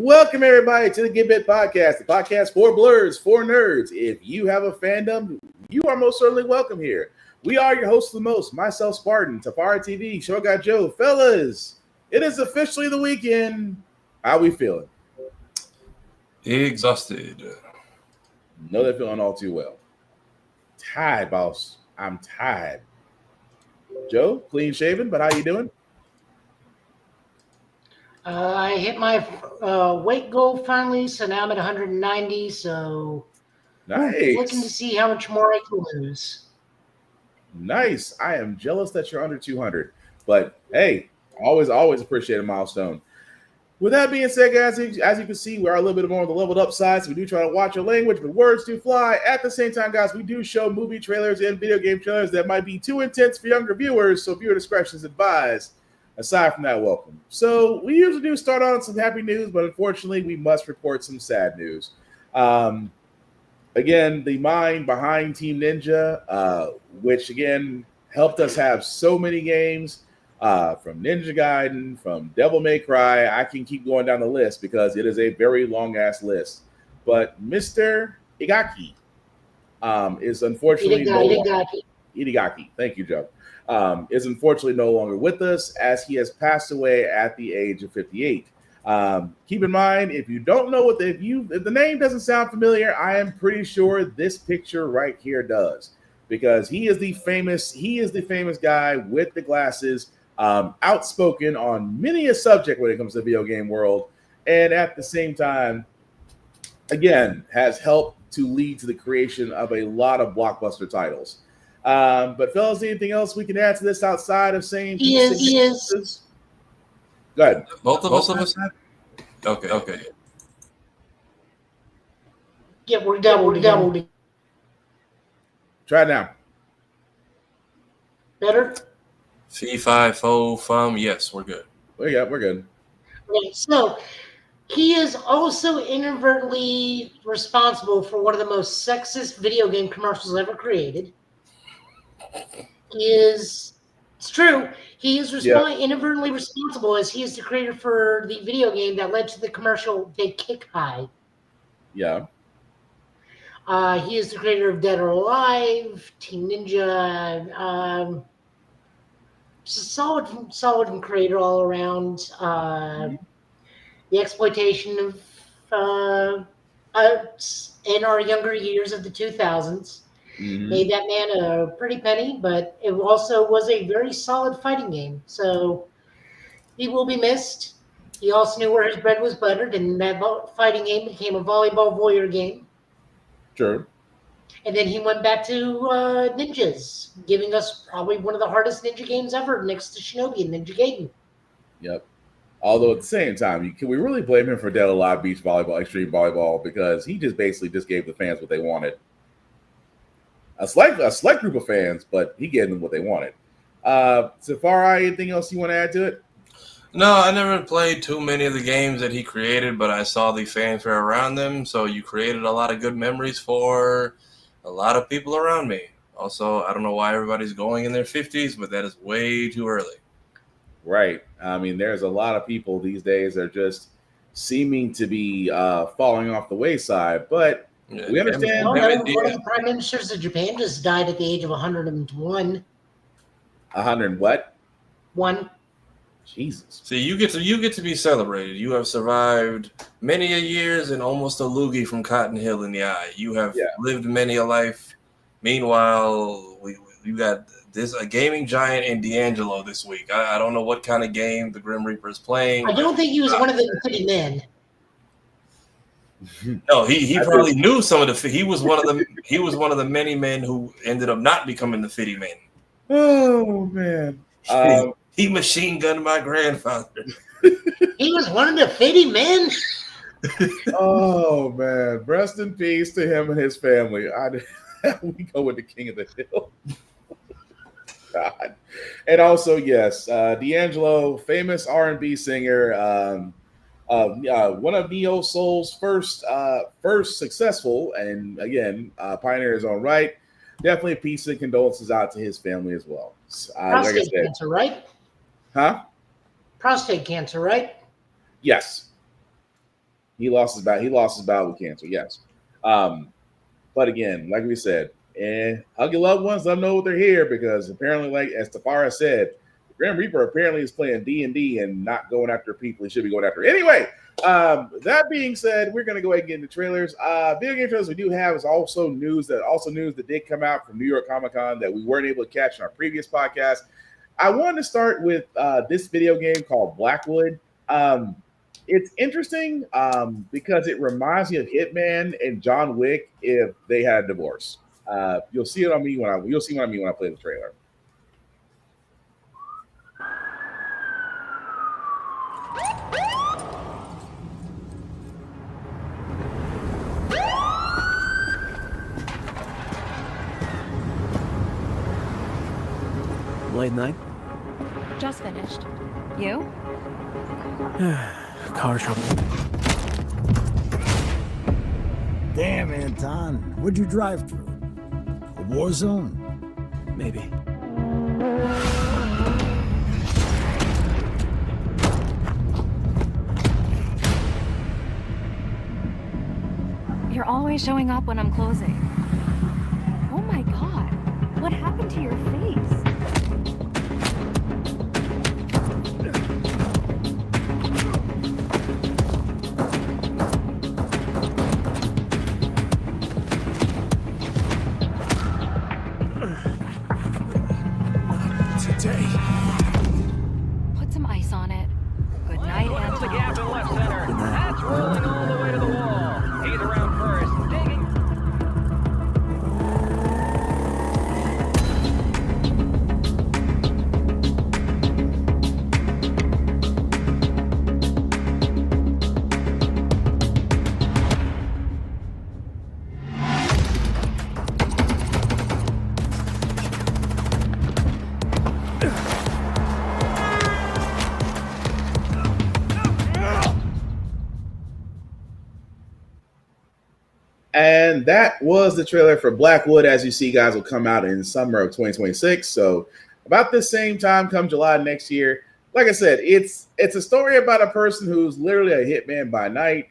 Welcome, everybody, to the Get Bit Podcast, the podcast for blurs, for nerds. If you have a fandom, you are most certainly welcome here. We are your hosts of the most, myself, Spartan, Tafari TV, Show Got Joe. Fellas, it is officially the weekend. How we feeling? Exhausted. No, they're feeling all too well. Tired, boss. I'm tired. Joe, clean shaven, but how you doing? I hit my weight goal finally, so now I'm at 190. So Nice. looking to see how much more I can lose. Nice. I am jealous that you're under 200, but hey, always appreciate a milestone. With that being said, guys, as you can see, we are a little bit more on the leveled up side, so we do try to watch our language, but words do fly. At the same time, guys, we do show movie trailers and video game trailers that might be too intense for younger viewers, so viewer discretion is advised. Aside from that, welcome. So we usually do start on some happy news, but unfortunately, we must report some sad news. Again, the mind behind Team Ninja, which again helped us have so many games. From Ninja Gaiden, from Devil May Cry, I can keep going down the list because it is a very long-ass list. But Mr. Igaki is unfortunately Itagaki. Thank you, Joe. Is unfortunately no longer with us as he has passed away at the age of 58. Keep in mind, if you don't know if the name doesn't sound familiar, I am pretty sure this picture right here does, because he is the famous guy with the glasses. Outspoken on many a subject when it comes to the video game world, and at the same time, again, has helped to lead to the creation of a lot of blockbuster titles. But fellas, anything else we can add to this outside of saying he is? Go ahead. Both of us have? Okay. Yeah, we're doubled. Try it now. Better? Fee, fi, fo, fum. Yes, we're good. Yeah, we're good. Okay, so he is also inadvertently responsible for one of the most sexist video game commercials ever created. It's true. He is inadvertently responsible, as he is the creator for the video game that led to the commercial They Kick High. Yeah. He is the creator of Dead or Alive, Team Ninja. Just a solid creator all around. The exploitation of us in our younger years of the 2000s made that man a pretty penny, but it also was a very solid fighting game. So he will be missed. He also knew where his bread was buttered, and that fighting game became a volleyball voyeur game. Sure. And then he went back to ninjas, giving us probably one of the hardest ninja games ever, next to Shinobi and Ninja Gaiden. Yep. Although at the same time, can we really blame him for Dead or Alive Beach Volleyball, Extreme Volleyball? Because he just basically gave the fans what they wanted. A select group of fans, but he gave them what they wanted. Safari, anything else you want to add to it? No, I never played too many of the games that he created, but I saw the fanfare around them. So you created a lot of good memories for a lot of people around me. Also, I don't know why everybody's going in their 50s, but that is way too early. Right. I mean, there's a lot of people these days that are just seeming to be falling off the wayside, but we understand. One of the prime ministers of Japan just died at the age of 101. 100 what? 1. Jesus. See, you get to be celebrated. You have survived many a years and almost a loogie from Cotton Hill in the eye. You have lived many a life. Meanwhile, you got a gaming giant in D'Angelo this week. I don't know what kind of game the Grim Reaper is playing. I don't think he was one of the Fitty Men. No, he probably knew some of the. He was one of the many men who ended up not becoming the Fitty Men. Oh man. He machine gunned my grandfather. He was one of the Fitty Men. Oh man, rest in peace to him and his family. We go with the King of the Hill. God. And also, yes, D'Angelo, famous R&B singer, one of Neo Soul's first successful, and again, pioneer in his own right. Definitely a piece of condolences out to his family as well. Prostate cancer, right? Huh? Prostate cancer, right? Yes. He lost his battle with cancer. Yes. But again, like we said, hug your loved ones. Let them know they're here because apparently, like as Tafara said, the Grim Reaper apparently is playing D&D and not going after people he should be going after. Anyway, that being said, we're going to go ahead and get into trailers. Video game trailers we do have is also news that did come out from New York Comic Con that we weren't able to catch in our previous podcast. I wanted to start with this video game called Blackwood. It's interesting because it reminds me of Hitman and John Wick if they had a divorce. You'll see what I mean when I play the trailer. Late night? Just finished. You? Car trouble. Damn, Anton. What'd you drive through? A war zone? Maybe. You're always showing up when I'm closing. Oh my god. What happened to your face? Today. Put some ice on it. Good night, Look the gap in Anton. left center. That's rolling all the way to the wall. He's around first. Digging. And that was the trailer for Blackwood. As you see, guys, will come out in summer of 2026. So about this same time, come July next year. Like I said, it's a story about a person who's literally a hitman by night.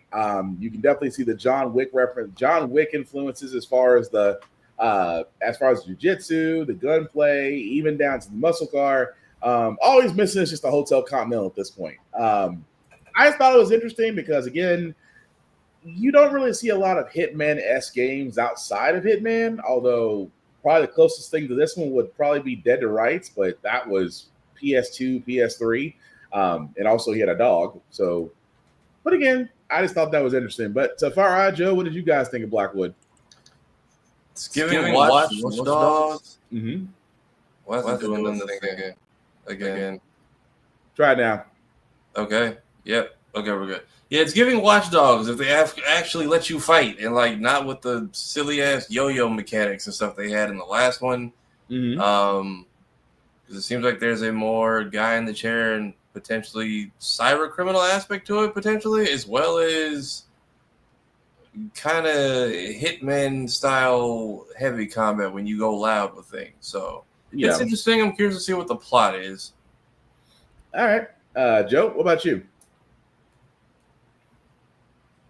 You can definitely see the John Wick reference, John Wick influences as far as jiu-jitsu, the gunplay, even down to the muscle car. All he's missing is just a Hotel Continental at this point. I just thought it was interesting because, again, you don't really see a lot of Hitman-esque games outside of Hitman, although probably the closest thing to this one would probably be Dead to Rights, but that was PS2, PS3, and also he had a dog. So, but again, I just thought that was interesting. But Tafara, Joe, what did you guys think of Blackwood? It's giving Watch Dogs. Mm-hmm. What's doing the thing again? Try it now. Okay. Yep. Okay, we're good. Yeah, it's giving Watch Dogs if they actually let you fight and like not with the silly ass yo-yo mechanics and stuff they had in the last one. Mm-hmm. Because it seems like there's a more guy in the chair and potentially cyber criminal aspect to it, potentially, as well as kind of Hitman style heavy combat when you go loud with things. So it's interesting. I'm curious to see what the plot is. All right, Joe, what about you?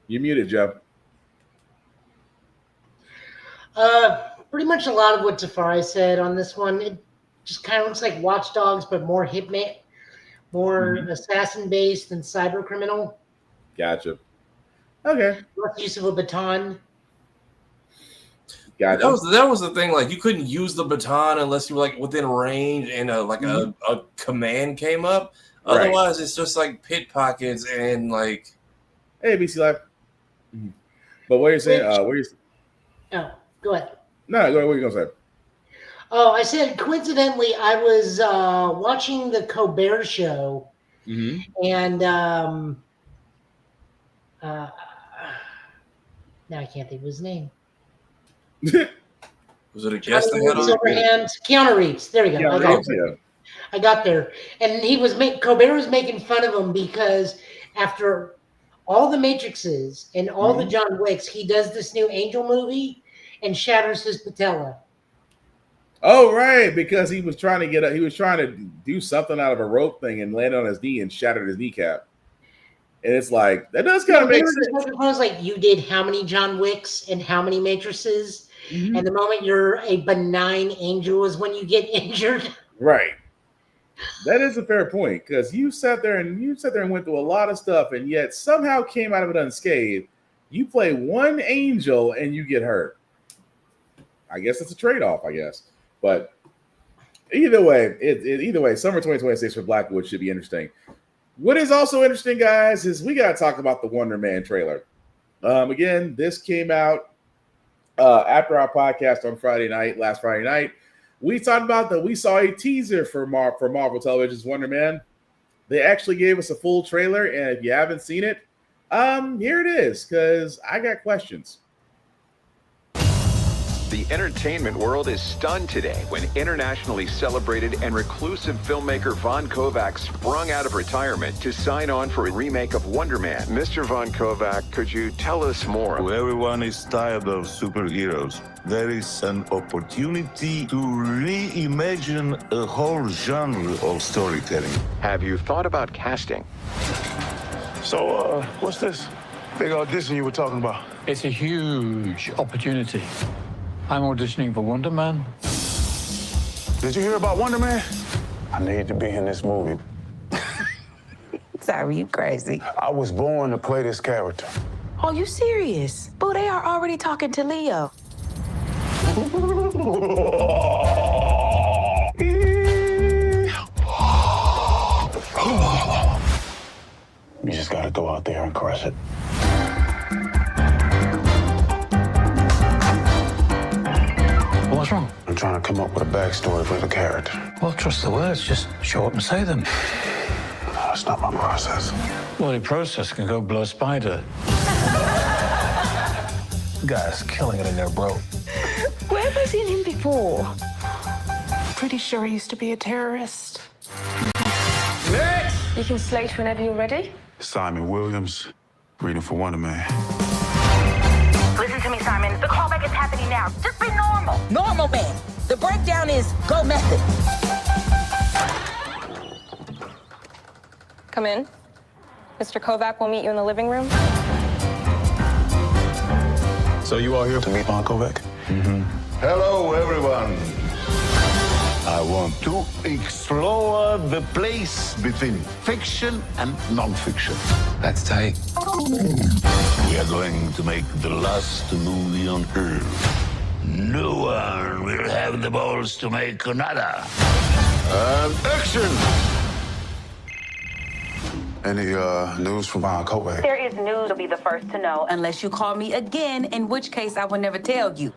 You're muted, Joe. Pretty much a lot of what Tafari said on this one. It just kind of looks like Watch Dogs, but more Hitman, more assassin-based than cyber criminal. Gotcha. Okay. Less use of a baton. Gotcha. That was the thing. Like you couldn't use the baton unless you were like within range and a command came up. Right. Otherwise, it's just like pit pockets and like. Hey, BC Live. Mm-hmm. But what are you saying? Oh, go ahead. No, go ahead. What are you gonna say? Oh, I said coincidentally, I was watching the Colbert Show, and now I can't think of his name. Was it a guest they had on? Silverhand, Keanu Reeves. There we go. I got there, and Colbert was making fun of him because after all the Matrixes and all the John Wicks, he does this new Angel movie and shatters his patella. Oh, right, because he was trying to do something out of a rope thing and landed on his knee and shattered his kneecap. And it's like that does kind of make sense. It was like you did how many John Wicks and how many Matrices, Mm-hmm. and the moment you're a benign angel is when you get injured. Right. That is a fair point because you sat there and went through a lot of stuff, and yet somehow came out of it unscathed. You play one angel and you get hurt. I guess it's a trade-off. I guess, but either way, summer 2026 for Blackwood should be interesting. What is also interesting, guys, is we got to talk about the Wonder Man trailer. Again, this came out after our podcast on last Friday night. We talked about that we saw a teaser for Marvel Television's Wonder Man. They actually gave us a full trailer, and if you haven't seen it, here it is, because I got questions. The entertainment world is stunned today when internationally celebrated and reclusive filmmaker Von Kovac sprung out of retirement to sign on for a remake of Wonder Man. Mr. Von Kovac, could you tell us more? Everyone is tired of superheroes. There is an opportunity to reimagine a whole genre of storytelling. Have you thought about casting? So, what's this big audition you were talking about? It's a huge opportunity. I'm auditioning for Wonder Man. Did you hear about Wonder Man? I need to be in this movie. Sorry, you crazy. I was born to play this character. Are you serious? Boo, they are already talking to Leo. You just gotta go out there and crush it. What's wrong? I'm trying to come up with a backstory for the character. Well, trust the words. Just show up and say them. That's not my process. Well, your process can go blow a spider. Guy's killing it in there, bro. Where have I seen him before? Pretty sure he used to be a terrorist. Next! You can slate whenever you're ready. Simon Williams, reading for Wonder Man. Listen to me, Simon. The callback is happening now. Just be normal. Normal man. The breakdown is go method. Come in. Mr. Kovac will meet you in the living room. So you are here to meet Von Kovac? Mm-hmm. Hello, everyone. I want to explore the place between fiction and non-fiction. That's tight. We are going to make the last movie on Earth. No one will have the balls to make another. And action! Any news from Von Kovac? There is news you'll be the first to know. Unless you call me again, in which case I will never tell you.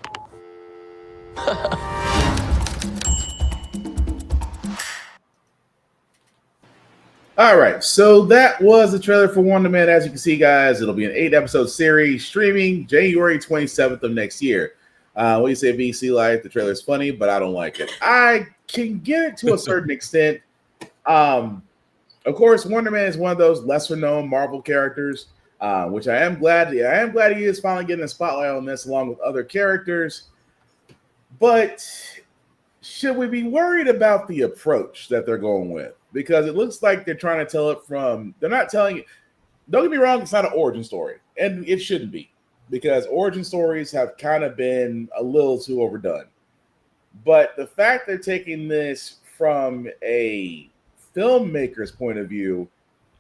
All right, so that was the trailer for Wonder Man. As you can see, guys, it'll be an 8-episode series streaming January 27th of next year. What do you say, BC Life? The trailer's funny, but I don't like it. I can get it to a certain extent. Of course, Wonder Man is one of those lesser-known Marvel characters, which I am glad he is finally getting a spotlight on this, along with other characters. But should we be worried about the approach that they're going with? Because it looks like they're trying to tell it from, they're not telling it. Don't get me wrong, it's not an origin story, and it shouldn't be, because origin stories have kind of been a little too overdone. But the fact they're taking this from a filmmaker's point of view,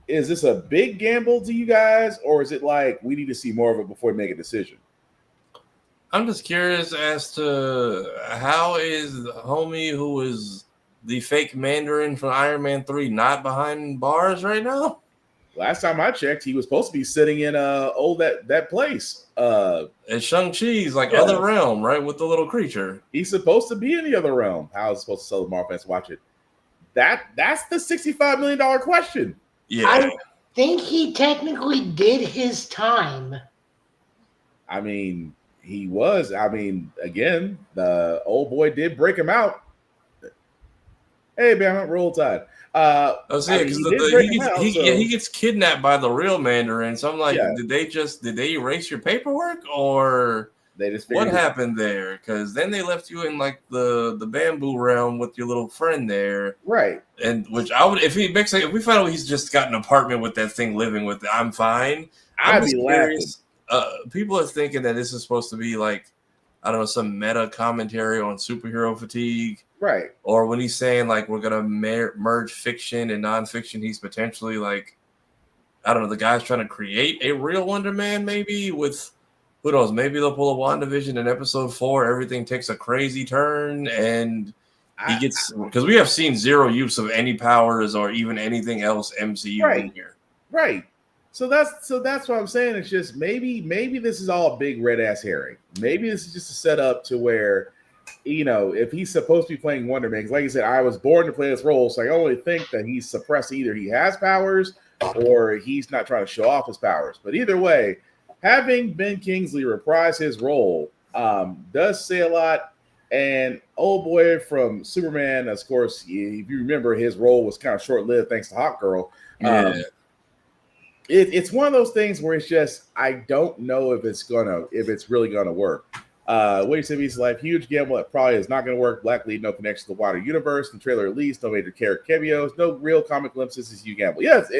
is this a big gamble to you guys, or is it like we need to see more of it before we make a decision? I'm just curious as to how is the homie who is the fake Mandarin from Iron Man 3 not behind bars right now? Last time I checked, he was supposed to be sitting in that place. At Shang-Chi's other realm, right? With the little creature. He's supposed to be in the other realm. How is it supposed to sell the Marvel fans to watch it? That's the $65 million question. Yeah. I think he technically did his time. I mean, he was. I mean, again, the old boy did break him out. Hey, man, roll tide. He gets kidnapped by the real Mandarin. So I'm like, did they erase your paperwork, or They just what happened there? Because then they left you in like the bamboo realm with your little friend there, right? And which I would, if we find out he's just got an apartment with that thing living with it, I'm fine. I'd be curious. People are thinking that this is supposed to be like, I don't know, some meta commentary on superhero fatigue, right? Or when he's saying like we're gonna merge fiction and nonfiction, he's potentially like, I don't know, the guy's trying to create a real Wonder Man, maybe with. Who knows? Maybe they'll pull a WandaVision in episode 4. Everything takes a crazy turn, and he gets, because we have seen zero use of any powers or even anything else MCU in here. Right. So that's what I'm saying. It's just maybe this is all a big red ass herring. Maybe this is just a setup to where, if he's supposed to be playing Wonder Man, because like I said, I was born to play this role, so I only think that he's suppressed. Either he has powers or he's not trying to show off his powers. But either way, having Ben Kingsley reprise his role does say a lot. And old boy from Superman, of course, if you remember, his role was kind of short-lived thanks to Hawkgirl. It's one of those things where it's just, I don't know if it's really gonna work. Wait till he's like, huge gamble that probably is not gonna work. Black lead, no connection to the wider universe. The trailer released, no major character cameos, no real comic glimpses. Is you gamble? Yes,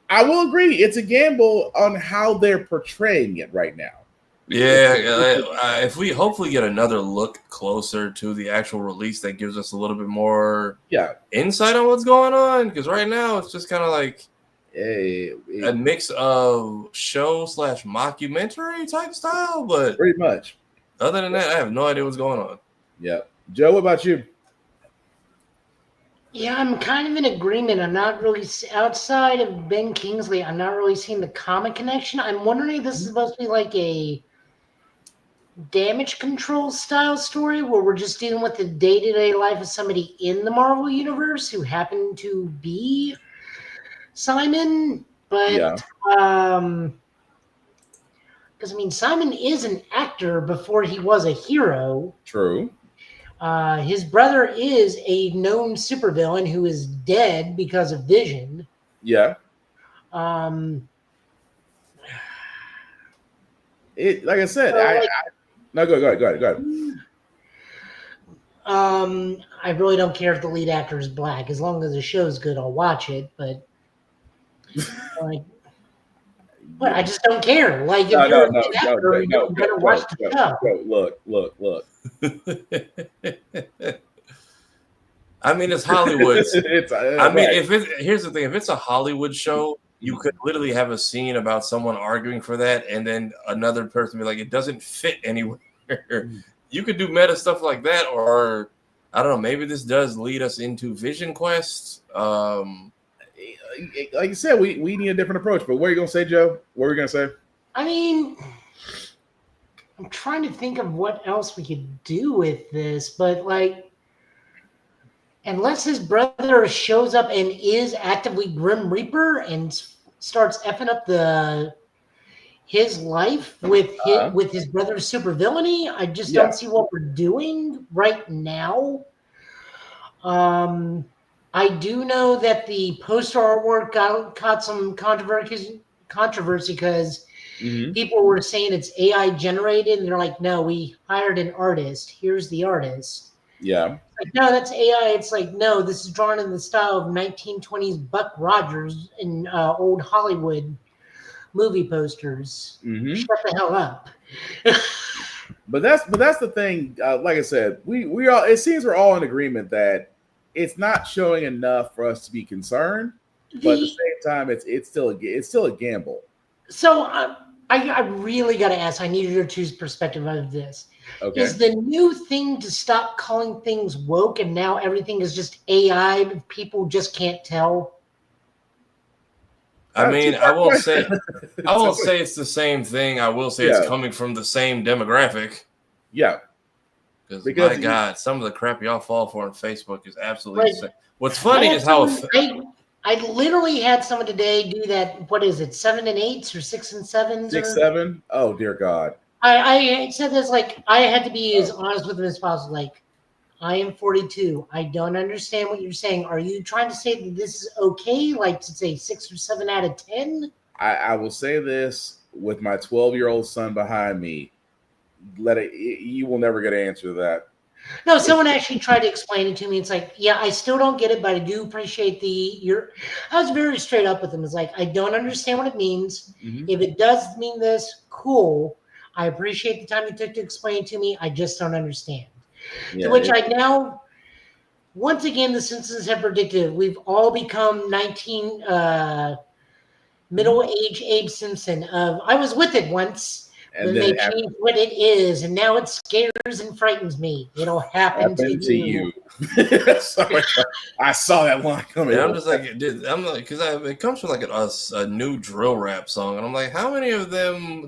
I will agree. It's a gamble on how they're portraying it right now. Yeah, if we hopefully get another look closer to the actual release that gives us a little bit more insight on what's going on, because right now it's just kind of like a mix of show/mockumentary type style, but pretty much. Other than that, I have no idea what's going on. Yeah, Joe, what about you? Yeah, I'm kind of in agreement. I'm not really, outside of Ben Kingsley, I'm not really seeing the comic connection. I'm wondering if this is supposed to be like a damage control style story where we're just dealing with the day-to-day life of somebody in the Marvel universe who happened to be Simon. But because Simon is an actor before he was a hero. True. His brother is a known supervillain who is dead because of Vision. Yeah. Like I said, no, go ahead. I really don't care if the lead actor is black. As long as the show's good, I'll watch it. But but I just don't care. Like, if you're a lead actor, you're gonna watch the show. Look. I mean, it's Hollywood. Here's the thing: if it's a Hollywood show, you could literally have a scene about someone arguing for that, and then another person be like, "It doesn't fit anywhere." You could do meta stuff like that, or I don't know. Maybe this does lead us into Vision Quest. Like you said, we need a different approach. But what are you gonna say, Joe? What are you gonna say? I'm trying to think of what else we could do with this, but unless his brother shows up and is actively Grim Reaper and starts effing up his life with his brother's supervillainy, I just don't see what we're doing right now. I do know that the poster artwork caught some controversy because people were saying it's AI generated, and they're like, "No, we hired an artist. Here's the artist." Yeah. No, that's AI. It's like, no, this is drawn in the style of 1920s Buck Rogers in old Hollywood movie posters. Shut the hell up. But that's the thing. Like I said, we all, it seems we're all in agreement that it's not showing enough for us to be concerned. But at the same time, it's still a gamble. So I really got to ask. I need your two's perspective of this. Okay. Is the new thing to stop calling things woke and now everything is just AI, but people just can't tell? I mean, I won't say it's the same thing. I will say it's coming from the same demographic. Yeah. Because my God, some of the crap y'all fall for on Facebook is absolutely insane. What's funny is how I literally had someone today do that. What is it? 7 and 8s or 6 and 7s? 6, 7. Oh dear God. I said this, I had to be as honest with them as possible. I am 42. I don't understand what you're saying. Are you trying to say that this is okay? To say 6 or 7 out of 10? I will say this with my 12-year-old son behind me. You will never get an answer to that. No, someone actually tried to explain it to me. It's like, yeah, I still don't get it, but I do appreciate I was very straight up with them. It's like, I don't understand what it means. Mm-hmm. If it does mean this, cool. I appreciate the time you took to explain it to me. I just don't understand. Yeah, to which I now, once again, the Simpsons have predicted we've all become 19 middle-aged Abe Simpson of I was with it once. And then they changed what it is, and now it scares and frightens me. It'll happen to you. Sorry, I saw that line coming. Yeah, I'm just like, because it comes from like a new drill rap song, and I'm like, how many of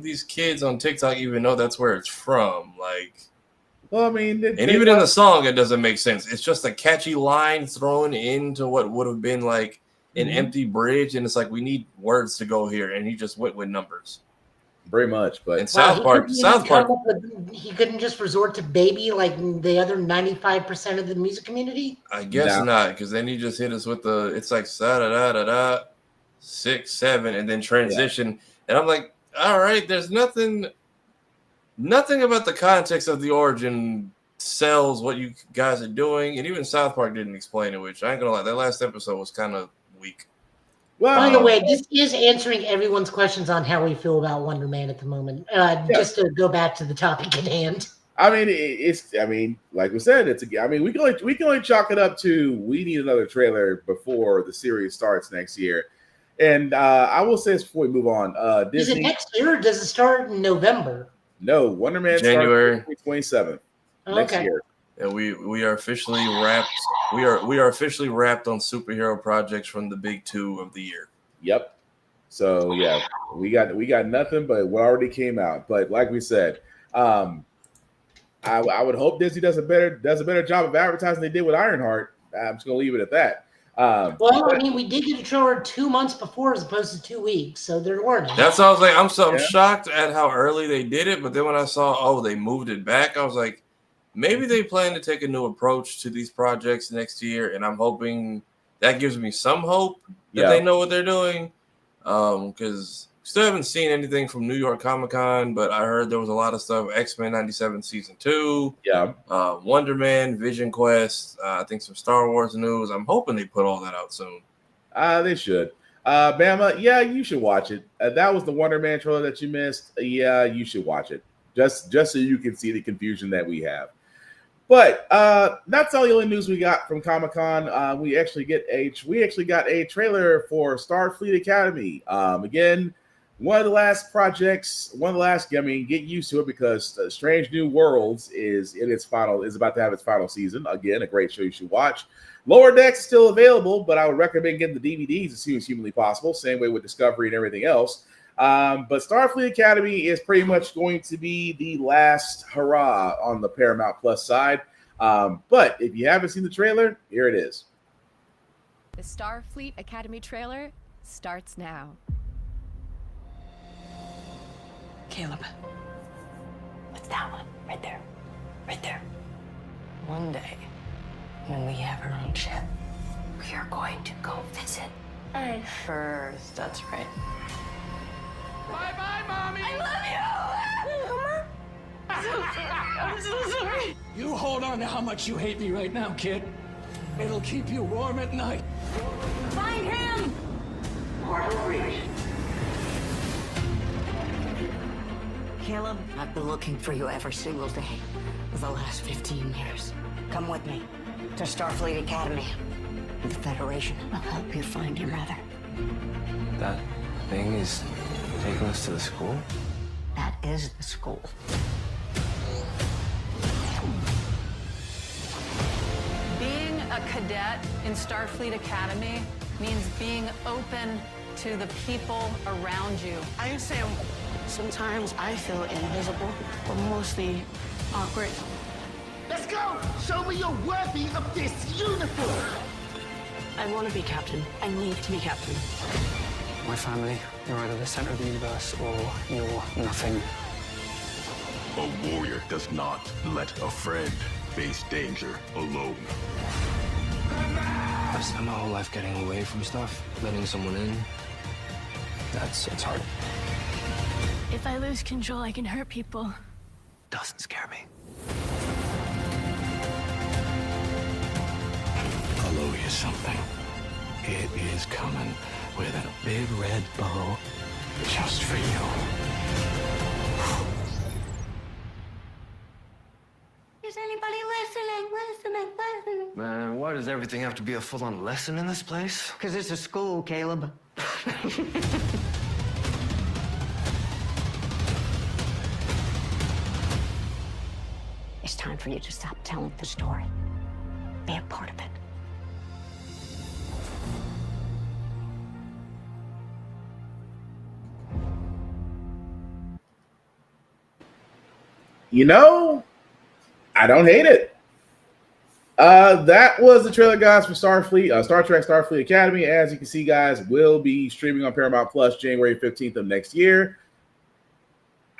these kids on TikTok even know that's where it's from? Like, well, I mean, and even in the song, it doesn't make sense. It's just a catchy line thrown into what would have been like an empty bridge, and it's like we need words to go here, and he just went with numbers. Very much, but in South Park, he couldn't just resort to baby like the other 95% of the music community. I guess not, because then he just hit us with it's like da da da da 6 7 and then transition, and I'm like, all right, there's nothing about the context of the origin sells what you guys are doing, and even South Park didn't explain it, which I ain't gonna lie, that last episode was kind of weak. Well, by the way, this is answering everyone's questions on how we feel about Wonder Man at the moment. Just to go back to the topic at hand. I mean, like we said, we can only chalk it up to we need another trailer before the series starts next year. And I will say this before we move on. Disney, is it next year or does it start in November? No, Wonder Man January 27th next year. And we are officially wrapped. We are officially wrapped on superhero projects from the big 2 of the year. Yep. So yeah, we got nothing but what already came out. But like we said, I would hope Disney does a better job of advertising than they did with Ironheart. I'm just gonna leave it at that. Well, I mean, we did get a trailer 2 months before as opposed to 2 weeks, so they're learning. That's what I was like. I'm shocked at how early they did it, but then when I saw they moved it back, I was like, maybe they plan to take a new approach to these projects next year, and I'm hoping that gives me some hope that they know what they're doing. Because still haven't seen anything from New York Comic Con, but I heard there was a lot of stuff. X-Men 97 Season 2. Yeah. Wonder Man, Vision Quest. I think some Star Wars news. I'm hoping they put all that out soon. They should. Bama, yeah, you should watch it. That was the Wonder Man trailer that you missed. Yeah, you should watch it. Just so you can see the confusion that we have. But that's all the only news we got from Comic-Con. We actually got a trailer for Starfleet Academy. Again, one of the last projects, get used to it because Strange New Worlds is about to have its final season. Again, a great show you should watch. Lower Decks is still available, but I would recommend getting the DVDs as soon as humanly possible. Same way with Discovery and everything else. But Starfleet Academy is pretty much going to be the last hurrah on the Paramount Plus side. But if you haven't seen the trailer, here it is. The Starfleet Academy trailer starts now. Caleb. What's that one? Right there. Right there. One day, when we have our own ship, we are going to go visit Earth first. That's right. Bye-bye, Mommy! I love you! I'm so sorry. You hold on to how much you hate me right now, kid. It'll keep you warm at night. Find him! Portal breach. Caleb, I've been looking for you every single day for the last 15 years. Come with me to Starfleet Academy. The Federation will help you find your mother. That thing is taking us to the school? That is the school. Being a cadet in Starfleet Academy means being open to the people around you. I understand. Sometimes I feel invisible, but mostly awkward. Let's go! Show me you're worthy of this uniform! I want to be captain. I need to be captain. My family, you're either the center of the universe or you're nothing. A warrior does not let a friend face danger alone. I've spent my whole life getting away from stuff, letting someone in. It's hard. If I lose control, I can hurt people. doesn't scare me. I'll owe you something. It is coming with a big red bow just for you. Is anybody listening? Man, why does everything have to be a full-on lesson in this place? Because it's a school, Caleb. It's time for you to stop telling the story. Be a part of it. You know, I don't hate it. That was the trailer, guys, for Star Trek Starfleet Academy. As you can see, guys, will be streaming on Paramount Plus January 15th of next year.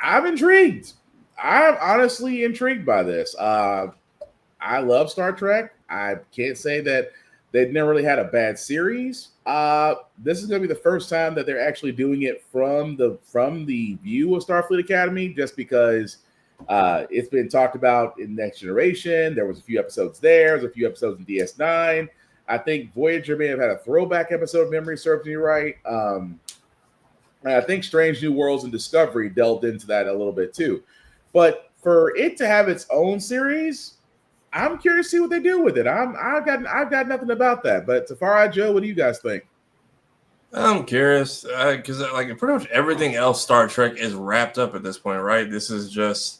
I'm intrigued. I'm honestly intrigued by this. I love Star Trek. I can't say that they've never really had a bad series. This is going to be the first time that they're actually doing it from the view of Starfleet Academy, just because it's been talked about in Next Generation. There was a few episodes there. There's a few episodes in DS9. I think Voyager may have had a throwback episode, if memory serves me right. And I think Strange New Worlds and Discovery delved into that a little bit too. But for it to have its own series, I'm curious to see what they do with it. I've got nothing about that. But Tafari, Joe, what do you guys think? I'm curious because like pretty much everything else Star Trek is wrapped up at this point, right? This is just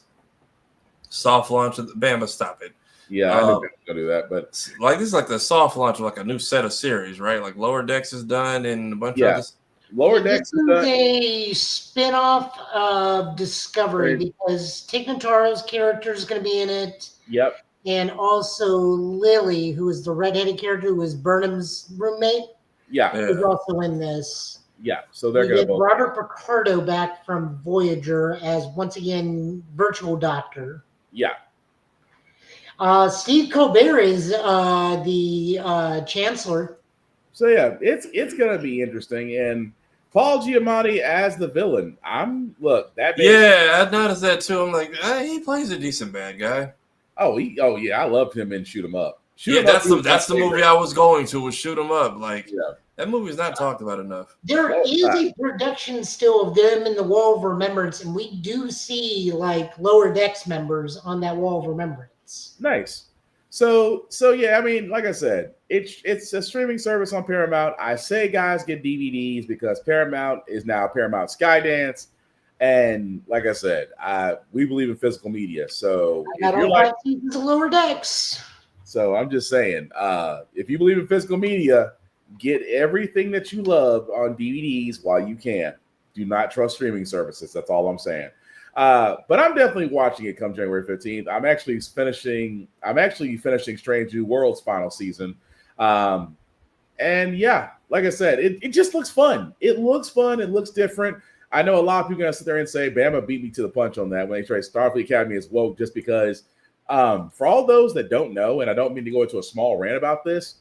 soft launch of Bama. Stop it. Yeah, I knew they were gonna do that, but like this is like the soft launch of like a new set of series, right? Like Lower Decks is done and a bunch of others. Lower Decks is a spin-off of Discovery because Tig Notaro's character is going to be in it. Yep. And also Lily, who is the redheaded character, who is Burnham's roommate. Yeah. Is also in this. Yeah. So they're going to both. Robert Picardo back from Voyager as once again Virtual Doctor. Yeah. Steve Colbert is the Chancellor. So yeah, it's gonna be interesting, and Paul Giamatti as the villain. I noticed that too. I'm like, he plays a decent bad guy. Oh yeah, I loved him in Shoot 'Em Up. That's the movie I was going to was Shoot 'Em Up. Like that movie's not talked about enough. There is a production still of them in the Wall of Remembrance, and we do see like Lower Decks members on that Wall of Remembrance. Nice. So yeah, I mean, like I said, it's a streaming service on Paramount. I say, guys, get DVDs because Paramount is now Paramount Skydance, and like I said, we believe in physical media. So I got all 5 seasons of Lower Decks. So I'm just saying, if you believe in physical media, get everything that you love on DVDs while you can. Do not trust streaming services. That's all I'm saying. But I'm definitely watching it come January 15th. I'm actually finishing Strange New Worlds final season. And yeah, like I said, it just looks fun. It looks fun. It looks different. I know a lot of people are going to sit there and say, Bama beat me to the punch on that when they say Starfleet Academy is woke, just because for all those that don't know, and I don't mean to go into a small rant about this,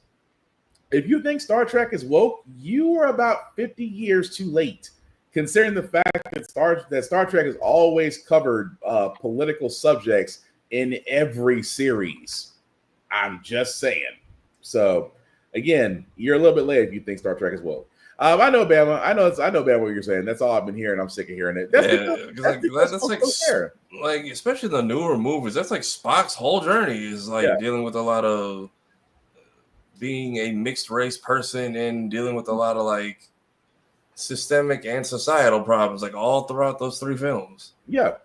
if you think Star Trek is woke, you are about 50 years too late, considering the fact that Star Trek has always covered political subjects in every series. I'm just saying. So, again, you're a little bit late if you think Star Trek is woke. I know, Bama. I know, Bama, what you're saying. That's all I've been hearing. I'm sick of hearing it. That's like, especially the newer movies. That's like Spock's whole journey is like dealing with a lot of being a mixed race person and dealing with a lot of like systemic and societal problems, like all throughout those 3 films. Yeah.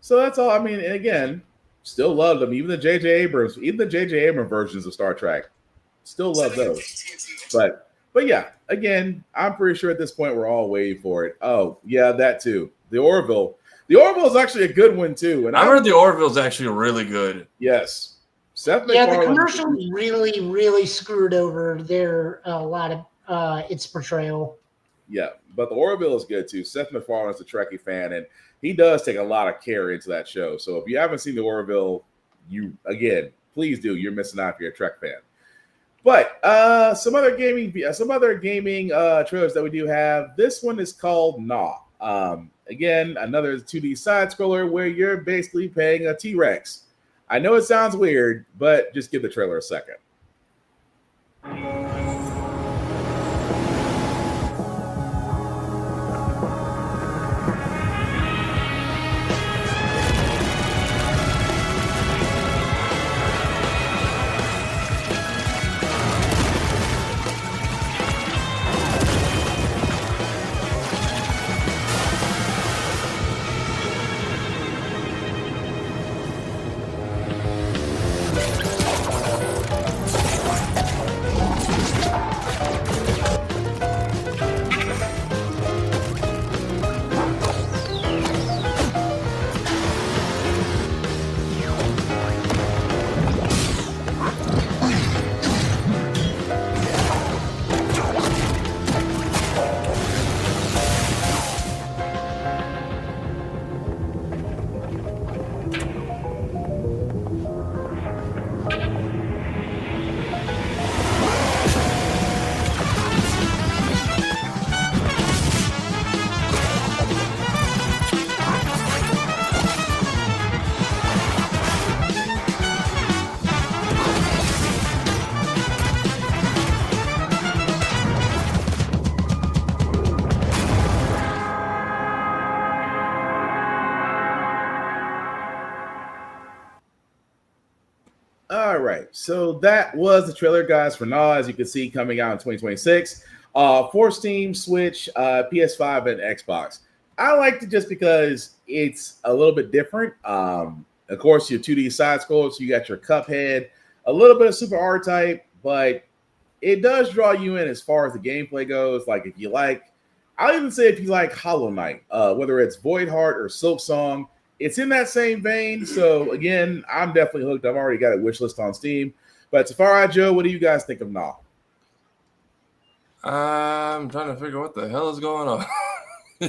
So that's all. I mean, and again, still love them. Even the J.J. Abrams versions of Star Trek, still love those. But yeah, again, I'm pretty sure at this point we're all waiting for it. Oh yeah, that too. The Orville is actually a good one too. And I heard the Orville is actually really good. Yes. The commercial really, really screwed over a lot of its portrayal. Yeah, but the Orville is good too. Seth MacFarlane is a Trekkie fan, and he does take a lot of care into that show. So if you haven't seen the Orville, please do. You're missing out if you're a Trek fan. But some other gaming trailers that we do have. This one is called Gnaw. Again, another 2D side scroller where you're basically playing a T-Rex. I know it sounds weird, but just give the trailer a second. All right, so that was the trailer, guys, for Now, as you can see, coming out in 2026 for Steam, Switch, PS5, and Xbox. I liked it just because it's a little bit different. Of course, your 2D side scroll, so you got your Cuphead, a little bit of Super R-Type, but it does draw you in as far as the gameplay goes. Like, if you like, I'll even say if you like Hollow Knight, whether it's Void Heart or Silk Song, it's in that same vein. So again, I'm definitely hooked. I've already got a wish list on Steam. But Safari Joe, what do you guys think of Nah? I'm trying to figure what the hell is going on.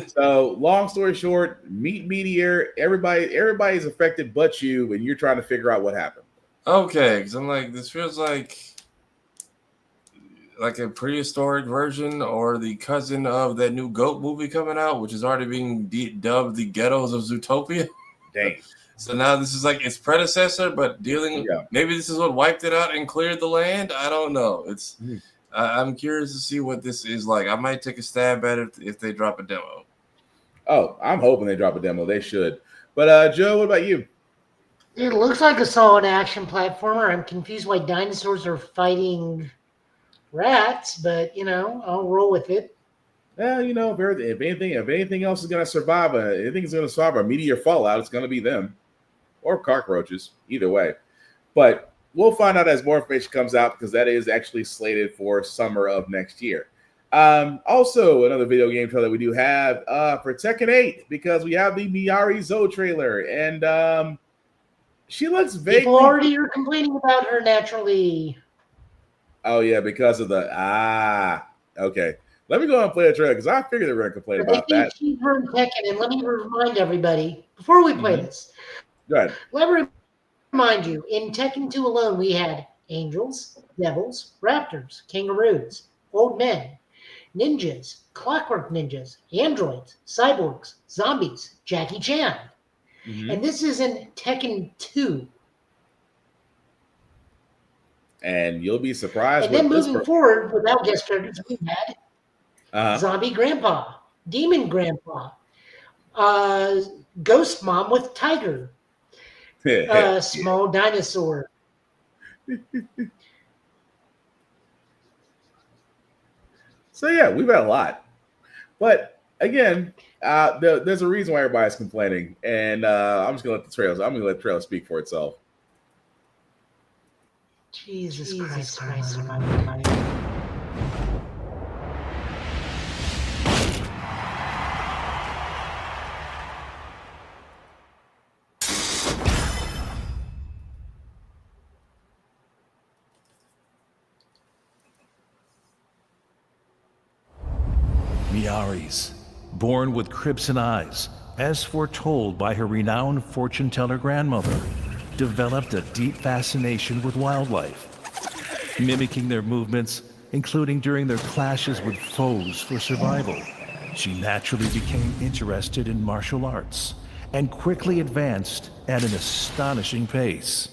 So long story short, Meteor, everybody's affected but you, and you're trying to figure out what happened. Okay, because I'm like, this feels like a prehistoric version or the cousin of that new Goat movie coming out, which is already being dubbed the Ghettos of Zootopia. Dang. So now this is like its predecessor, but maybe this is what wiped it out and cleared the land. I don't know. I'm curious to see what this is like. I might take a stab at it if they drop a demo. Oh, I'm hoping they drop a demo. They should. But Joe, what about you? It looks like a solid action platformer. I'm confused why dinosaurs are fighting rats, but I'll roll with it. Well, if anything else is going to survive, anything is going to survive a meteor fallout, it's going to be them or cockroaches. Either way, but we'll find out as more information comes out, because that is actually slated for summer of next year. Also, another video game trailer we do have for Tekken 8, because we have the Miari Zoe trailer, and she looks vaguely. People already are complaining about her naturally. Oh yeah, because of the okay. Let me go and play the trailer, because I figured they were going to complain about that. She's from Tekken, and let me remind everybody before we play this. Go ahead. Let me remind you, in Tekken 2 alone, we had angels, devils, raptors, kangaroos, old men, ninjas, clockwork ninjas, androids, cyborgs, zombies, Jackie Chan. And this is in Tekken 2. And you'll be surprised. And then moving forward, without guest characters, we had Zombie Grandpa, Demon Grandpa, Ghost Mom with Tiger, Small Dinosaur. So yeah, we've had a lot. But again, there's a reason why everybody's complaining, and I'm just gonna let the trailer speak for itself. Jesus Christ. Miaris, born with crimson eyes, as foretold by her renowned fortune-teller grandmother, developed a deep fascination with wildlife, mimicking their movements, including during their clashes with foes for survival. She naturally became interested in martial arts and quickly advanced at an astonishing pace.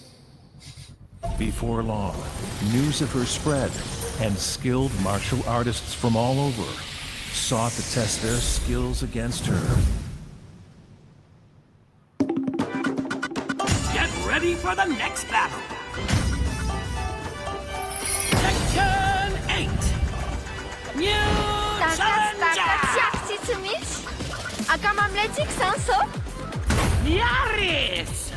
Before long, news of her spread, and skilled martial artists from all over sought to test their skills against her. Get ready for the next battle! Section 8! New Challenger! A kam mam lecieć, Sanso? Yaris!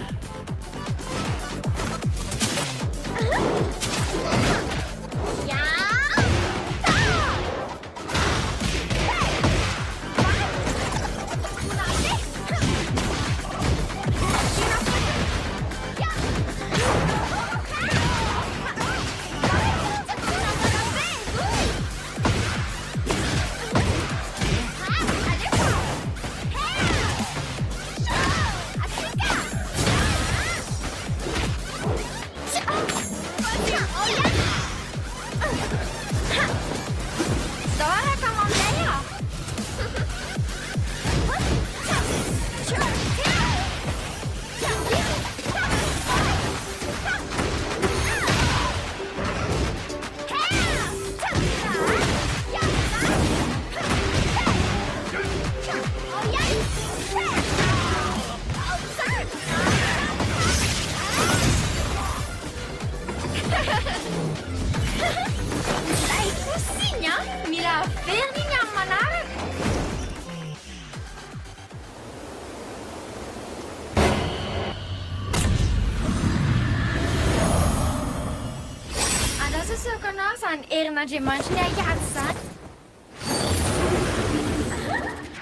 Erna dziemancznia jadsan.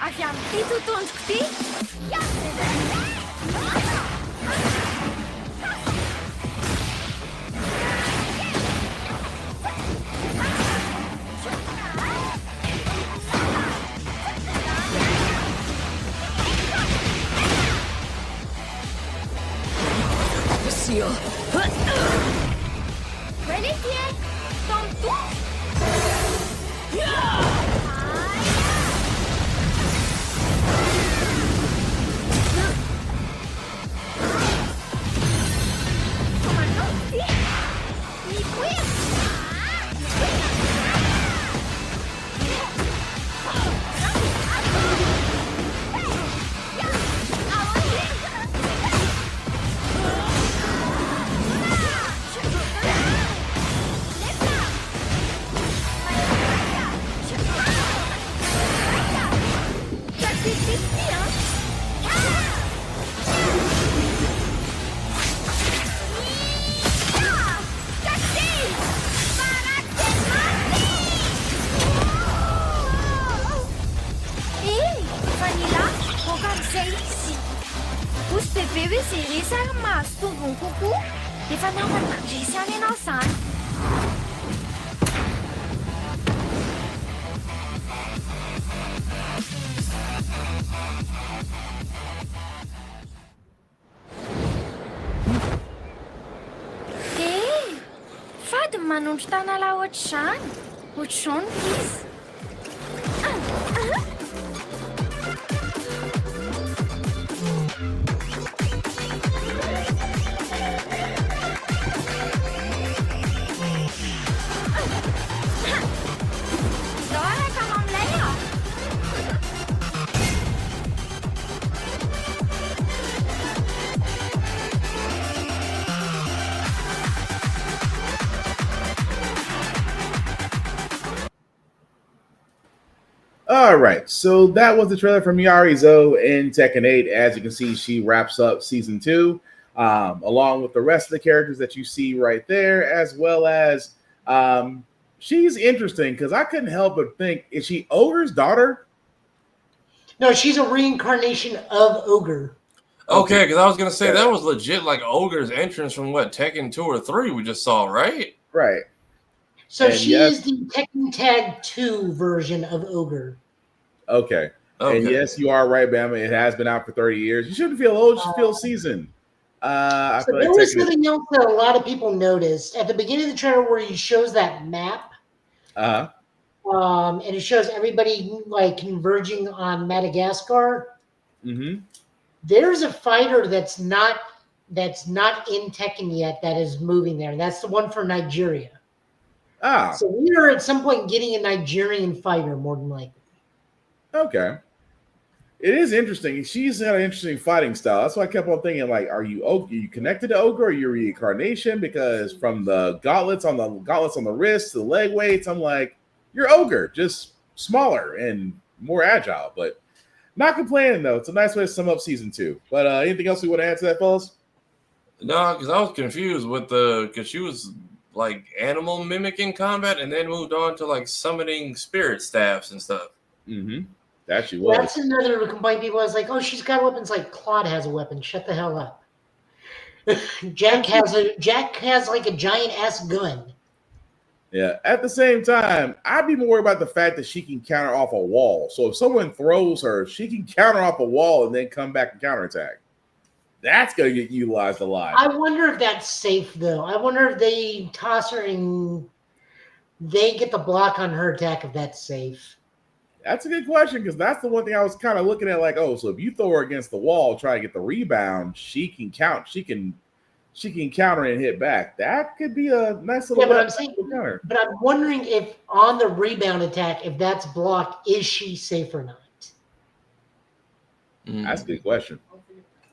Afiam ty tu tączkty? Seal. Reliquie! Tom manunch tanala otrany. Otrany, please. All right, so that was the trailer from Yari Zo in Tekken 8. As you can see, she wraps up season 2, along with the rest of the characters that you see right there, as well as she's interesting because I couldn't help but think, is she Ogre's daughter? No, she's a reincarnation of Ogre. Okay, because I was going to say that was legit like Ogre's entrance from what, Tekken 2 or 3 we just saw, right? Right. So and she is the Tekken Tag 2 version of Ogre. Okay. And yes, you are right, Bama. It has been out for 30 years. You shouldn't feel old. You should feel seasoned. So there was something else that a lot of people noticed. At the beginning of the trailer where he shows that map, where and it shows everybody like converging on Madagascar. Mm-hmm. There's a fighter that's not in Tekken yet that is moving there. That's the one for Nigeria. Ah. So we are at some point getting a Nigerian fighter, more than likely. Okay. It is interesting. She's got an interesting fighting style. That's why I kept on thinking, like, are you connected to Ogre or are you reincarnation? Because from the gauntlets on the wrist to the leg weights, I'm like, you're Ogre, just smaller and more agile. But not complaining though. It's a nice way to sum up season 2. But anything else we want to add to that, fellas? No, because I was confused with because she was like animal mimicking combat and then moved on to like summoning spirit staffs and stuff. Mm-hmm. That she was. That's another complaint people was like, oh, she's got weapons. Like Claude has a weapon. Shut the hell up. Jack has like a giant ass gun. Yeah. At the same time, I'd be more worried about the fact that she can counter off a wall. So if someone throws her, she can counter off a wall and then come back and counterattack. That's going to get utilized a lot. I wonder if that's safe, though. I wonder if they toss her and they get the block on her attack, if that's safe. That's a good question, because that's the one thing I was kind of looking at, like, oh, so if you throw her against the wall, try to get the rebound, she can counter and hit back. That could be a nice little counter. But I'm wondering if on the rebound attack, if that's blocked, is she safe or not? That's a good question.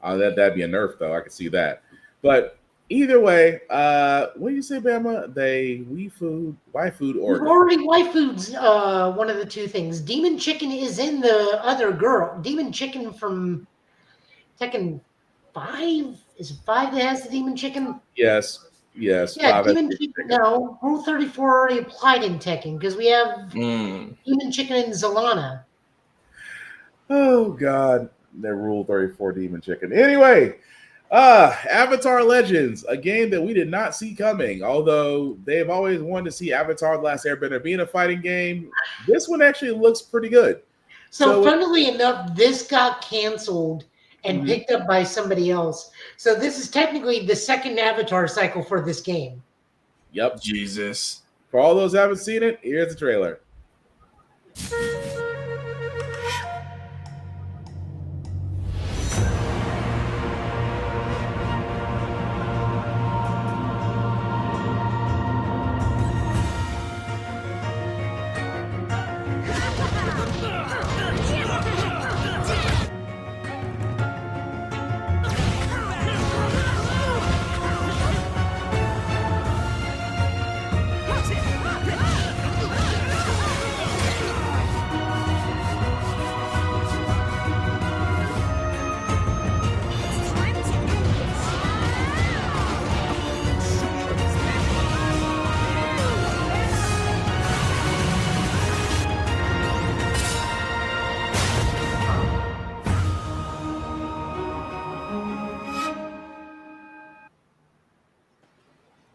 That'd be a nerf, though. I could see that. But either way, what do you say, Bama? They waifu'd or We've already waifu'd one of the two things. Demon Chicken is in the other girl. Demon Chicken from Tekken 5? Is it 5 that has the Demon Chicken? Yes. Yeah, Demon Chicken. No, Rule 34 already applied in Tekken because we have Demon Chicken and Zalana. Oh, God. Their Rule 34 Demon Chicken. Anyway, Avatar Legends, a game that we did not see coming, although they've always wanted to see Avatar: The Last Airbender being a fighting game. This one actually looks pretty good. So funnily enough, this got canceled and picked up by somebody else. So this is technically the second Avatar cycle for this game. Yep. Jesus. For all those who haven't seen it, here's the trailer.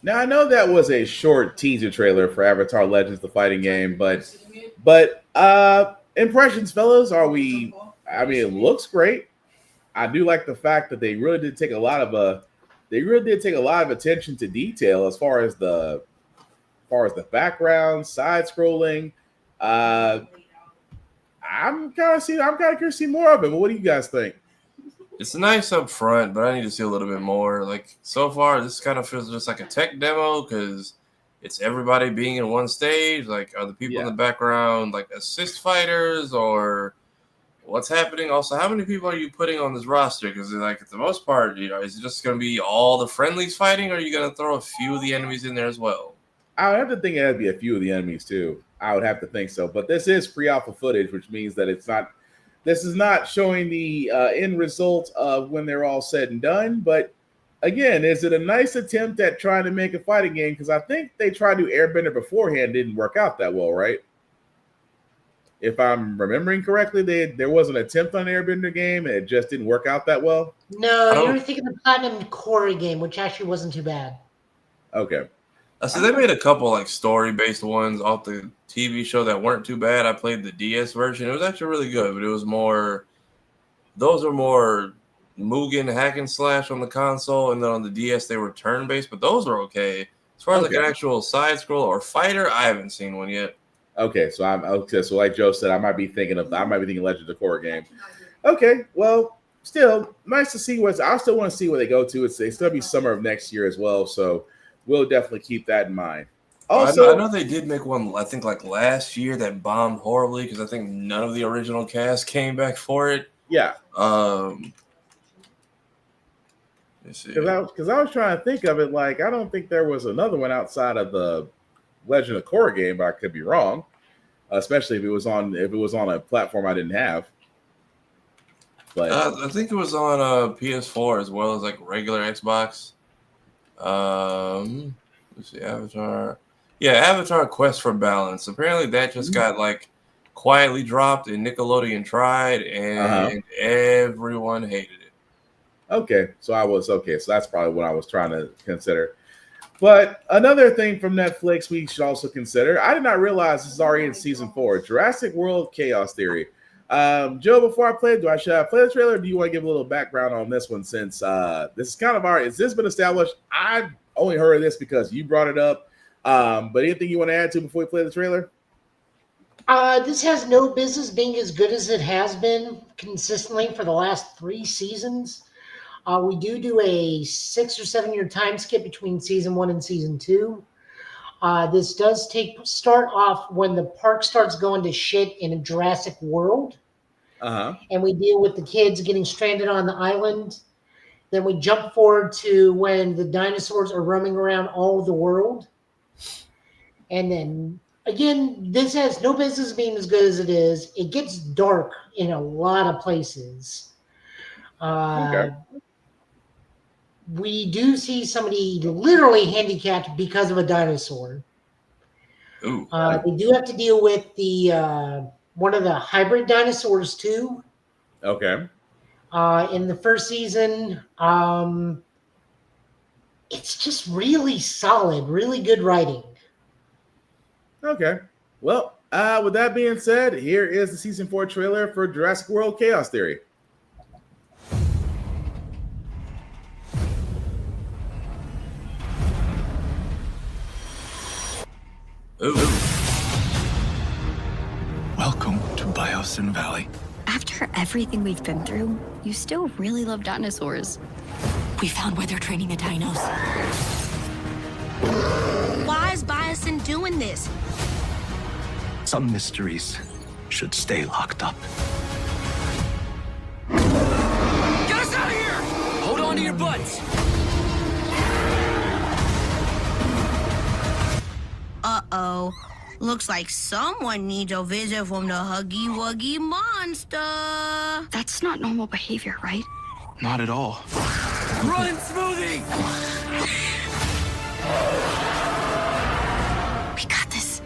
Now, I know that was a short teaser trailer for Avatar Legends, the fighting game, but impressions, fellas, it looks great. I do like the fact that they really did take a lot of attention to detail as far as the background, side scrolling. I'm kind of curious to see more of it. But what do you guys think? It's nice up front, but I need to see a little bit more. Like, so far, this kind of feels just like a tech demo because it's everybody being in one stage. Like, are the people in the background like assist fighters or what's happening? Also, how many people are you putting on this roster? Because, like, at the most part, is it just going to be all the friendlies fighting, or are you going to throw a few of the enemies in there as well? I would have to think it would be a few of the enemies too. I would have to think so. But this is pre-alpha footage, which means that this is not showing the end result of when they're all said and done. But again, is it a nice attempt at trying to make a fighting game? Because I think they tried to do Airbender beforehand, didn't work out that well, right? If I'm remembering correctly, there was an attempt on Airbender game, and it just didn't work out that well. No, you're thinking of the Platinum Core game, which actually wasn't too bad. Okay. So they made a couple like story-based ones off the TV show that weren't too bad. I played the DS version. It was actually really good, but it was more – those are more Mugen hack and slash on the console, and then on the DS they were turn-based, but those are okay. As far as like an actual side-scroll or fighter, I haven't seen one yet. Okay, so I'm okay. So like Joe said, I might be thinking Legend of Korra game. Okay, well, still nice to see I still want to see where they go to. It's gonna be summer of next year as well, so we'll definitely keep that in mind. Also, I know they did make one. I think like last year that bombed horribly because I think none of the original cast came back for it. Yeah. Because I was trying to think of it, like I don't think there was another one outside of the Legend of Korra game, but I could be wrong. Especially if it was on a platform I didn't have. But I think it was on PS4 as well as like regular Xbox. Let's see, Avatar. Yeah, Avatar Quest for Balance. Apparently that just got like quietly dropped and Nickelodeon tried and everyone hated it. Okay, so that's probably what I was trying to consider. But another thing from Netflix we should also consider. I did not realize this is already in season 4. Jurassic World Chaos Theory. Joe, before I play it, should I play the trailer? Or do you want to give a little background on this one since this is kind of has this been established? I've only heard of this because you brought it up. But anything you want to add to before we play the trailer? This has no business being as good as it has been consistently for the last 3 seasons. We do a 6 or 7 year time skip between season 1 and season 2. This does start off when the park starts going to shit in a Jurassic World. And we deal with the kids getting stranded on the island. Then we jump forward to when the dinosaurs are roaming around all of the world. And then again, this has no business being as good as it is. It gets dark in a lot of places. We do see somebody literally handicapped because of a dinosaur. Ooh. They do have to deal with the one of the hybrid dinosaurs too. Okay. In the first season, it's just really solid, really good writing. Okay. Well, with that being said, here is the season 4 trailer for Jurassic World Chaos Theory. Ooh. Welcome to Biosyn Valley. After everything we've been through, you still really love dinosaurs. We found where they're training the dinos. Why is Biosyn doing this? Some mysteries should stay locked up. Get us out of here! Hold on to your butts! Uh-oh. Looks like someone needs a visit from the Huggy Wuggy monster. That's not normal behavior, right? Not at all. Run, Smoothie! We got this.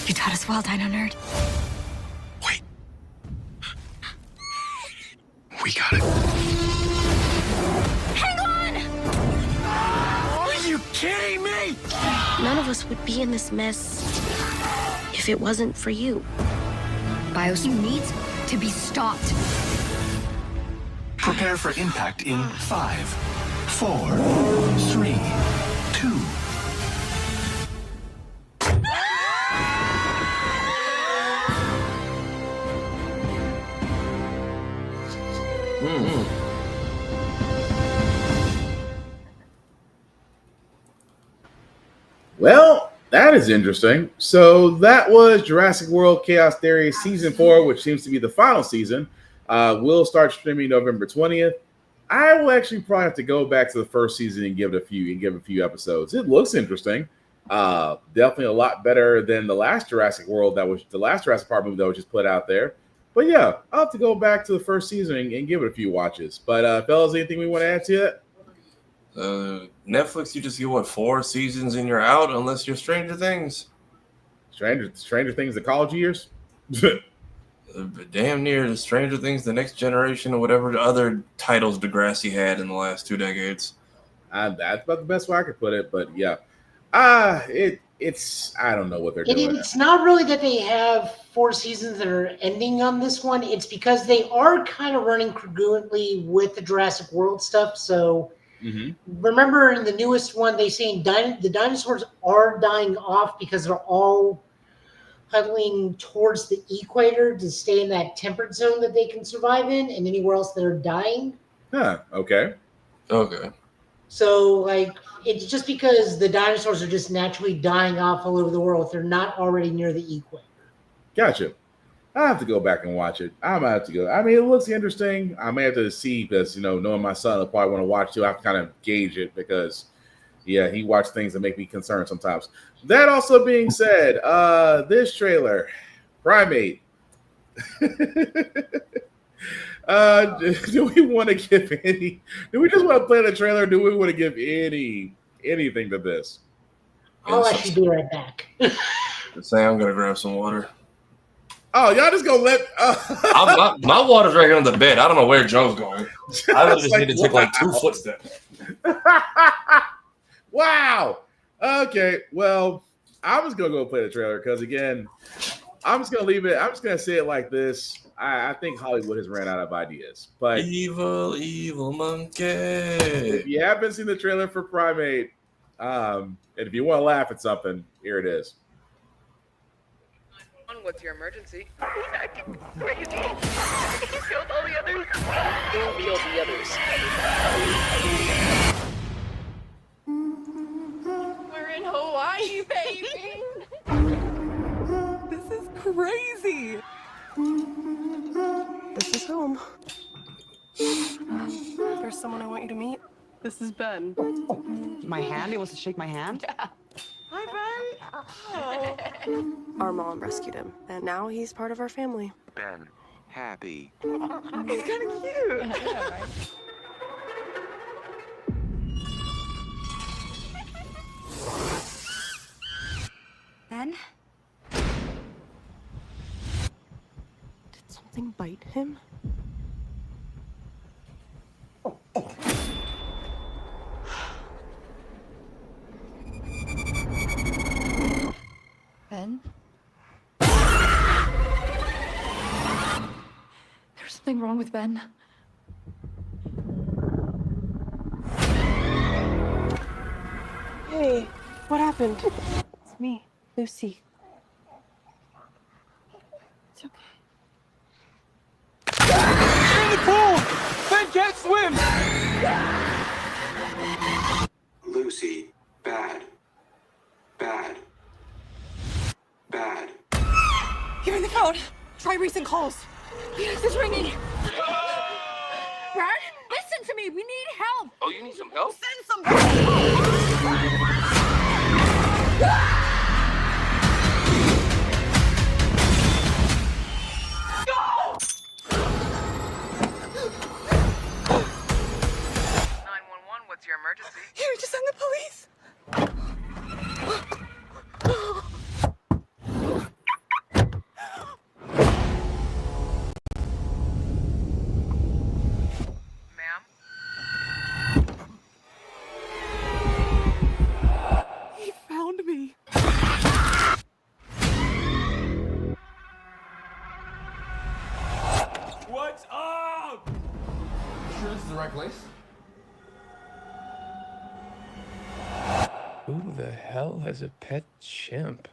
You taught us well, Dino Nerd. Wait. We got it. Hang on! Are you kidding me? None of us would be in this mess if it wasn't for you. Biosyn needs to be stopped. Prepare for impact in 5, 4, 3, 2. Well, that is interesting. So that was Jurassic World Chaos Theory Season 4, which seems to be the final season. Will start streaming November 20th. I will actually probably have to go back to the first season and give a few episodes. It looks interesting. Definitely a lot better than the last Jurassic Park movie that was just put out there. But yeah, I'll have to go back to the first season and give it a few watches. But fellas, anything we want to add to it? Netflix, you just get 4 seasons and you're out unless you're Stranger Things. Stranger Things, the college years. Damn near the Stranger Things, the Next Generation, or whatever other titles Degrassi had in the last 2 decades. That's about the best way I could put it. But yeah, it's I don't know what they're doing. It's not really that they have 4 seasons that are ending on this one. It's because they are kind of running congruently with the Jurassic World stuff. So remember in the newest one, they saying the dinosaurs are dying off because they're all huddling towards the equator to stay in that temperate zone that they can survive in, and anywhere else they're dying. Huh. Okay. Okay. So, like, it's just because the dinosaurs are just naturally dying off all over the world if they're not already near the equator. Gotcha. I have to go back and watch it. I might have to go. I mean, it looks interesting. I may have to see because, knowing my son, will probably want to watch too. I have to kind of gauge it because, yeah, he watches things that make me concerned sometimes. That also being said, this trailer, Primate. Do we want to give any? Do we just want to play the trailer? Or do we want to give anything to this? I'll actually be right back. Say I'm gonna grab some water. Oh, y'all just gonna let? My water's right here on the bed. I don't know where Joe's going. I would just like, need to take like 2 footsteps. Wow. Okay. Well, I'm just gonna go play the trailer because again, I'm just gonna leave it. I'm just gonna say it like this. I think Hollywood has ran out of ideas. But evil monkey. If you haven't seen the trailer for Primate, and if you want to laugh at something, here it is. What's your emergency? Crazy. He killed all the others. Who killed the others? We're in Hawaii, baby. This is crazy. This is home. There's someone I want you to meet. This is Ben. My hand? He wants to shake my hand? Yeah. Hi, Ben. Our mom rescued him, and now he's part of our family. Ben, happy. He's kind of cute. Yeah, right? Ben? Did something bite him? Ben? There's something wrong with Ben. Hey, what happened? It's me, Lucy. It's okay. You're in the pool! Ben can't swim! Lucy, bad. Bad. Bad. You're in the phone. Try recent calls. Yes, it's ringing. Brad, listen to me. We need help. Oh, you need some help? Send some help. What's your emergency? Here, just send the police. He found me. What's up? Sure this is the right place? Who the hell has a pet chimp?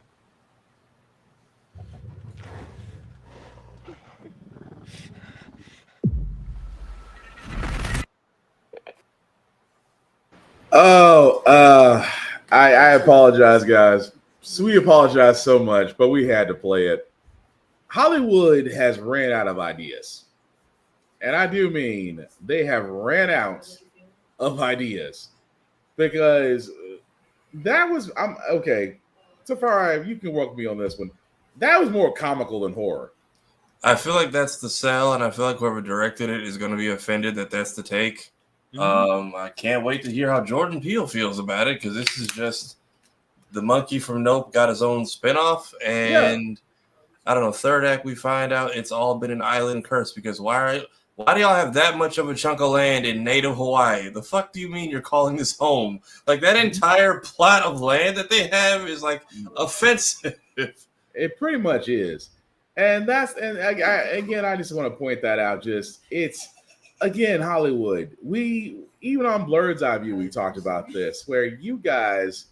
I apologize, guys. We apologize so much, but we had to play it. Hollywood has ran out of ideas. And I do mean they have ran out of ideas. Because that was okay. Safari, you can work with me on this one. That was more comical than horror. I feel like that's the sell, and I feel like whoever directed it is going to be offended that that's the take. I can't wait to hear how Jordan Peele feels about it because this is just the monkey from Nope got his own spinoff, and I don't know. Third act, we find out it's all been an island curse because why do y'all have that much of a chunk of land in native Hawaii? The fuck do you mean you're calling this home? Like that entire plot of land that they have is like offensive. It pretty much is. And I just want to point that out. It's again, Hollywood. We even on Blurred's Eye View, we talked about this, where you guys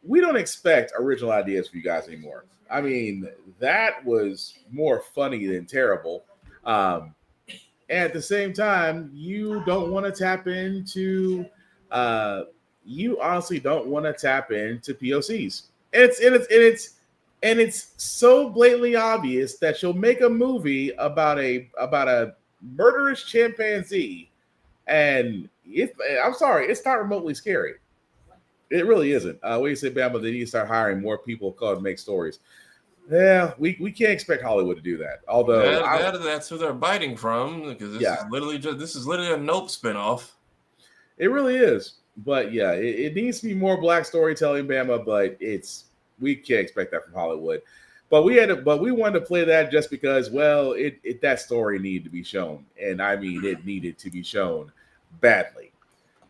we don't expect original ideas from you guys anymore. I mean, that was more funny than terrible. And at the same time, you don't want to tap into you honestly don't want to tap into POCs. It's so blatantly obvious that you'll make a movie about a murderous chimpanzee, and I'm sorry, it's not remotely scary. It really isn't. What do you say, Bama? They need to start hiring more people to make stories. Yeah, we can't expect Hollywood to do that. Although that's who they're biting from, because this is literally a Nope spinoff. It really is. But yeah, it needs to be more black storytelling, Bama. But we can't expect that from Hollywood. But we wanted to play that just because, well, that story needed to be shown, and I mean, it needed to be shown badly.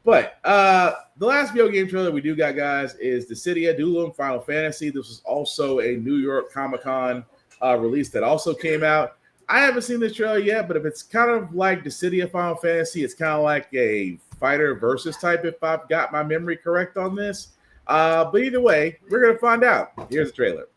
But the last video game trailer we do got, guys, is Dissidia Dueling Final Fantasy. This was also a New York Comic-Con release that also came out. I haven't seen this trailer yet, but if it's kind of like Dissidia Final Fantasy, it's kind of like a fighter versus type, if I've got my memory correct on this. But either way, we're going to find out. Here's the trailer.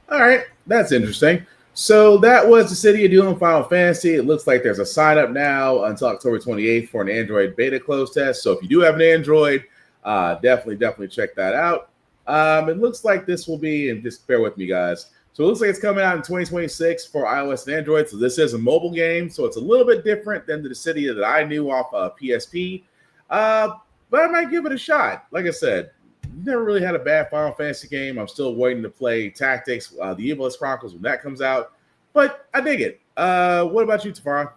All right, that's interesting. So that was Dissidia Dueling Final Fantasy. It looks like there's a sign up now until October 28th for an Android beta close test. So if you do have an Android, definitely check that out. It looks like this will be, and just bear with me, guys. So it looks like it's coming out in 2026 for iOS and Android. So this is a mobile game, so it's a little bit different than the Dissidia that I knew off PSP. But I might give it a shot. Like I said, never really had a bad Final Fantasy game. I'm still waiting to play Tactics, the Evilist Chronicles, when that comes out. But I dig it. What about you, Tafara?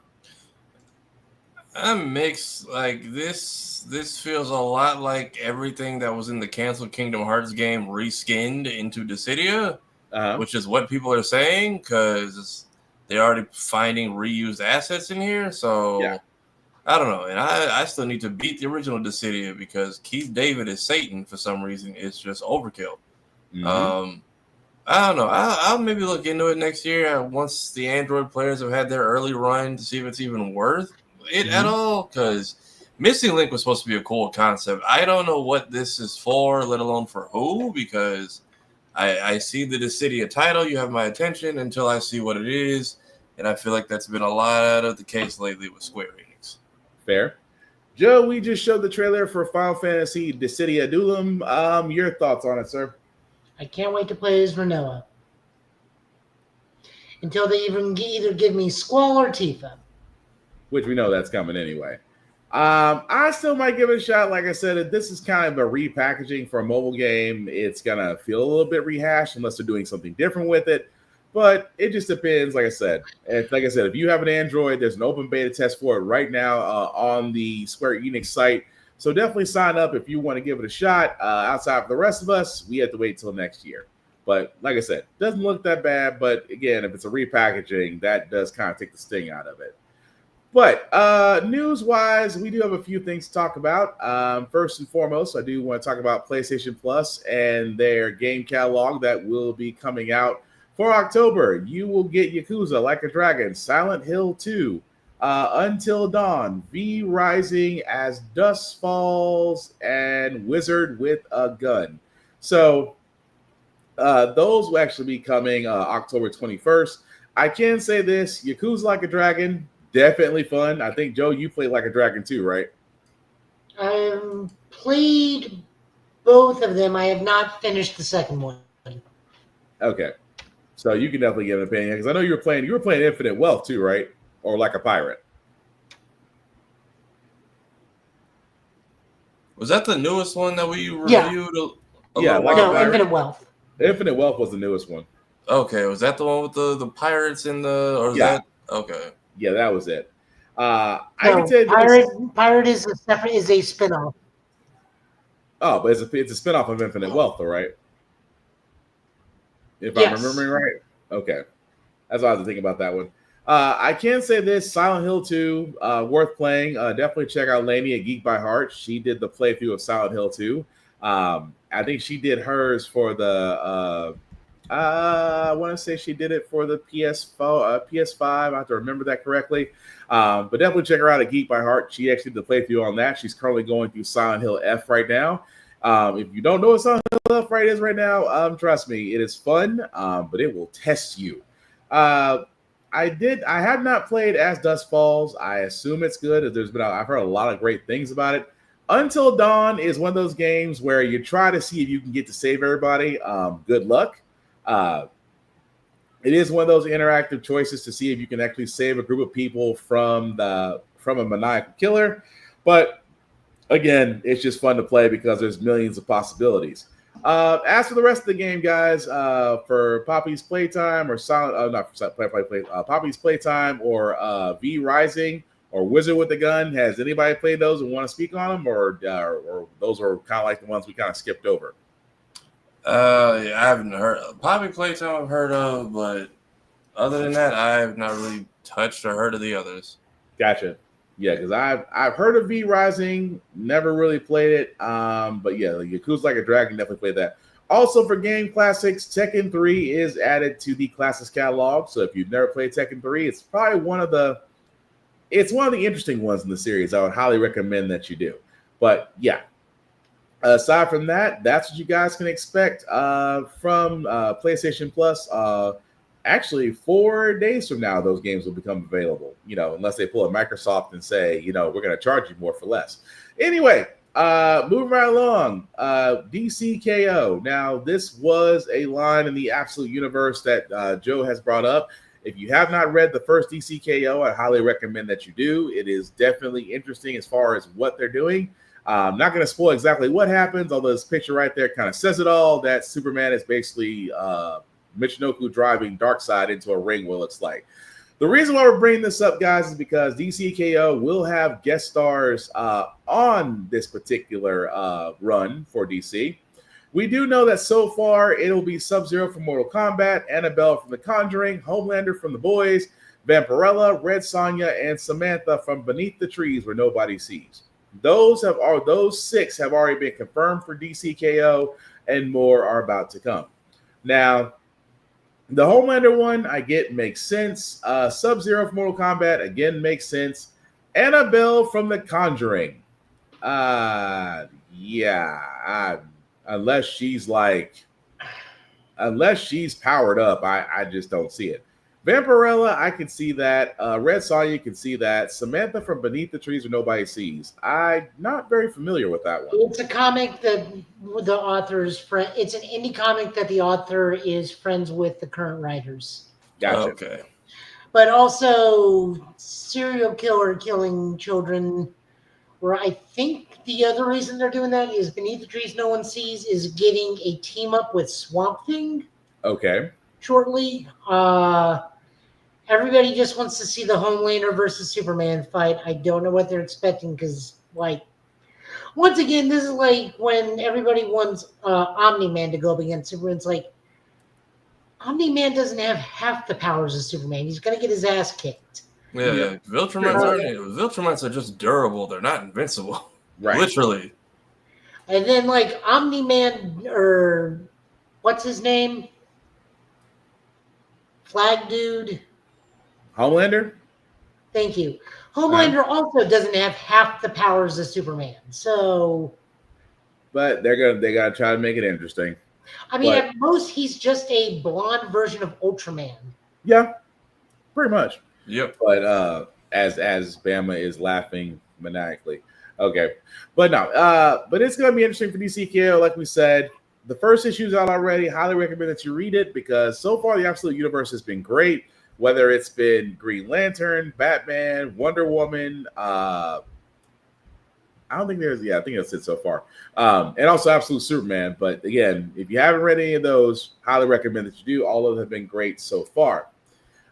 I'm mixed. Like this feels a lot like everything that was in the canceled Kingdom Hearts game reskinned into Dissidia, which is what people are saying because they're already finding reused assets in here. So yeah. I don't know, and I still need to beat the original Dissidia because Keith David is Satan for some reason. It's just overkill. Mm-hmm. I don't know. I'll maybe look into it next year once the Android players have had their early run to see if it's even worth it at all. Because Missing Link was supposed to be a cool concept. I don't know what this is for, let alone for who, because I see the Dissidia title. You have my attention until I see what it is, and I feel like that's been a lot of the case lately with Square Enix. Fair. Joe, we just showed the trailer for Final Fantasy Dissidia Dueling. Your thoughts on it, sir? I can't wait to play as Vanilla. Until they either give me Squall or Tifa. Which we know that's coming anyway. I still might give it a shot. Like I said, this is kind of a repackaging for a mobile game. It's going to feel a little bit rehashed unless they're doing something different with it. But it just depends, like I said. If you have an Android, there's an open beta test for it right now on the Square Enix site. So definitely sign up if you want to give it a shot. Outside of the rest of us, we have to wait till next year. But like I said, doesn't look that bad. But again, if it's a repackaging, that does kind of take the sting out of it. But news-wise, we do have a few things to talk about. First and foremost, I do want to talk about PlayStation Plus and their game catalog that will be coming out for October. You will get Yakuza Like a Dragon, Silent Hill 2, Until Dawn, V Rising, As Dusk Falls, and Wizard with a Gun. So those will actually be coming October 21st. I can say this, Yakuza Like a Dragon, definitely fun. I think, Joe, you played Like a Dragon too, right? I played both of them. I have not finished the second one. Okay. So you can definitely give an opinion, because I know you were playing Infinite Wealth too, right? Or Like a Pirate. Was that the newest one that we reviewed? Yeah, like no, Infinite Wealth. Infinite Wealth was the newest one. Okay, was that the one with the pirates in the? Or was that okay? Yeah, that was it. I can tell you Pirate is a separate, is a spinoff. Oh, but it's a spinoff of Infinite Wealth, though, right? If I'm remembering right. Okay, that's what I was thinking about that one. I can say this: Silent Hill 2, worth playing. Definitely check out Lainey at Geek by Heart. She did the playthrough of Silent Hill 2. I think she did hers for the. I want to say she did it for the PS5. I have to remember that correctly. But definitely check her out at Geek by Heart. She actually did the playthrough on that. She's currently going through Silent Hill F right now. If you don't know what Silent Hill F right is right now, trust me, it is fun, but it will test you. I have not played As Dusk Falls. I assume it's good. I've heard a lot of great things about it. Until Dawn is one of those games where you try to see if you can get to save everybody. Good luck. It is one of those interactive choices to see if you can actually save a group of people from a maniacal killer. But again, it's just fun to play because there's millions of possibilities. As for the rest of the game, guys, for Poppy's Playtime or Poppy's Playtime or V Rising or Wizard with the Gun, has anybody played those and want to speak on them, or those are kind of like the ones we kind of skipped over? I haven't heard. Poppy Playtime I've heard of, but other than that, I have not really touched or heard of the others. Gotcha. Yeah, because I've heard of V Rising, never really played it. But yeah, Yakuza Like a Dragon, definitely played that. Also, for game classics, Tekken 3 is added to the classics catalog. So if you've never played Tekken 3, it's probably one of the interesting ones in the series. I would highly recommend that you do. But yeah. Aside from that, that's what you guys can expect from PlayStation Plus. Actually, 4 days from now, those games will become available, unless they pull a Microsoft and say, we're going to charge you more for less. Anyway, moving right along, DCKO. Now, this was a line in the Absolute Universe that Joe has brought up. If you have not read the first DCKO, I highly recommend that you do. It is definitely interesting as far as what they're doing. I'm not going to spoil exactly what happens, although this picture right there kind of says it all, that Superman is basically Michinoku driving Darkseid into a ring, what it looks like. The reason why we're bringing this up, guys, is because DCKO will have guest stars on this particular run for DC. We do know that so far it'll be Sub-Zero from Mortal Kombat, Annabelle from The Conjuring, Homelander from The Boys, Vampirella, Red Sonja, and Samantha from Beneath the Trees Where Nobody Sees. Those 6 have already been confirmed for DCKO, and more are about to come. Now, the Homelander one, I get, makes sense. Sub-Zero from Mortal Kombat, again, makes sense. Annabelle from The Conjuring. Unless she's powered up, I just don't see it. Vampirella, I can see that. Red Sonja, you can see that. Samantha from Beneath the Trees Where Nobody Sees. I'm not very familiar with that one. It's a comic that the author's friend. It's an indie comic that the author is friends with the current writers. Gotcha. Okay. But also serial killer killing children. Where I think the other reason they're doing that is Beneath the Trees No One Sees is getting a team up with Swamp Thing. Okay. Shortly. Everybody just wants to see the Homelander versus Superman fight. I don't know what they're expecting because, once again, this is like when everybody wants Omni-Man to go up against Superman. It's like, Omni-Man doesn't have half the powers of Superman. He's going to get his ass kicked. Yeah. Viltrumites are just durable. They're not invincible. Right. Literally. And then, like, Omni-Man, or what's his name? Flag Dude. Homelander? Thank you. Homelander also doesn't have half the powers of Superman. So, but they gotta try to make it interesting. I mean, at most, he's just a blonde version of Ultraman. Yeah, pretty much. Yep. But as Bama is laughing maniacally. Okay. But no, but it's gonna be interesting for DCKO, like we said. The first issue's out already. Highly recommend that you read it because so far the Absolute Universe has been great. Whether it's been Green Lantern, Batman, Wonder Woman, I don't think I think that's it so far. And also Absolute Superman. But again, if you haven't read any of those, highly recommend that you do. All of them have been great so far.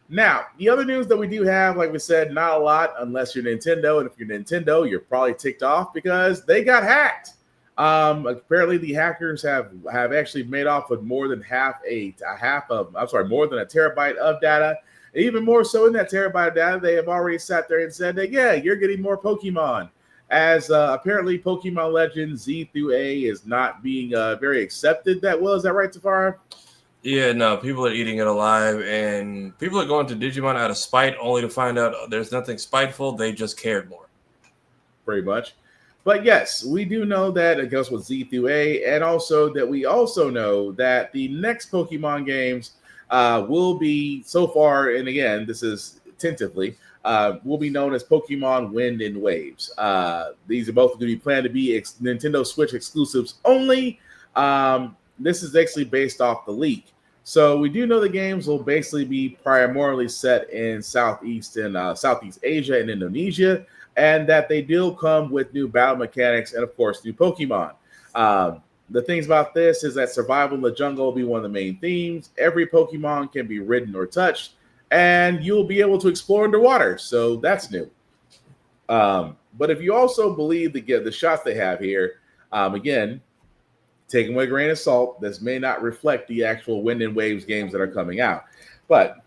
Now, the other news that we do have, like we said, not a lot unless you're Nintendo. And if you're Nintendo, you're probably ticked off because they got hacked. Apparently the hackers have actually made off with more than more than a terabyte of data. Even more so in that terabyte of data, they have already sat there and said that, yeah, you're getting more Pokemon. As apparently Pokemon Legends Z through A is not being very accepted that well. Is that right, Tafara? Yeah, no, people are eating it alive, and people are going to Digimon out of spite only to find out there's nothing spiteful. They just cared more. Pretty much. But yes, we do know that it goes with Z through A, and also that we also know that the next Pokemon games will be, so far, and again, this is tentatively, will be known as Pokemon Wind and Waves. These are both going to be planned to be Nintendo Switch exclusives only. This is actually based off the leak. So we do know the games will basically be primarily set in Southeast Asia and Indonesia, and that they do come with new battle mechanics and, of course, new Pokemon. The things about this is that survival in the jungle will be one of the main themes. Every Pokemon can be ridden or touched, and you'll be able to explore underwater. So that's new. But if you also believe the shots they have here, again, take them with a grain of salt. This may not reflect the actual Wind and Waves games that are coming out. But,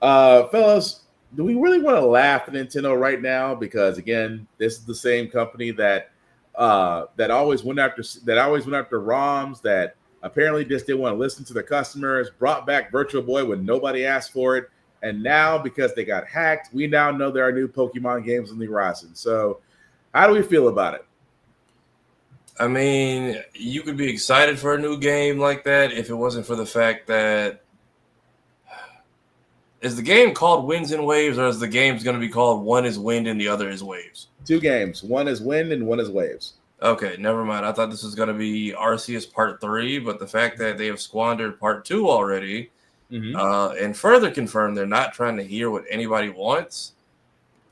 fellas, do we really want to laugh at Nintendo right now? Because again, this is the same company that always went after ROMs, that apparently just didn't want to listen to the customers, brought back Virtual Boy when nobody asked for it, and now because they got hacked, we now know there are new Pokemon games on the horizon. So, how do we feel about it? I mean, you could be excited for a new game like that if it wasn't for the fact that, is the game called Winds and Waves, or is the game's going to be called One is Wind and the Other is Waves? Two games. One is Wind and one is Waves. Okay, never mind. I thought this was going to be Arceus Part 3, but the fact that they have squandered Part 2 already, and further confirmed they're not trying to hear what anybody wants,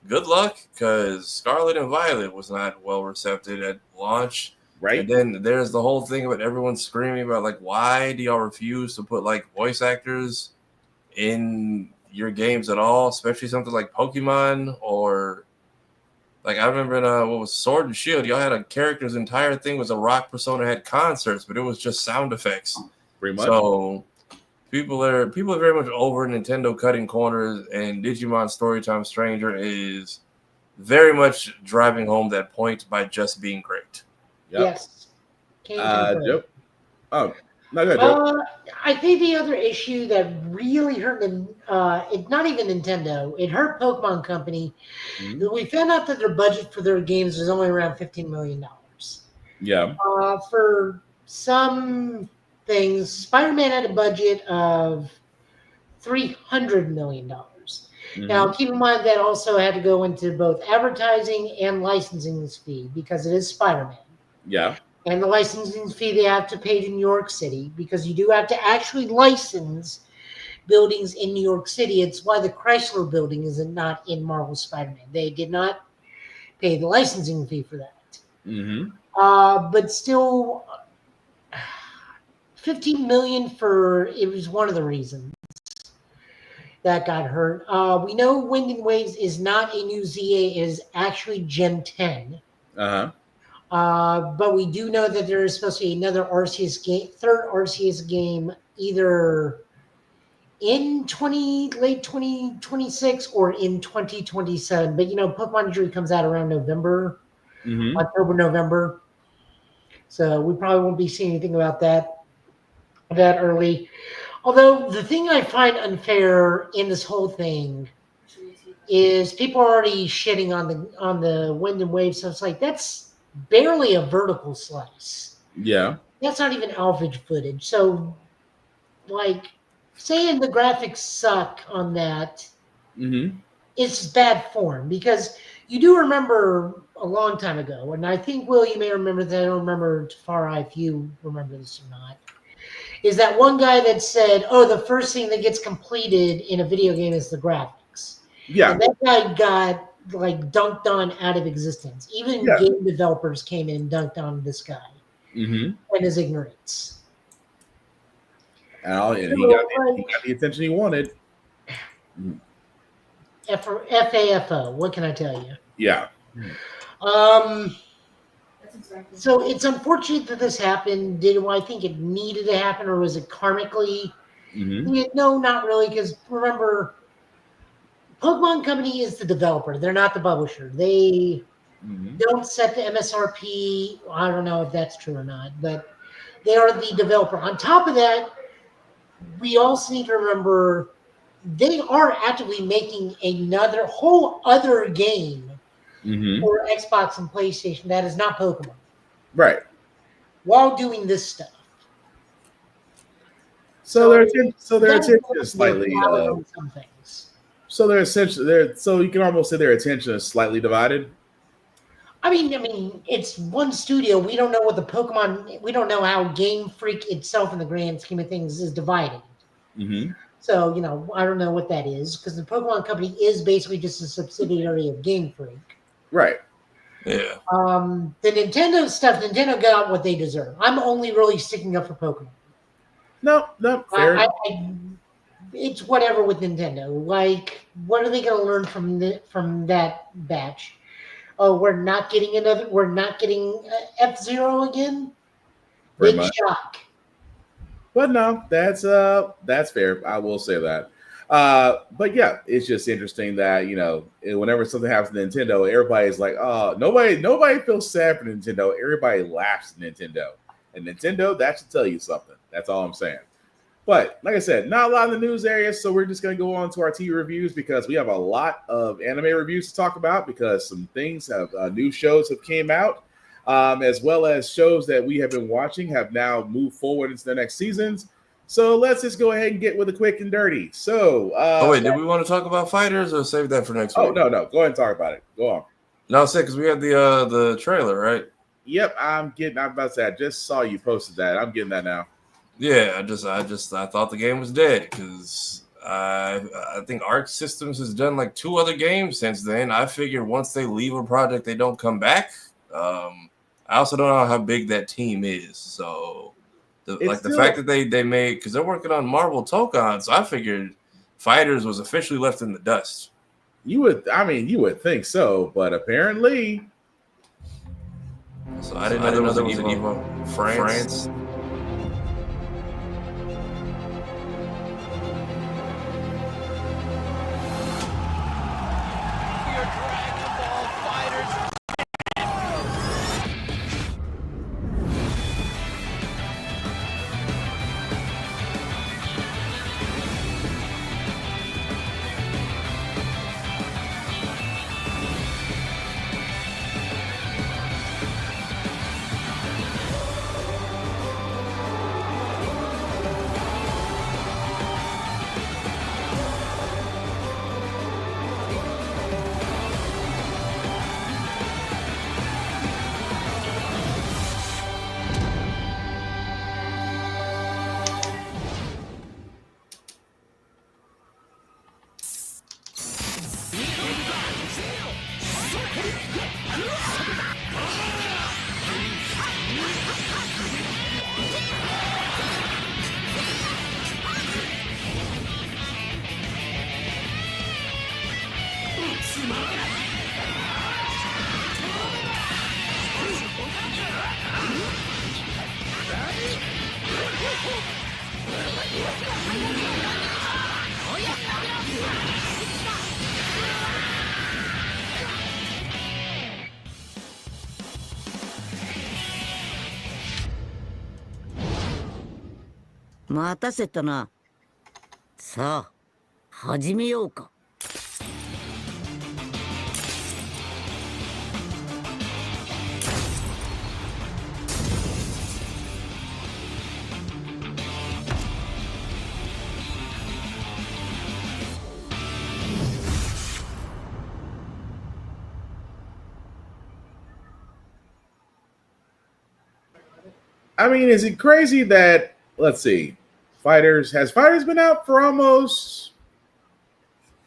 good luck, because Scarlet and Violet was not well received at launch. Right. And then there's the whole thing about everyone screaming about, like, why do y'all refuse to put, like, voice actors in your games at all, especially something like Pokemon, or like I remember in what was Sword and Shield, y'all had a character's entire thing was a rock persona, had concerts, but it was just sound effects. Pretty much. So people are very much over Nintendo cutting corners, and Digimon Storytime Stranger is very much driving home that point by just being great. Yep. Yes. Yep. Oh, no, go ahead, Joe. I think the other issue that really hurt them, it not even Nintendo, it hurt Pokemon Company. We found out that their budget for their games was only around $15 million. Yeah. For some things, Spider-Man had a budget of $300 million. Now, keep in mind that also had to go into both advertising and licensing this fee because it is Spider-Man. Yeah. And the licensing fee they have to pay to New York City, because you do have to actually license buildings in New York City. It's why the Chrysler building is not in Marvel Spider-Man. They did not pay the licensing fee for that. But still, $15 million it was one of the reasons that got hurt. We know Wind and Waves is not a new ZA, it is actually Gen 10. But we do know that there is supposed to be another Arceus game, third Arceus game, either in late 2026 or in 2027. But Pokemon usually comes out around November, October, November. So we probably won't be seeing anything about that early. Although the thing I find unfair in this whole thing is people are already shitting on the wind and wave. So it's like that's barely a vertical slice. Yeah. That's not even alphage footage. So, like, saying the graphics suck on that is bad form because you do remember a long time ago, and I think, Will, you may remember that. I don't remember Tafara if you remember this or not. Is that one guy that said, "Oh, the first thing that gets completed in a video game is the graphics." Yeah. And that guy got like dunked on out of existence. Even game developers came in and dunked on this guy and his ignorance. And he got the attention he wanted. FAFO. What can I tell you? Yeah. So it's unfortunate that this happened. Did I think it needed to happen, or was it karmically? No, not really. Because remember, Pokemon Company is the developer. They're not the publisher. They don't set the MSRP. I don't know if that's true or not, but they are the developer. On top of that, we also need to remember they are actively making another whole other game for Xbox and PlayStation that is not Pokemon. Right. While doing this stuff. So their attention is slightly some things. so you can almost say their attention is slightly divided. I mean, it's one studio. We don't know what we don't know how Game Freak itself in the grand scheme of things is divided. So, I don't know what that is because the Pokemon Company is basically just a subsidiary of Game Freak. Right. Yeah. The Nintendo stuff, Nintendo got what they deserve. I'm only really sticking up for Pokemon. No, fair. It's whatever with Nintendo. Like, what are they going to learn from that batch? Oh, we're not getting F-Zero again? Big shock. But no, that's fair. I will say that. But yeah, it's just interesting that whenever something happens to Nintendo, everybody's like, "Oh, nobody feels sad for Nintendo. Everybody laughs at Nintendo." And Nintendo, that should tell you something. That's all I'm saying. But like I said, not a lot in the news area, so we're just going to go on to our TV reviews because we have a lot of anime reviews to talk about because some things have new shows have came out, as well as shows that we have been watching have now moved forward into the next seasons. So let's just go ahead and get with the quick and dirty. So, did we want to talk about fighters or save that for next week? Oh no, go ahead and talk about it. Go on. No, say because we had the trailer, right? Yep, I'm about to say I just saw you posted that. I'm getting that now. Yeah, I thought the game was dead because I think Arc Systems has done like 2 other games since then. I figured once they leave a project, they don't come back. I also don't know how big that team is. So, the fact that they made because they're working on Marvel Tokon, so I figured Fighters was officially left in the dust. You would think so, but apparently. So I didn't know there was an Evo France. 待たせたな。さあ、始めようか。I mean, is it crazy that, let's see, has Fighters been out for almost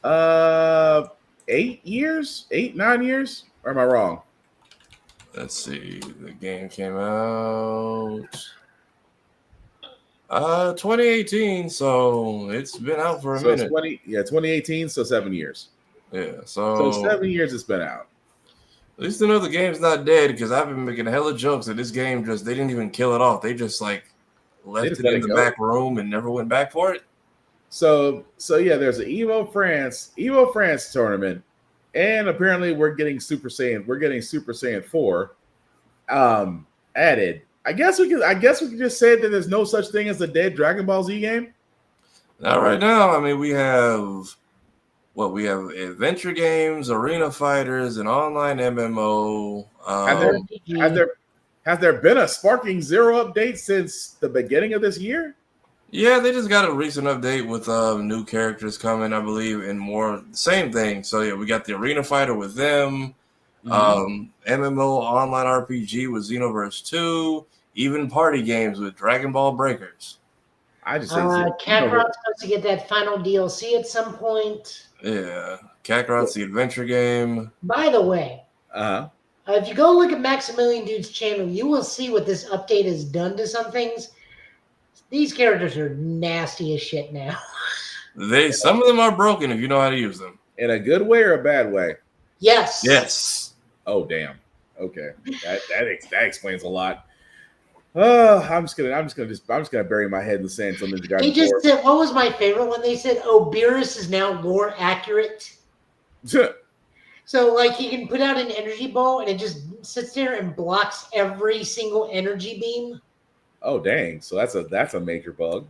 8 years? 9 years? Or am I wrong? Let's see. The game came out 2018, so it's been out for a So it's minute. 2018, so 7 years. Yeah, So 7 years it's been out. At least to know the game's not dead, because I've been making hella jokes that this game they didn't even kill it off. They just like left it in the back room and never went back for it. So yeah, there's an Evo France tournament, and apparently we're getting Super Saiyan 4 added. I guess we could just say that there's no such thing as a dead Dragon Ball Z game. Not right now. I mean, we have adventure games, arena fighters, an online MMO. Has there been a Sparking Zero update since the beginning of this year? Yeah, they just got a recent update with new characters coming, I believe, and more same thing. So yeah, we got the arena fighter with them, MMO online RPG with Xenoverse 2, even party games with Dragon Ball Breakers. I just Kakarot's supposed to get that final DLC at some point. Yeah, Kakarot's the adventure game. By the way, if you go look at Maximilian Dude's channel, you will see what this update has done to some things. These characters are nasty as shit now. Some of them are broken if you know how to use them. In a good way or a bad way? Yes. Yes. Oh damn. Okay. That explains a lot. I'm just gonna bury my head in the sand until Ninja Gaiden. They just said, what was my favorite one? They said, "Oh, Beerus is now lore accurate." So, like, he can put out an energy ball and it just sits there and blocks every single energy beam. Oh dang! So that's a major bug.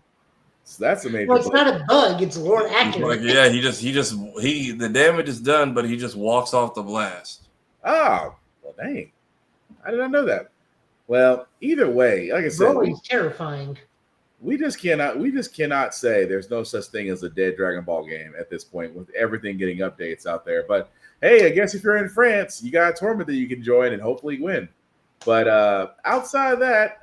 So that's a major. Well, it's not a bug; it's lore accurate. Like, yeah, the damage is done, but he just walks off the blast. Oh, well, dang! I did not know that. Well, either way, like I said, it's terrifying. We just cannot say there's no such thing as a dead Dragon Ball game at this point, with everything getting updates out there. But hey, I guess if you're in France, you got a tournament that you can join and hopefully win. But outside of that,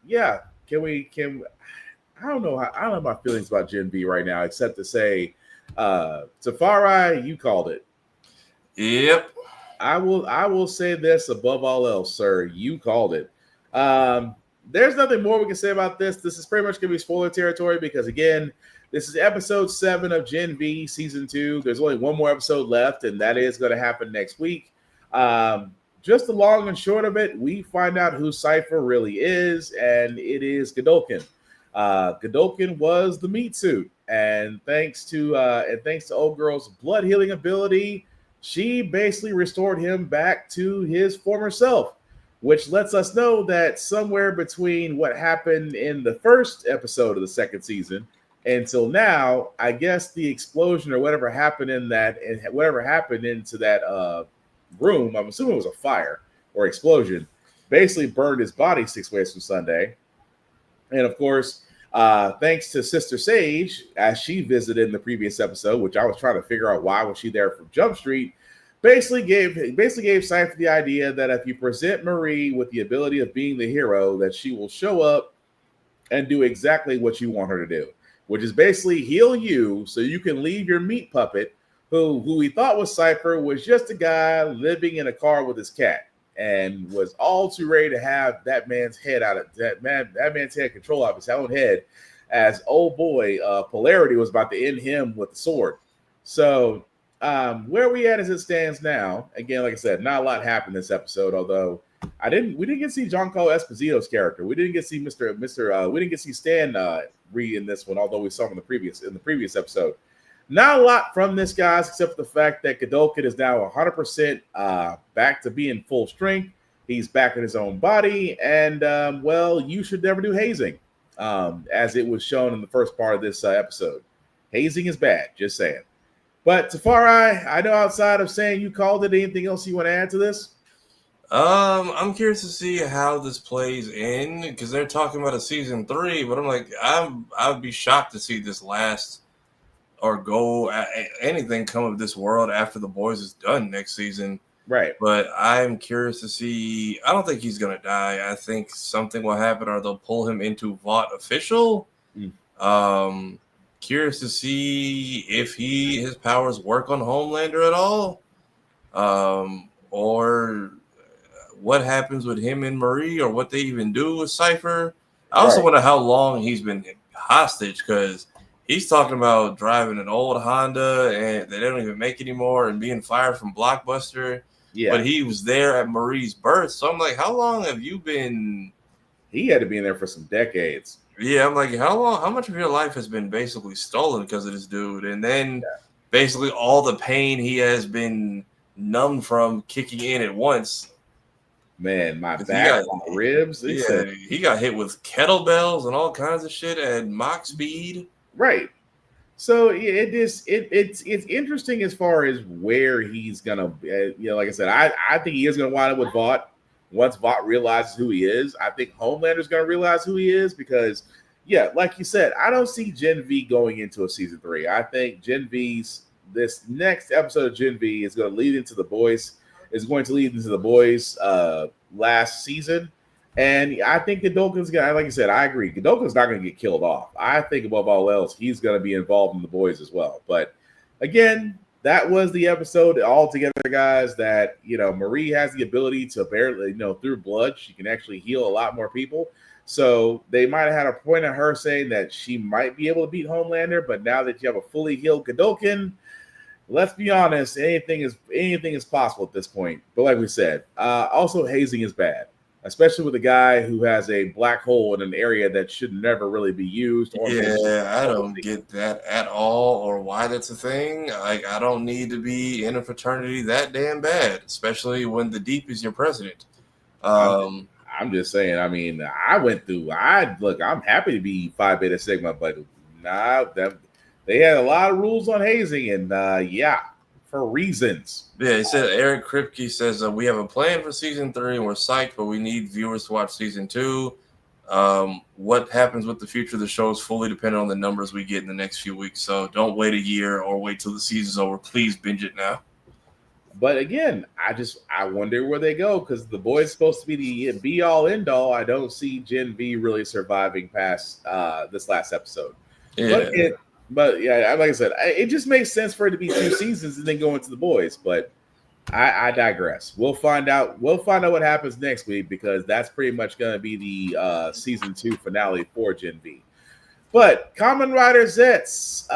yeah, I don't know my feelings about Gen V right now, except to say, Tafari, you called it. Yep. I will say this above all else, sir. You called it. There's nothing more we can say about this. This is pretty much going to be spoiler territory because, again, this is episode 7 of Gen V season 2. There's only one more episode left, and that is going to happen next week. Just the long and short of it, we find out who Cypher really is, and it is Godolkin. Godolkin was the meat suit, and thanks to Old Girl's blood healing ability, she basically restored him back to his former self, which lets us know that somewhere between what happened in the first episode of the second season until now, I guess the explosion or whatever happened into that room, I'm assuming it was a fire or explosion, basically burned his body 6 ways from Sunday. And of course, thanks to Sister Sage, as she visited in the previous episode, which I was trying to figure out why was she there from Jump Street, basically gave Cypher the idea that if you present Marie with the ability of being the hero, that she will show up and do exactly what you want her to do, which is basically heal you so you can leave your meat puppet, who we thought was Cypher, was just a guy living in a car with his cat and was all too ready to have that man's head control out of his own head, as old boy Polarity was about to end him with the sword. So where we at as it stands now, again, like I said, not a lot happened this episode, although we didn't get to see Giancarlo Esposito's character. We didn't get to see we didn't get to see Stan read in this one, although we saw him in the previous episode. Not a lot from this, guys, except for the fact that Godolkin is now 100% back to being full strength. He's back in his own body, and well, you should never do hazing. as it was shown in the first part of this episode. Hazing is bad, just saying. But Tafari, I know outside of saying you called it, anything else you want to add to this? I'm curious to see how this plays in, because they're talking about a season 3, but I'm like, I would be shocked to see this last or go anything come of this world after The Boys is done next season. Right. But I'm curious to see. I don't think he's gonna die. I think something will happen, or they'll pull him into Vought official. Curious to see if his powers work on Homelander at all, or what happens with him and Marie, or what they even do with Cypher. I also wonder how long he's been hostage, because he's talking about driving an old Honda and they don't even make anymore, and being fired from Blockbuster. Yeah. But he was there at Marie's birth. So I'm like, how long have you been? He had to be in there for some decades. Yeah, I'm like, how much of your life has been basically stolen because of this dude? And then basically all the pain he has been numbed from kicking in at once. Man, my back, my ribs. He got hit with kettlebells and all kinds of shit at Mach speed. Right. So it's interesting as far as where he's gonna. Like I said, I think he is gonna wind up with Vought. Once Vought realizes who he is, I think Homelander's gonna realize who he is, because, like you said, I don't see Gen V going into a season 3. I think this next episode of Gen V is going to lead into The Boys. Last season. And I think Godolphin's gonna, like I said, I agree. Godolphin's not gonna get killed off. I think above all else, he's gonna be involved in The Boys as well. But again, that was the episode altogether, guys. That Marie has the ability to barely, through blood, she can actually heal a lot more people. So they might have had a point of her saying that she might be able to beat Homelander, but now that you have a fully healed Godolphin, let's be honest, anything is possible at this point. But like we said, also hazing is bad, especially with a guy who has a black hole in an area that should never really be used. I don't get that at all, or why that's a thing. Like, I don't need to be in a fraternity that damn bad, especially when the Deep is your president. I'm just saying. I mean, I'm happy to be Phi Beta Sigma, but they had a lot of rules on hazing, and for reasons. Yeah, he said, Eric Kripke says, we have a plan for season 3 and we're psyched, but we need viewers to watch season 2. What happens with the future of the show is fully dependent on the numbers we get in the next few weeks. So don't wait a year or wait till the season's over. Please binge it now. But again, I wonder where they go, because The Boys is supposed to be the be all end all. I don't see Gen V really surviving past this last episode. Yeah. But like I said, it just makes sense for it to be 2 seasons and then go into The Boys. But I digress. We'll find out what happens next week, because that's pretty much going to be the season 2 finale for Gen V. But Kamen Rider Zets,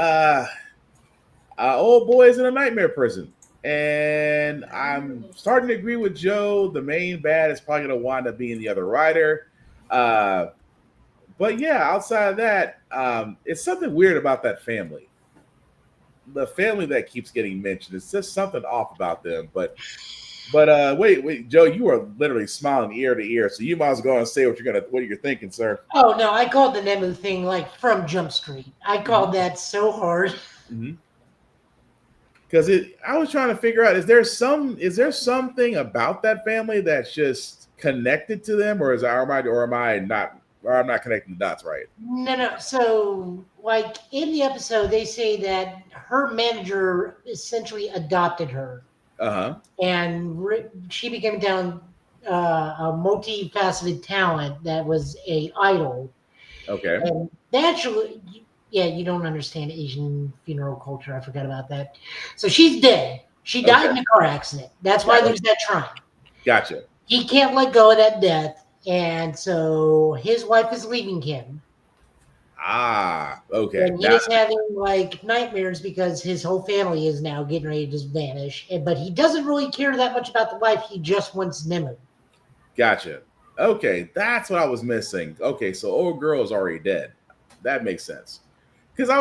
old boys in a nightmare prison. And I'm starting to agree with Joe. The main bad is probably going to wind up being the other rider. But outside of that, it's something weird about that family. The family that keeps getting mentioned, it's just something off about them. But wait, Joe, you are literally smiling ear to ear, so you might as well go and say what you're thinking, sir. Oh no, I called the Nemu thing like from Jump Street. I called that so hard. Because I was trying to figure out, is there something about that family that's just connected to them, or I'm not connecting the dots right? No. So, like in the episode, they say that her manager essentially adopted her. And she became down a multifaceted talent that was a idol. Okay. And naturally, you don't understand Asian funeral culture. I forgot about that. So she's dead. She died in a car accident. That's why there's that shrine. Gotcha. He can't let go of that death. And so his wife is leaving him. Okay. And he's having like nightmares because his whole family is now getting ready to just vanish. But he doesn't really care that much about the wife. He just wants Nemu. Gotcha. Okay, that's what I was missing. Okay, so old girl is already dead. That makes sense. Because I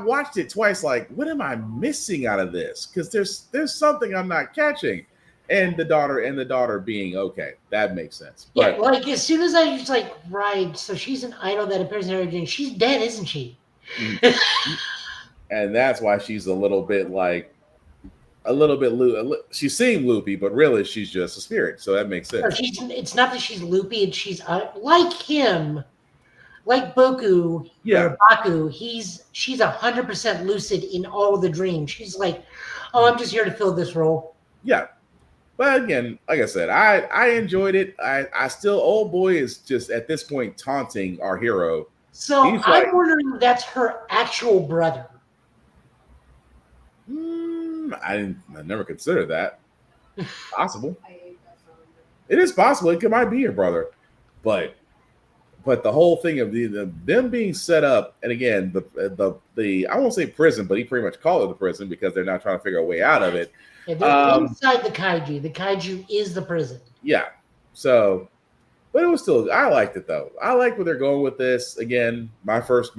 watched it twice. Like, what am I missing out of this? Because there's something I'm not catching. and the daughter being okay. That makes sense. Yeah, But like as soon as I was like, right, so she's an idol that appears in everything. She's dead, isn't she? and that's why she's a little bit she seemed loopy, but really she's just a spirit. So that makes No, sense. it's not that she's loopy, and she's like him, like Boku Yeah. or Baku. She's 100% lucid in all of the dreams. She's like, oh, I'm just here to fill this role. Yeah. But again, like I said, I enjoyed it. I still, old boy is just at this point taunting our hero. So He's I'm like, wondering if that's her actual brother. I never considered that. Possible. It is possible. It might be your brother, but the whole thing of them being set up, and again, the I won't say prison, but he pretty much called it the prison because they're not trying to figure a way out of it. Yeah, they're inside the kaiju. The kaiju is the prison. Yeah. So, but it was still, I liked it though. I like where they're going with this. Again, my first.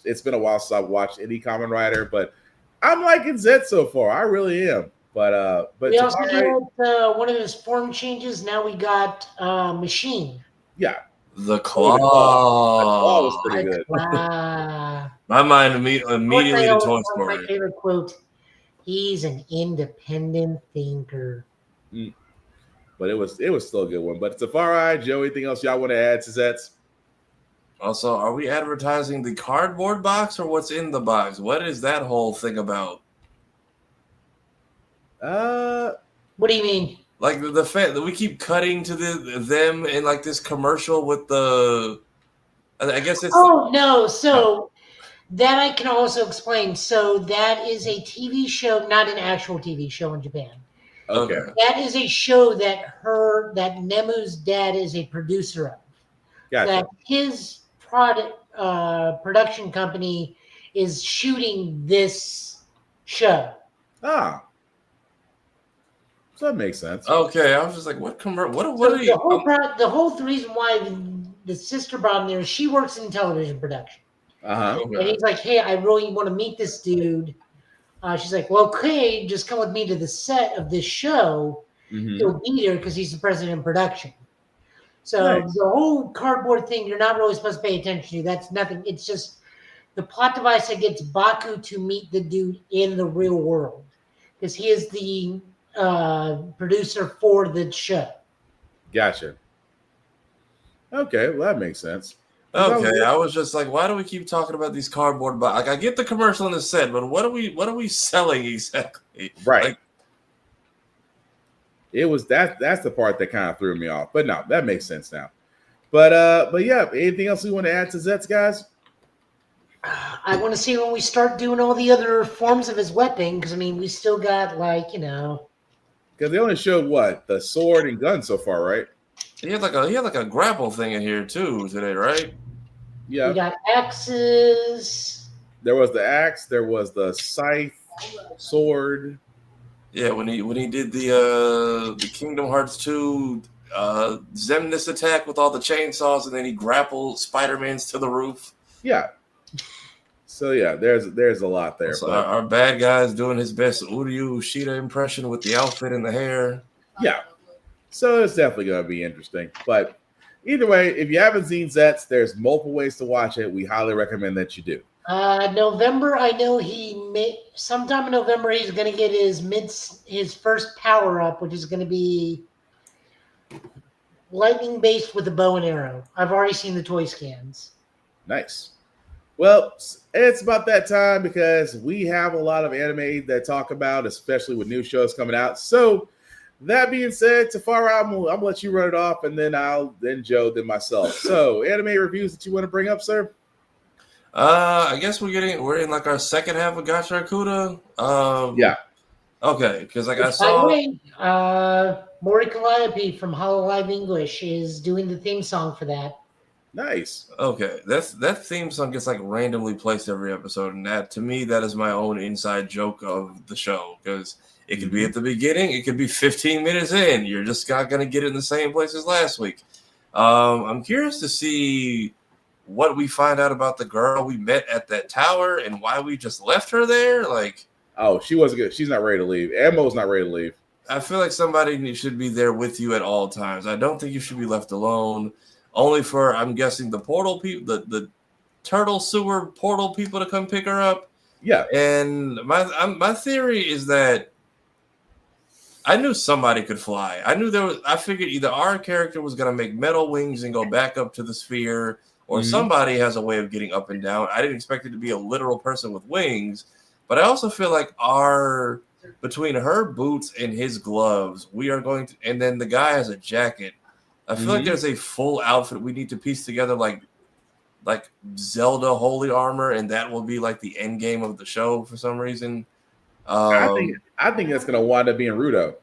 It's been a while since I've watched any Kamen Rider, but I'm liking Zed so far. I really am. But we also get one of his form changes. Now we got Machine. Yeah. The claw. The claw was pretty good. My mind immediately to Toy Story. My favorite quote. He's an independent thinker. But it was still a good one. But Tafari, Joe, anything else y'all want to add to Zets? Also, are we advertising the cardboard box or what's in the box? What is that whole thing about? What do you mean? Like the fact that we keep cutting to them in like this commercial with the, I guess it's. Oh no! So that I can also explain. So that is a TV show, not an actual TV show in Japan. Okay. That is a show that Nemu's dad is a producer of. Gotcha. That his production company is shooting this show. Ah. So that makes sense. Okay, I was just like, what are you? The whole reason why the sister brought him there is she works in television production. And he's like, hey, I really want to meet this dude. She's like, well, okay, just come with me to the set of this show. He'll be there because he's the president of production. So Nice. the whole cardboard thing, you're not really supposed to pay attention to. That's nothing. It's just the plot device that gets Baku to meet the dude in the real world because he is the producer for the show. Gotcha. Okay, well that makes sense. Okay, I was just like, why do we keep talking about these cardboard boxes? Like, I get the commercial in the set, but what are we selling exactly? Right. Like, it was that's the part that kind of threw me off. But no, that makes sense now. But yeah, anything else we want to add to Zets, guys? I want to see when we start doing all the other forms of his weapon, because I mean, we still got because they only showed what, the sword and gun so far, right? He had like a grapple thing in here too today, right? Yeah. We got axes. There was the axe. There was the scythe, sword. Yeah, when he did the Kingdom Hearts 2 Xemnas attack with all the chainsaws, and then he grappled Spider-Man's to the roof. Yeah. So yeah, there's a lot there. So our bad guy's doing his best Uryu Ushida impression with the outfit and the hair. Yeah. So it's definitely going to be interesting. But either way, if you haven't seen Zets, there's multiple ways to watch it. We highly recommend that you do. November, I know sometime in November he's going to get his first power up, which is going to be lightning based with a bow and arrow. I've already seen the toy scans. Nice. Well, it's about that time because we have a lot of anime that talk about, especially with new shows coming out. So that being said, Tafara, I'm gonna let you run it off, and then Joe, then myself. So anime reviews that you want to bring up, sir? I guess we're in like our second half of Gacha Akuda. Yeah. Okay, because like I By saw. the way, Mori Calliope from Hololive English is doing the theme song for that. Nice. Okay, that theme song gets like randomly placed every episode, and that to me that is my own inside joke of the show because it could be at the beginning, it could be 15 minutes in. You're just not gonna get it in the same place as last week. I'm curious to see what we find out about the girl we met at that tower and why we just left her there. Like, oh, she wasn't good. She's not ready to leave. Ammo's not ready to leave. I feel like somebody should be there with you at all times. I don't think you should be left alone. Only for, I'm guessing, the portal people, the turtle sewer portal people to come pick her up. Yeah. And my theory is that I knew somebody could fly. I figured either our character was gonna make metal wings and go back up to the sphere, or somebody has a way of getting up and down. I didn't expect it to be a literal person with wings, but I also feel like between her boots and his gloves, we are going to, and then the guy has a jacket. I feel like there's a full outfit we need to piece together, like Zelda holy armor, and that will be like the end game of the show for some reason. I think that's going to wind up being Rudo.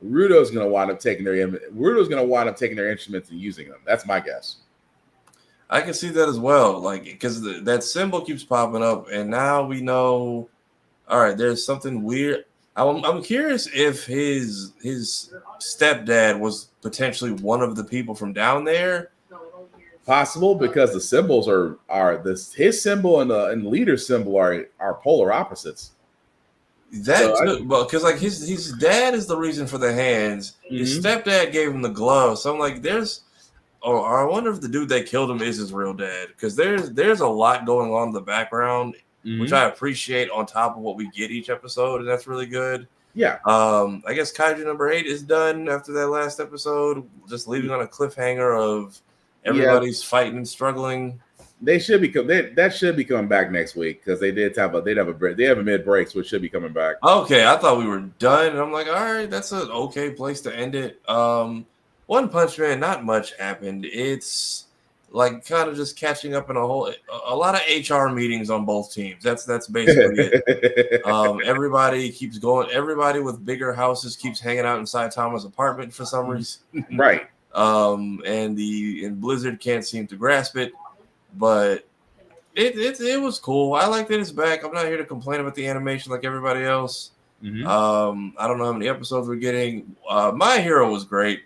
Rudo's going to wind up taking their instruments and using them. That's my guess. I can see that as well, like because that symbol keeps popping up, and now we know. All right, there's something weird. I'm curious if his stepdad was potentially one of the people from down there. Possible, because the symbols are this, his symbol and the leader's symbol are polar opposites. Because like his dad is the reason for the hands. His stepdad gave him the gloves. So I'm like, I wonder if the dude that killed him is his real dad, because there's a lot going on in the background, which I appreciate on top of what we get each episode, and that's really good. Yeah. I guess Kaiju number 8 is done after that last episode, just leaving on a cliffhanger of everybody's fighting and struggling. They should be that should be coming back next week, because they have a mid break, so it should be coming back. Okay, I thought we were done, and I'm like, all right, that's an okay place to end it. One Punch Man, not much happened. It's like kind of just catching up in a lot of HR meetings on both teams. That's basically it. Everybody keeps going. Everybody with bigger houses keeps hanging out inside Tama's apartment for some reason. Right. And Blizzard can't seem to grasp it. But it was cool. I like that it's back. I'm not here to complain about the animation like everybody else. I don't know how many episodes we're getting. My Hero was great.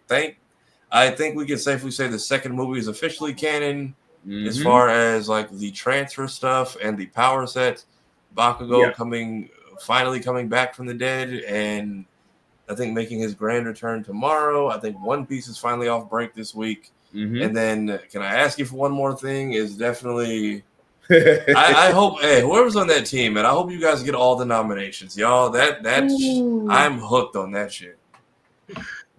I think we can safely say the second movie is officially canon as far as like the transfer stuff and the power set. Bakugo finally coming back from the dead, and I think making his grand return tomorrow. I think One Piece is finally off break this week. And then, can I ask you for one more thing? Is definitely, I hope, hey, whoever's on that team, and I hope you guys get all the nominations, y'all. I'm hooked on that shit.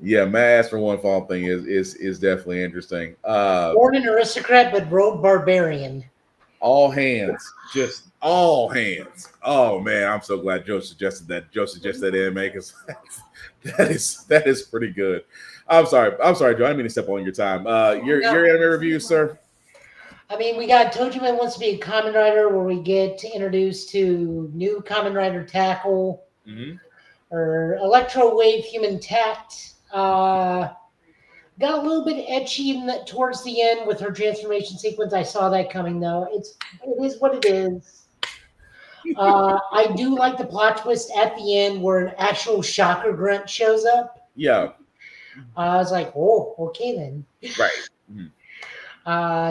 Yeah, my ask for one fall thing is definitely interesting. Born an aristocrat, but rode barbarian. All hands, just all hands. Oh man, I'm so glad Joe suggested that anime, because that is pretty good. I'm sorry, Joe. I didn't mean to step on your time. Your anime review, sir. I mean, we got Tojima Wants to Be a Kamen Rider, where we get introduced to new Kamen Rider Tackle, or Electro Wave Human Tact. Got a little bit etchy towards the end with her transformation sequence. I saw that coming, though. It is what it is. I do like the plot twist at the end where an actual Shocker Grunt shows up. Yeah. I was like, oh, okay then. Right.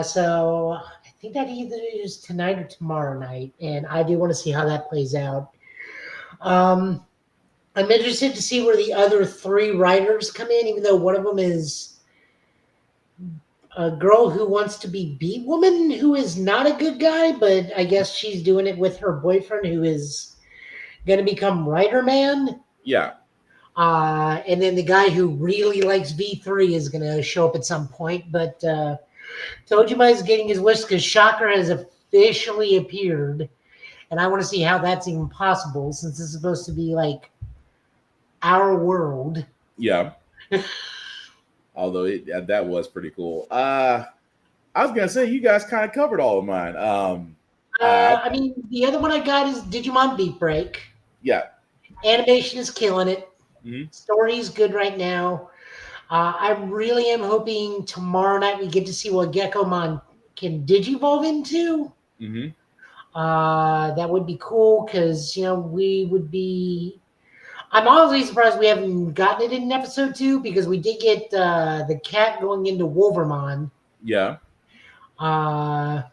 So I think that either is tonight or tomorrow night, and I do want to see how that plays out. I'm interested to see where the other 3 writers come in, even though one of them is a girl who wants to be Beat Woman, who is not a good guy, but I guess she's doing it with her boyfriend, who is going to become Writer Man. Yeah. And then the guy who really likes V3 is going to show up at some point. But Tojima is getting his wish because Shocker has officially appeared. And I want to see how that's even possible, since it's supposed to be like our world. Yeah. Although that was pretty cool. I was going to say, you guys kind of covered all of mine. I mean, the other one I got is Digimon Beat Break. Yeah. Animation is killing it. Story's good right now. I really am hoping tomorrow night we get to see what Gekomon can digivolve into. That would be cool, because we would be. I'm honestly surprised we haven't gotten it in episode 2, because we did get the cat going into Wolvermon. Yeah. One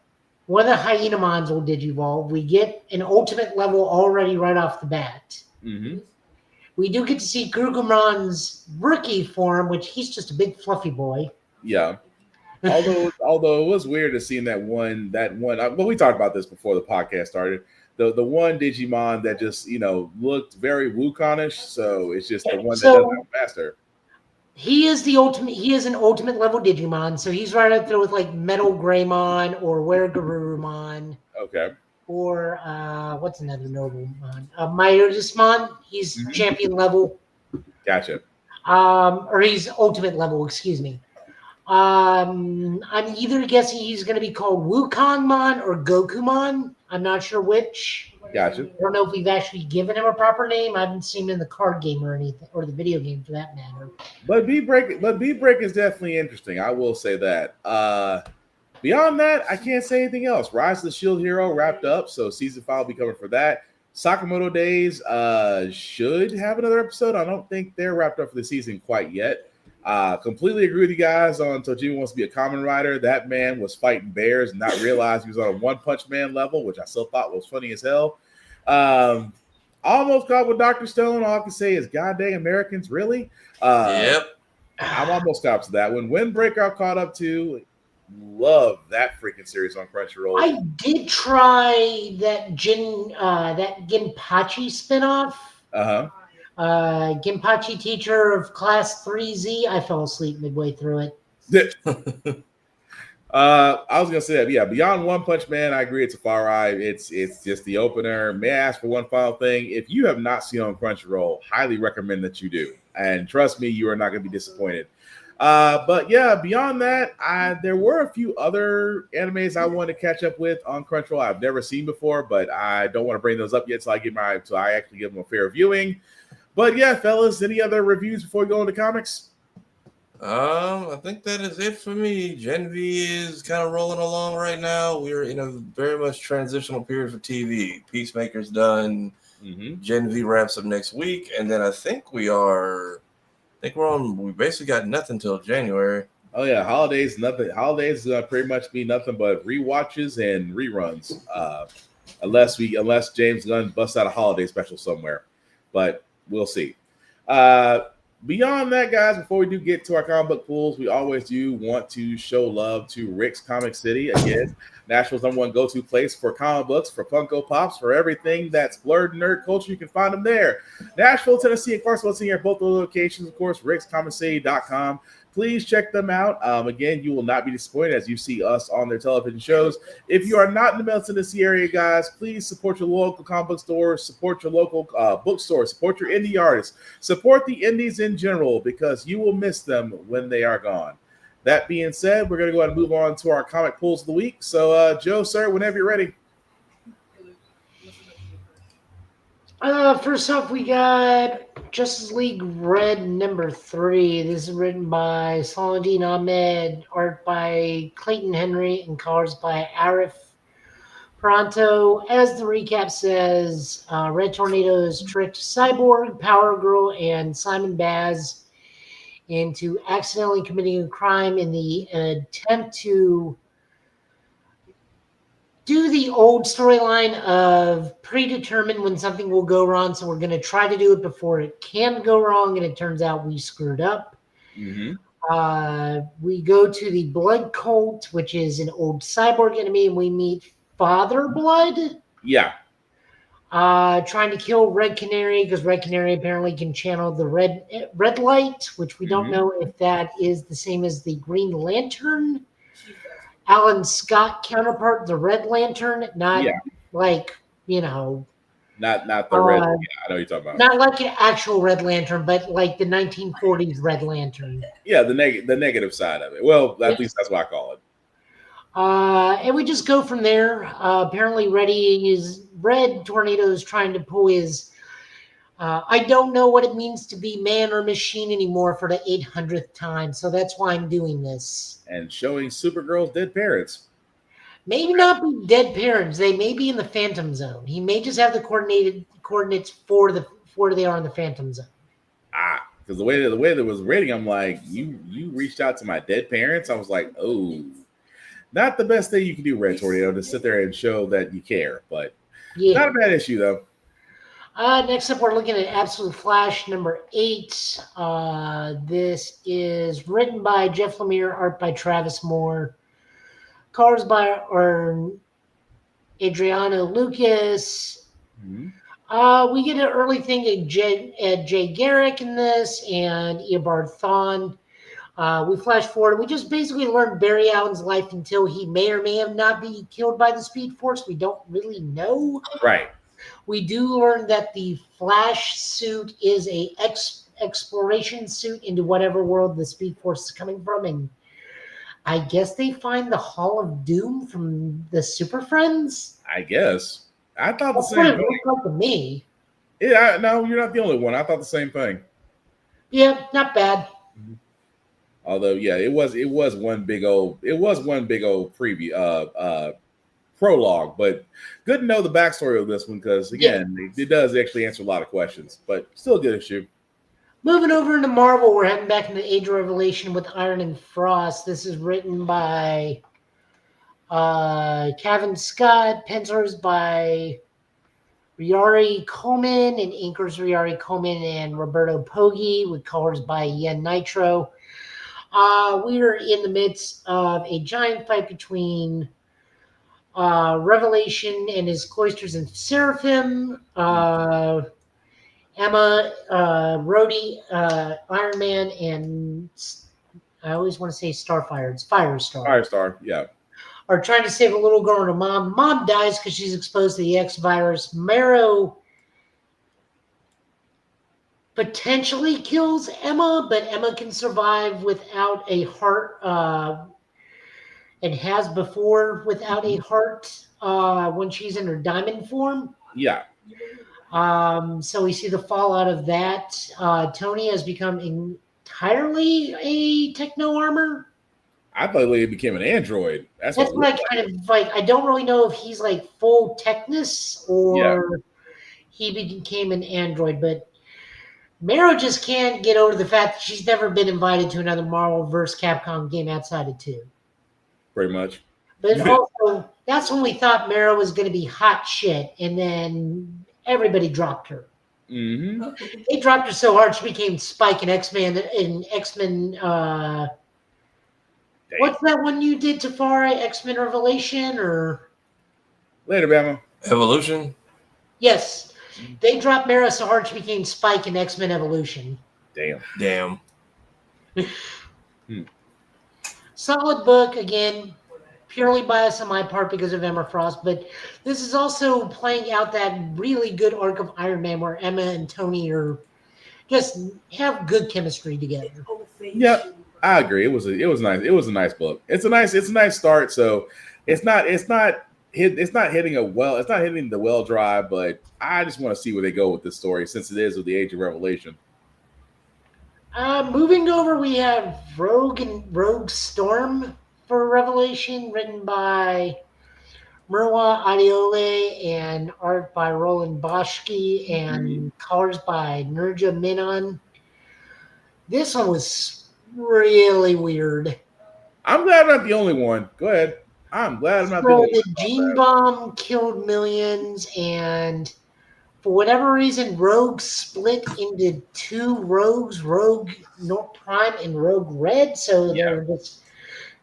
of the Hyenamons will digivolve. We get an ultimate level already right off the bat. We do get to see Gugumon's rookie form, which he's just a big fluffy boy. Yeah. Although it was weird to see in that one. Well, we talked about this before the podcast started. The one Digimon that just looked very Wukonish, so it's just the one that doesn't have master. He is the ultimate. He is an ultimate level Digimon, so he's right up there with like Metal Greymon or Weregarurumon. Okay. Or what's another noblemon? Myrdismon. He's champion level. Gotcha. Or he's ultimate level. Excuse me. I'm either guessing he's going to be called Wukongmon or Gokumon. I'm not sure which. Gotcha. I don't know if we've actually given him a proper name. I haven't seen him in the card game or anything, or the video game for that matter. But B-Break is definitely interesting. I will say that. Beyond that, I can't say anything else. Rise of the Shield Hero wrapped up, so season 5 will be coming for that. Sakamoto Days should have another episode. I don't think they're wrapped up for the season quite yet. Completely agree with you guys on Tojima wants to be a common rider. That man was fighting bears and not realize he was on a One Punch Man level, which I still thought was funny as hell. Almost caught with Dr. Stone. All I can say is, God dang Americans, really? Yep. I'm almost caught up to that. When Windbreaker I caught up to, love that freaking series on Crunchyroll. I did try that Ginpachi spinoff. Ginpachi Teacher of Class 3Z. I fell asleep midway through it. I was gonna say that, yeah. Beyond One Punch Man, I agree. It's a far ride. It's just the opener. May I ask for one final thing? If you have not seen on Crunchyroll, highly recommend that you do. And trust me, you are not gonna be disappointed. But yeah, beyond that, there were a few other animes I wanted to catch up with on Crunchyroll I've never seen before, but I don't want to bring those up yet so I actually give them a fair viewing. But yeah, fellas, any other reviews before we go into comics? I think that is it for me. Gen V is kind of rolling along right now. We're in a very much transitional period for TV. Peacemaker's done. Gen V wraps up next week, and then I think we basically got nothing till January. Oh yeah, holidays, nothing. Holidays pretty much be nothing but rewatches and reruns. Unless James Gunn busts out a holiday special somewhere. But we'll see. Beyond that, guys, before we do get to our comic book pools, we always do want to show love to Rick's Comic City. Again, Nashville's #1 go-to place for comic books, for Funko Pops, for everything that's blurred nerd culture. You can find them there. Nashville, Tennessee, and Clarksville, Tennessee are both the locations, of course, rickscomiccity.com. Please check them out. Again, you will not be disappointed as you see us on their television shows. If you are not in the Middle Tennessee area, guys, please support your local comic book store, support your local bookstore, support your indie artists, support the indies in general, because you will miss them when they are gone. That being said, we're going to go ahead and move on to our comic pulls of the week. So, Joe, sir, whenever you're ready. First off, we got Justice League Red #3. This is written by Saladin Ahmed, art by Clayton Henry, and colors by Arif Pronto. As the recap says, Red Tornadoes tricked Cyborg, Power Girl, and Simon Baz into accidentally committing a crime in the attempt to do the old storyline of predetermine when something will go wrong, so we're going to try to do it before it can go wrong, and it turns out we screwed up. We go to the Blood Cult, which is an old cyborg enemy, and we meet Father Blood. Yeah. Trying to kill Red Canary, because Red Canary apparently can channel the red light, which we don't know if that is the same as the Green Lantern. Alan Scott counterpart, the Red Lantern, not like, not the red. Yeah, I know what you're talking about. Not like an actual Red Lantern, but like the 1940s Red Lantern. Yeah, the negative side of it. Well, at least that's what I call it. And we just go from there. Apparently, Red Tornado is trying to pull his. I don't know what it means to be man or machine anymore for the 800th time, so that's why I'm doing this. And showing Supergirl's dead parents. Maybe not be dead parents. They may be in the Phantom Zone. He may just have the coordinates for they are in the Phantom Zone. Because the way that was rating, I'm like, you reached out to my dead parents. I was like, oh, not the best thing you can do, Red Tornado, to sit there and show that you care. But not a bad issue though. Next up, we're looking at Absolute Flash number 8. This is written by Jeff Lemire, art by Travis Moore, colors by Adriano Lucas. We get an early thing at Jay Garrick in this and Eobard Thawne. We flash forward. We just basically learn Barry Allen's life until he may or may have not be killed by the Speed Force. We don't really know. Right. We do learn that the Flash suit is a exploration suit into whatever world the Speed Force is coming from, and I guess they find the Hall of Doom from the Super Friends. I guess. I thought the That's same what it thing. looked like to me. Yeah, no, you're not the only one. I thought the same thing. Yeah, not bad. Although, yeah, it was one big old preview prologue, but good to know the backstory of this one because again, it does actually answer a lot of questions, but still a good issue. Moving over into Marvel, we're heading back into Age of Revelation with Iron and Frost. This is written by Kevin Scott, pencilers by Riari Coleman, and inkers Riari Coleman and Roberto Poggi, with colors by Yen Nitro. We are in the midst of a giant fight between Revelation and his cloisters and Seraphim. Emma, Rhodey, Iron Man, and I always want to say Starfire. It's Firestar. Firestar, yeah. Are trying to save a little girl and her mom. Mom dies because she's exposed to the X virus. Marrow potentially kills Emma, but Emma can survive without a heart, and has before without a heart when she's in her diamond form. Yeah. So we see the fallout of that. Tony has become entirely a techno armor. I thought he became an android. That's what I kind of like. I don't really know if he's like full Technus or he became an android, but Marrow just can't get over the fact that she's never been invited to another Marvel vs. Capcom game outside of 2. Pretty much. But also, that's when we thought Marrow was going to be hot shit, and then everybody dropped her. Mm-hmm. They dropped her so hard she became Spike in X-Men. What's that one you did, Tafari? X-Men Revelation or later, Bama? Evolution. Yes, they dropped Mara so hard she became Spike in X-Men Evolution. Damn. Solid book again. Purely biased on my part because of Emma Frost, but this is also playing out that really good arc of Iron Man where Emma and Tony are just have good chemistry together. Yep, I agree. It was nice. It was a nice book. It's a nice start. So it's not hitting the well dry, but I just want to see where they go with this story since it is with the Age of Revelation. Moving over, we have Rogue Storm for Revelation, written by Merwa Adiole and art by Roland Boschke and colors by Nurja Minon. This one was really weird. I'm glad I'm not the only one. Go ahead. I'm glad I'm not the only one. The gene bomb killed millions, and for whatever reason, Rogue split into 2 rogues, Rogue North Prime and Rogue Red. So there was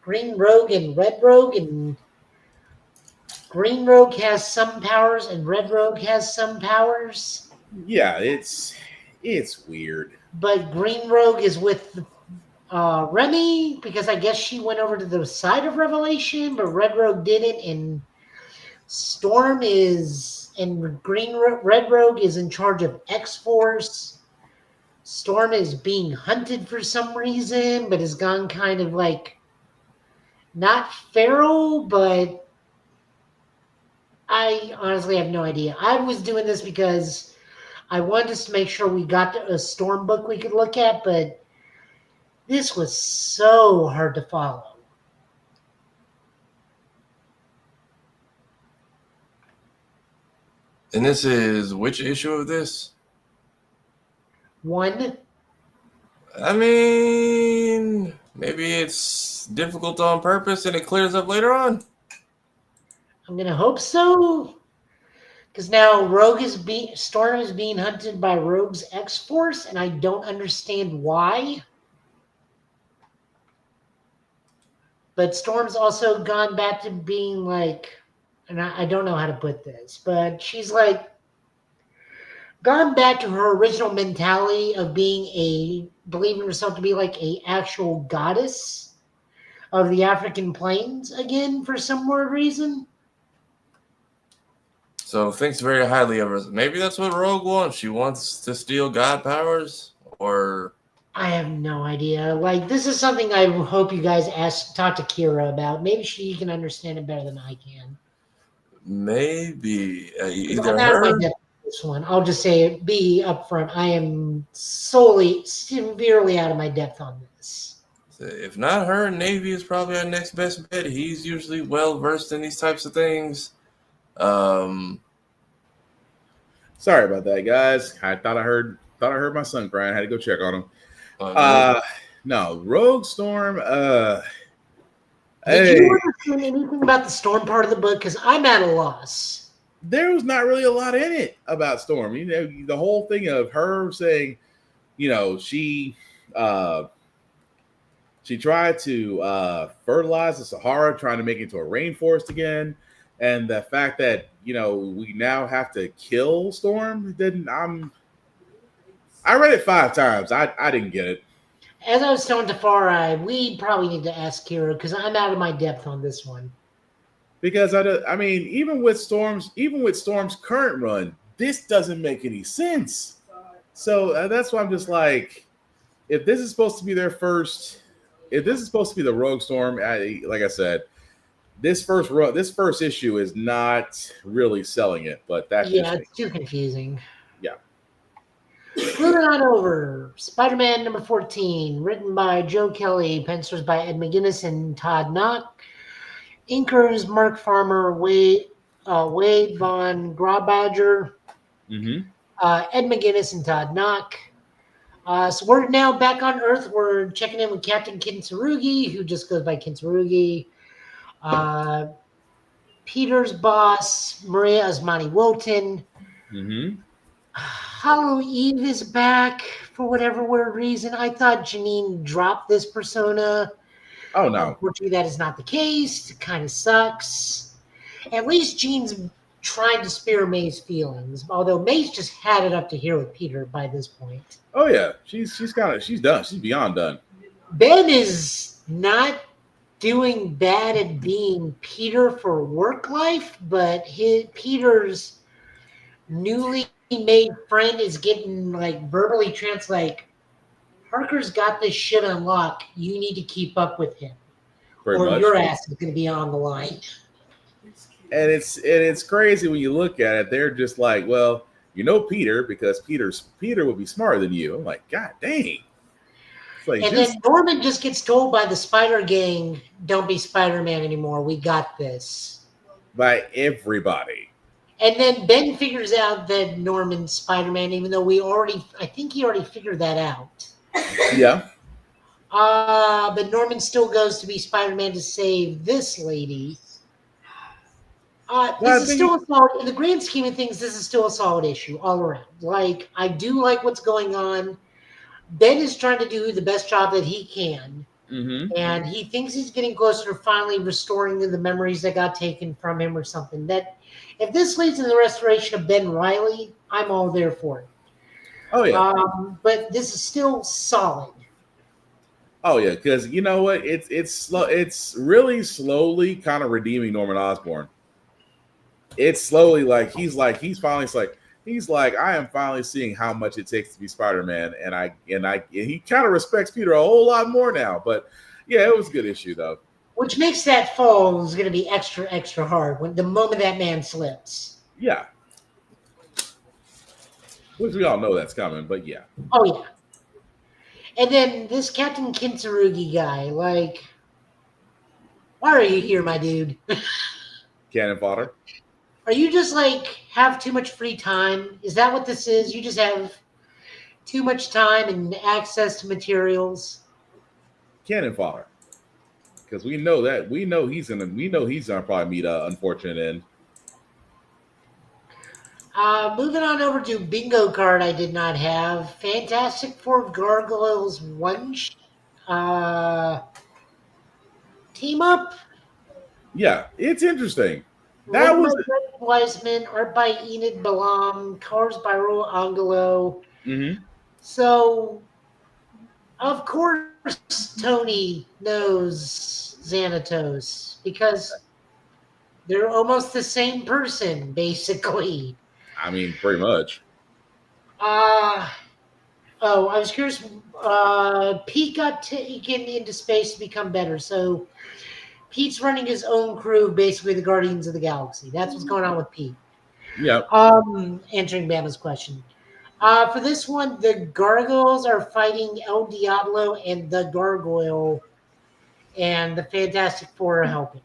Green Rogue and Red Rogue, and Green Rogue has some powers and Red Rogue has some powers. Yeah, it's weird. But Green Rogue is with Remy because I guess she went over to the side of Revelation, but Red Rogue didn't, and Storm is and Red Rogue is in charge of X-Force. Storm is being hunted for some reason, but has gone kind of like not feral, but I honestly have no idea. I was doing this because I wanted us to make sure we got a Storm book we could look at, but this was so hard to follow. And this is which issue of this? 1. I mean, maybe it's difficult on purpose and it clears up later on. I'm going to hope so. Because now Storm is being hunted by Rogue's X-Force, and I don't understand why. But Storm's also gone back to being like, and I don't know how to put this, but she's like gone back to her original mentality of believing herself to be like a actual goddess of the African plains again for some weird reason. So thinks very highly of her. Maybe that's what Rogue wants. She wants to steal God powers, or I have no idea. Like, this is something I hope you guys talk to Kira about. Maybe she can understand it better than I can. maybe either I'm out of my her. depth on this one. I'll just say it, be upfront. I am severely out of my depth on this. If not her, Navy is probably our next best bet. He's usually well versed in these types of things. Sorry about that, guys. I thought I heard my son crying. I had to go check on him. No, Rogue Storm. Did you understand anything about the Storm part of the book? Because I'm at a loss. There was not really a lot in it about Storm. You know, the whole thing of her saying, you know, she tried to fertilize the Sahara, trying to make it into a rainforest again. And the fact that, you know, we now have to kill Storm, I read it 5 times. I didn't get it. As I was telling Tafari, we probably need to ask Kira because I'm out of my depth on this one. Because I mean, even with Storm's current run, this doesn't make any sense. So that's why I'm just like, if this is supposed to be the Rogue Storm, like I said, this first issue is not really selling it. But that's it's too confusing. Yeah. Moving on over, Spider-Man number 14, written by Joe Kelly, pencilers by Ed McGuinness and Todd Knock, inkers Mark Farmer, Wade Von Graubadger, Ed McGuinness and Todd Knock. So we're now back on Earth. We're checking in with Captain Kintsurugi, who just goes by Kintsurugi. Peter's boss, Maria Asmani Wotan. Hollow Eve is back for whatever weird reason. I thought Janine dropped this persona. Oh, no. Unfortunately, that is not the case. It kind of sucks. At least Jean's trying to spare May's feelings, although May's just had it up to here with Peter by this point. Oh, yeah. She's done. She's beyond done. Ben is not doing bad at being Peter for work life, but Peter's newly made friend is getting like verbally Parker's got this shit on lock. You need to keep up with him, or your ass is going to be on the line. And it's crazy when you look at it. They're just like, well, you know Peter because Peter would be smarter than you. I'm like, God dang. Like, and then Norman just gets told by the Spider Gang, "Don't be Spider-Man anymore. We got this." By everybody. And then Ben figures out that Norman's Spider-Man, even though I think he already figured that out. Yeah. But Norman still goes to be Spider-Man to save this lady. This is still a solid, in the grand scheme of things, this is still a solid issue all around. Like, I do like what's going on. Ben is trying to do the best job that he can. And he thinks he's getting closer to finally restoring the memories that got taken from him or something. That if this leads to the restoration of Ben Reilly, I'm all there for it. Oh, yeah. But this is still solid. Oh, yeah, because you know what? It's really slowly kind of redeeming Norman Osborn. It's slowly he's like, I am finally seeing how much it takes to be Spider-Man, and he kind of respects Peter a whole lot more now. But yeah, it was a good issue though. Which makes that fall is going to be extra, extra hard when the moment that man slips. Yeah. Which we all know that's coming, but yeah. Oh yeah. And then this Captain Kintsurugi guy, like, why are you here, my dude? Cannon fodder. Are you just have too much free time? Is that what this is? You just have too much time and access to materials? Cannon fodder. Because we know he's gonna probably meet an unfortunate end. Moving on over to bingo card I did not have. Fantastic Four Gargoyles team up. Yeah, it's interesting. That Written by was Greg Weisman, art by Enid Balam, colors by Raul Angelo. So, of course, Tony knows Xanatos because they're almost the same person, basically. I mean, pretty much. I was curious. Pete got taken into space to become better, so Pete's running his own crew, basically the Guardians of the Galaxy. That's what's going on with Pete. Yep. Answering Bama's question. For this one, the Gargoyles are fighting El Diablo and the Gargoyle, and the Fantastic Four are helping.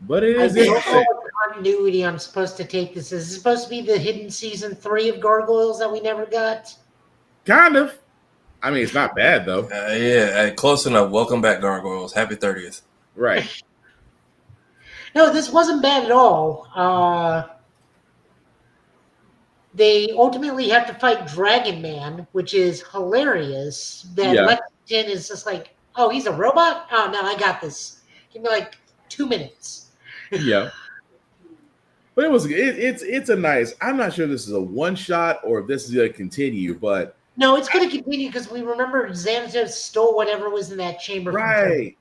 But it is I don't know interesting. what continuity I'm supposed to take this. Is this supposed to be the hidden season 3 of Gargoyles that we never got? Kind of. I mean, it's not bad though. Close enough. Welcome back, Gargoyles. Happy 30th. Right. No, this wasn't bad at all. They ultimately have to fight Dragon Man, which is hilarious. That Lexington is just like, oh, he's a robot? Oh, no, I got this. Give me like 2 minutes. Yeah. But it's a nice. I'm not sure if this is a one shot or if this is going to continue, but no, it's going to continue because we remember Xanatos stole whatever was in that chamber. Right.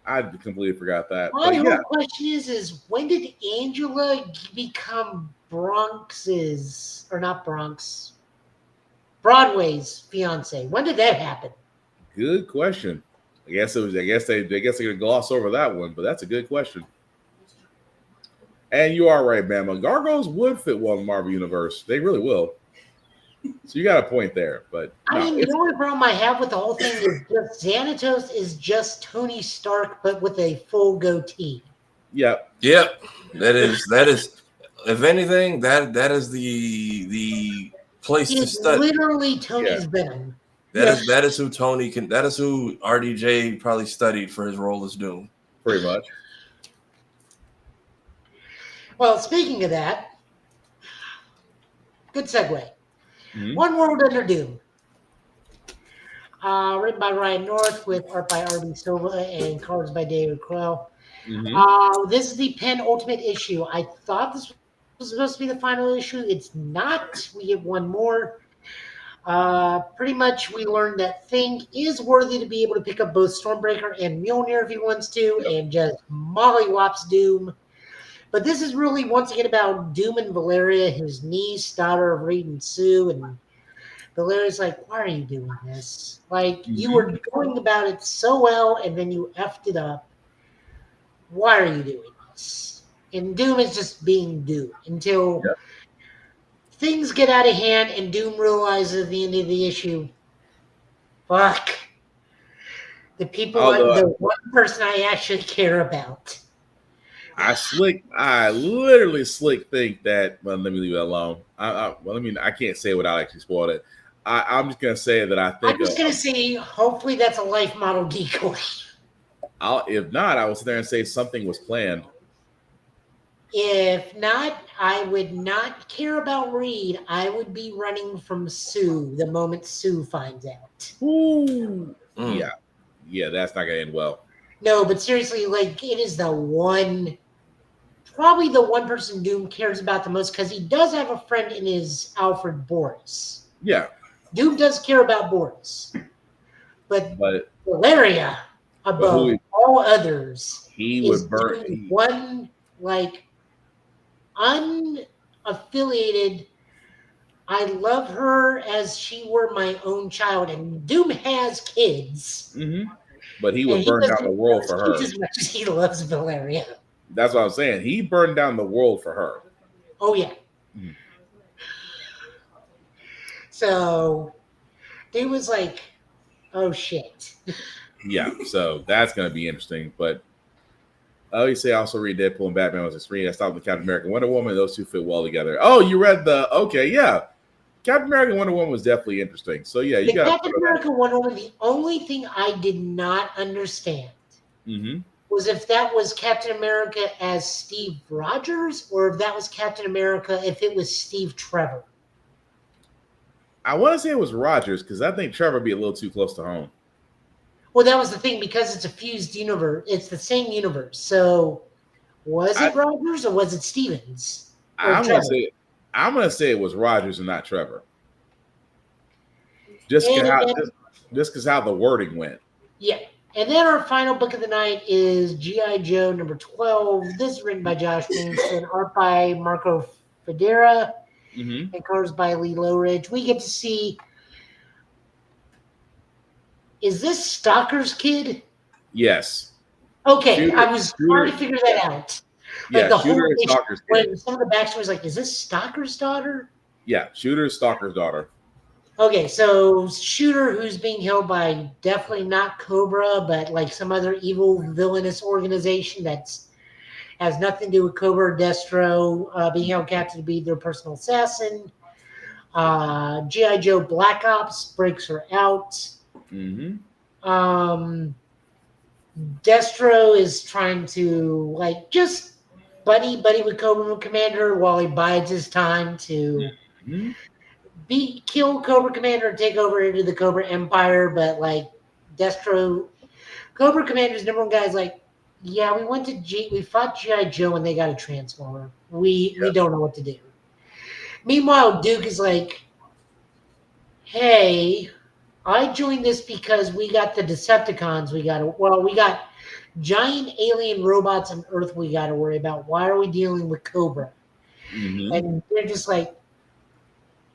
I completely forgot that. My whole question is when did Angela become Broadway's fiance? When did that happen? Good question. I guess they're gonna gloss over that one, but that's a good question. And you are right, Bama. Gargoyles would fit well in the Marvel Universe. They really will. So you got a point there, but I mean, the only problem I have with the whole thing is just Xanatos is just Tony Stark, but with a full goatee. Yep. That is. If anything, that is the place to study. Literally Tony's Venom. That is who Tony can. That is who RDJ probably studied for his role as Doom. Pretty much. Well, speaking of that, good segue. One World Under Doom. Written by Ryan North with art by R.B. Silva and colors by David Crowell. This is the penultimate issue. I thought this was supposed to be the final issue. It's not. We get one more. Pretty much we learned that Thing is worthy to be able to pick up both Stormbreaker and Mjolnir if he wants to, and just mollywops Doom. But this is really, once again, about Doom and Valeria, his niece, daughter of Reed and Sue. And Valeria's like, why are you doing this? Like, you were going about it so well, and then you effed it up. Why are you doing this? And Doom is just being Doom until things get out of hand and Doom realizes at the end of the issue, fuck, the people, the one person I actually care about. I literally think that. Well, let me leave it alone. I can't say it without actually spoiling it. I'm just gonna say that I think. I'm just gonna say, hopefully, that's a life model decoy. If not, I will sit there and say something was planned. If not, I would not care about Reed. I would be running from Sue the moment Sue finds out. Ooh. Yeah, that's not gonna end well. No, but seriously, like, it is probably the one person Doom cares about the most, because he does have a friend in his Alfred Boris. Yeah. Doom does care about Boris. But Valeria, above all others, he would burn one, like, unaffiliated. I love her as she were my own child, and Doom has kids. But he would burn down the world for her. As much as he loves Valeria. That's what I'm saying. He burned down the world for her. Oh, yeah. So, it was like, oh, shit. Yeah, so that's going to be interesting. But, you say also read Deadpool and Batman was a screen. I stopped with Captain America and Wonder Woman. Those two fit well together. Oh, you read Captain America and Wonder Woman was definitely interesting. So, yeah, you got Captain America Wonder Woman, the only thing I did not understand was if that was Captain America as Steve Rogers, or if that was Captain America if it was Steve Trevor. I want to say it was Rogers because I think Trevor would be a little too close to home. Well, that was the thing, because it's a fused universe. It's the same universe. So was it Rogers or was it Stevens? I'm gonna say it was Rogers and not Trevor. Just because how the wording went. Yeah. And then our final book of the night is G.I. Joe number 12. This is written by Josh Winston, art by Marco Federa, and colors by Lee Lowridge. We get to see, is this Stalker's kid? Yes. Okay, I was trying to figure that out. Yeah, the Shooter is Stalker's kid. When some of the backstory was like, is this Stalker's daughter? Yeah, Shooter is Stalker's daughter. Okay, so Shooter, who's being held by definitely not Cobra, but like some other evil villainous organization that's has nothing to do with Cobra or Destro, being held captive to be their personal assassin. G.I. Joe Black Ops breaks her out. Destro is trying to like just buddy with Cobra Commander while he bides his time to kill Cobra Commander and take over into the Cobra Empire, but like Destro, Cobra Commander's number one guy is like, yeah, we fought G.I. Joe and they got a Transformer. We don't know what to do. Meanwhile, Duke is like, hey, I joined this because we got the Decepticons. We got giant alien robots on Earth we got to worry about. Why are we dealing with Cobra? And they're just like,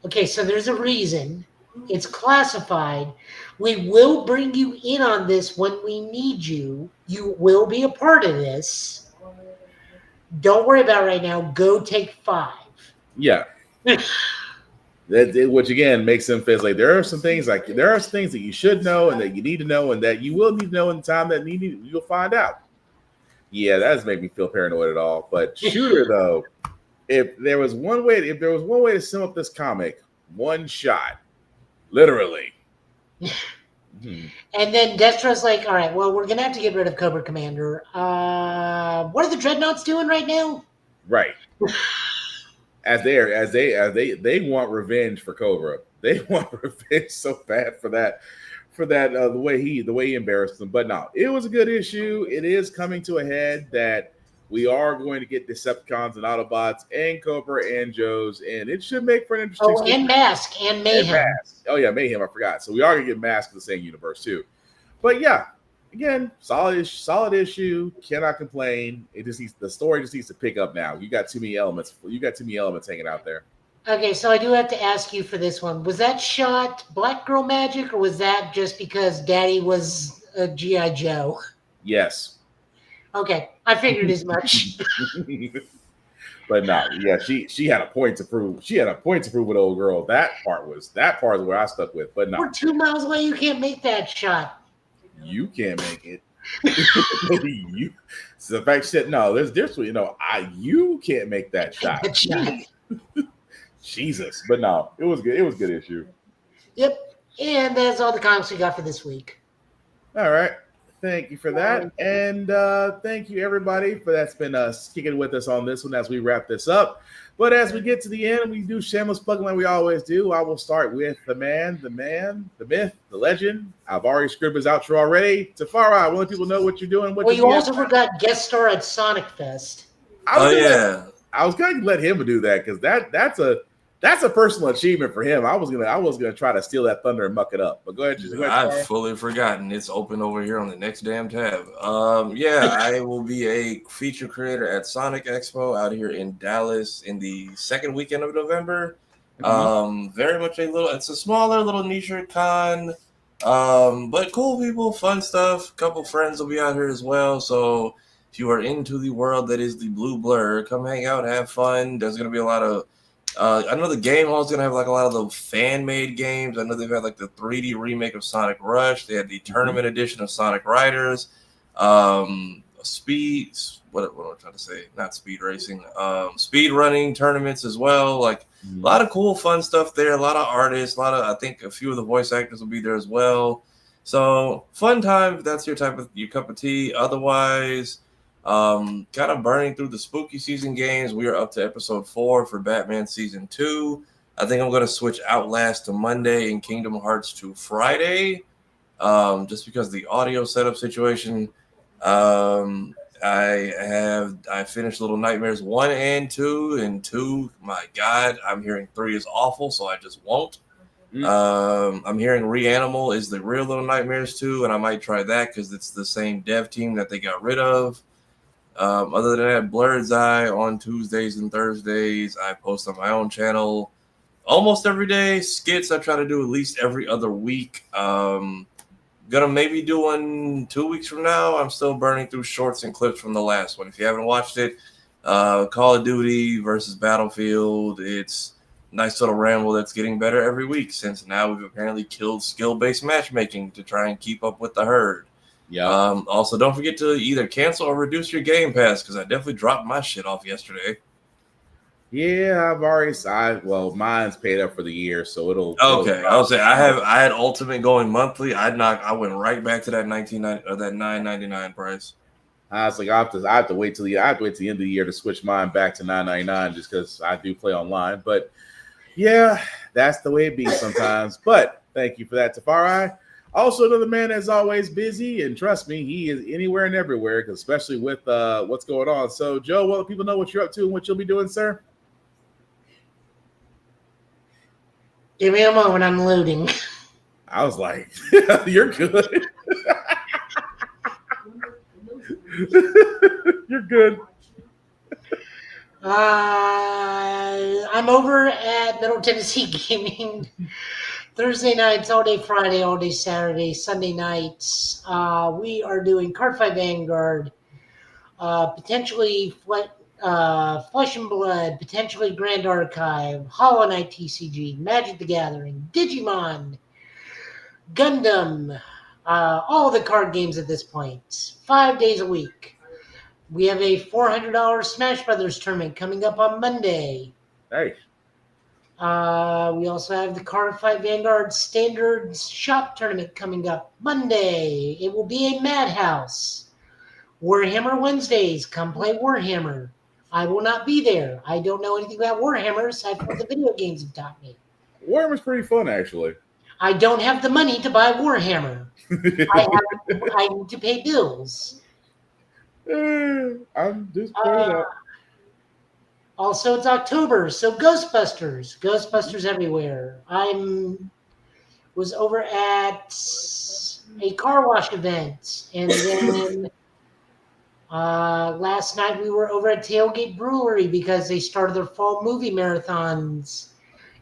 okay, so there's a reason. It's classified. We will bring you in on this when we need you. You will be a part of this. Don't worry about it right now. Go take 5. Yeah. Which again makes them feel like there are things that you should know and that you need to know and that you will need to know in the time that you'll find out. Yeah, that doesn't make me feel paranoid at all. But Shooter though, if there was one way to sum up this comic, one shot, literally. And then Destro's like, all right, well, we're gonna have to get rid of Cobra Commander. What are the Dreadnoughts doing right now? Right. As they want revenge for Cobra. They want revenge so bad for that the way he embarrassed them. But no, it was a good issue. It is coming to a head that we are going to get Decepticons and Autobots and Cobra and Joes, and it should make for an interesting story. And Mask and Mayhem. Oh yeah, Mayhem, I forgot. So we are gonna get Mask in the same universe too. But yeah, again, solid issue. Cannot complain. The story just needs to pick up now. You got too many elements. Hanging out there. Okay, so I do have to ask you for this one. Was that shot Black Girl Magic, or was that just because Daddy was a G.I. Joe? Yes. Okay, I figured as much. But no, yeah, she had a point to prove. She had a point to prove with old girl. That part is where I stuck with. But no, we're 2 miles away. You can't make that shot. You can't make it. So the fact she said no, there's difference. You can't make that shot. Jesus, but no, it was good. It was a good issue. Yep, and that's all the comics we got for this week. All right. Thank you for that. And thank you, everybody, for that's been kicking with us on this one as we wrap this up. But as we get to the end, we do shameless plugging like we always do. I will start with the man, the myth, the legend. I've already scribbled his outro already. Tafari, I want people to know what you're doing. You also forgot guest star at Sonic Fest. I was going to let him do that because that's a personal achievement for him. I was gonna try to steal that thunder and muck it up. But go ahead. I've fully forgotten. It's open over here on the next damn tab. I will be a feature creator at Sonic Expo out here in Dallas in the second weekend of November. Very much it's a smaller little niche con, but cool people, fun stuff. A couple friends will be out here as well. So if you are into the world that is the Blue Blur, come hang out, have fun. There's gonna be a lot of I know the game hall is going to have like a lot of the fan-made games. I know they've had like the 3D remake of Sonic Rush. They had the tournament edition of Sonic Riders. Speed, what am I trying to say? Not speed racing. Speed running tournaments as well. Like a lot of cool, fun stuff there. A lot of artists. I think a few of the voice actors will be there as well. So fun time if that's your cup of tea. Otherwise, kind of burning through the spooky season games. We are up to episode 4 for Batman season 2. I think I'm going to switch Outlast to Monday and Kingdom Hearts to Friday, just because the audio setup situation. I finished Little Nightmares 1 and 2, and 2, my God, I'm hearing 3 is awful, so I just won't. I'm hearing Reanimal is the real Little Nightmares 2, and I might try that because it's the same dev team that they got rid of. Other than that, Blurred's Eye on Tuesdays and Thursdays. I post on my own channel almost every day. Skits I try to do at least every other week. Gonna maybe do one 2 weeks from now. I'm still burning through shorts and clips from the last one. If you haven't watched it, Call of Duty versus Battlefield. It's a nice little ramble that's getting better every week since now we've apparently killed skill-based matchmaking to try and keep up with the herd. Yeah. Also, don't forget to either cancel or reduce your Game Pass because I definitely dropped my shit off yesterday. Yeah, I've already signed. Well, mine's paid up for the year, so it'll. Okay, I'll say I had Ultimate going monthly. I went right back to that $9.99 price. I was like, I have to wait till the end of the year to switch mine back to $9.99 just because I do play online. But yeah, that's the way it be sometimes. But thank you for that, Tafari. Also, another man that's always busy, and trust me, he is anywhere and everywhere, especially with what's going on. So, Joe, well, people know what you're up to and what you'll be doing, sir. Give me a moment, I'm loading. I was like, you're good. You're good. I'm over at Middle Tennessee Gaming Thursday nights, all day Friday, all day Saturday, Sunday nights. We are doing Cardfight Vanguard, potentially Flesh and Blood, potentially Grand Archive, Hollow Knight TCG, Magic the Gathering, Digimon, Gundam, all the card games at this point, 5 days a week. We have a $400 Smash Brothers tournament coming up on Monday. Nice. We also have the Cardfight Vanguard Standards Shop tournament coming up Monday. It will be a madhouse. Warhammer Wednesdays. Come play Warhammer. I will not be there. I don't know anything about Warhammer aside from what the video games have taught me. Warhammer's pretty fun, actually. I don't have the money to buy Warhammer. I need to pay bills. I'm just playing that. Also, it's October, so Ghostbusters everywhere. Was over at a car wash event, and then last night we were over at Tailgate Brewery because they started their fall movie marathons,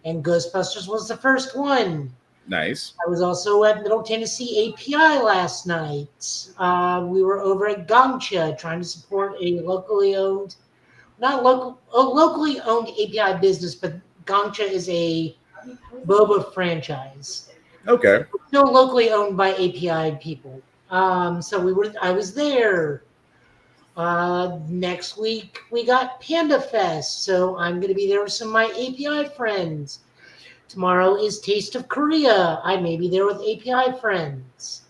and Ghostbusters was the first one. Nice. I was also at Middle Tennessee API last night. We were over at Gongcha trying to support a locally owned API business, but Gongcha is a boba franchise. Okay. Still locally owned by API people. So I was there. Next week we got Panda Fest, so I'm going to be there with some of my API friends. Tomorrow is Taste of Korea. I may be there with API friends.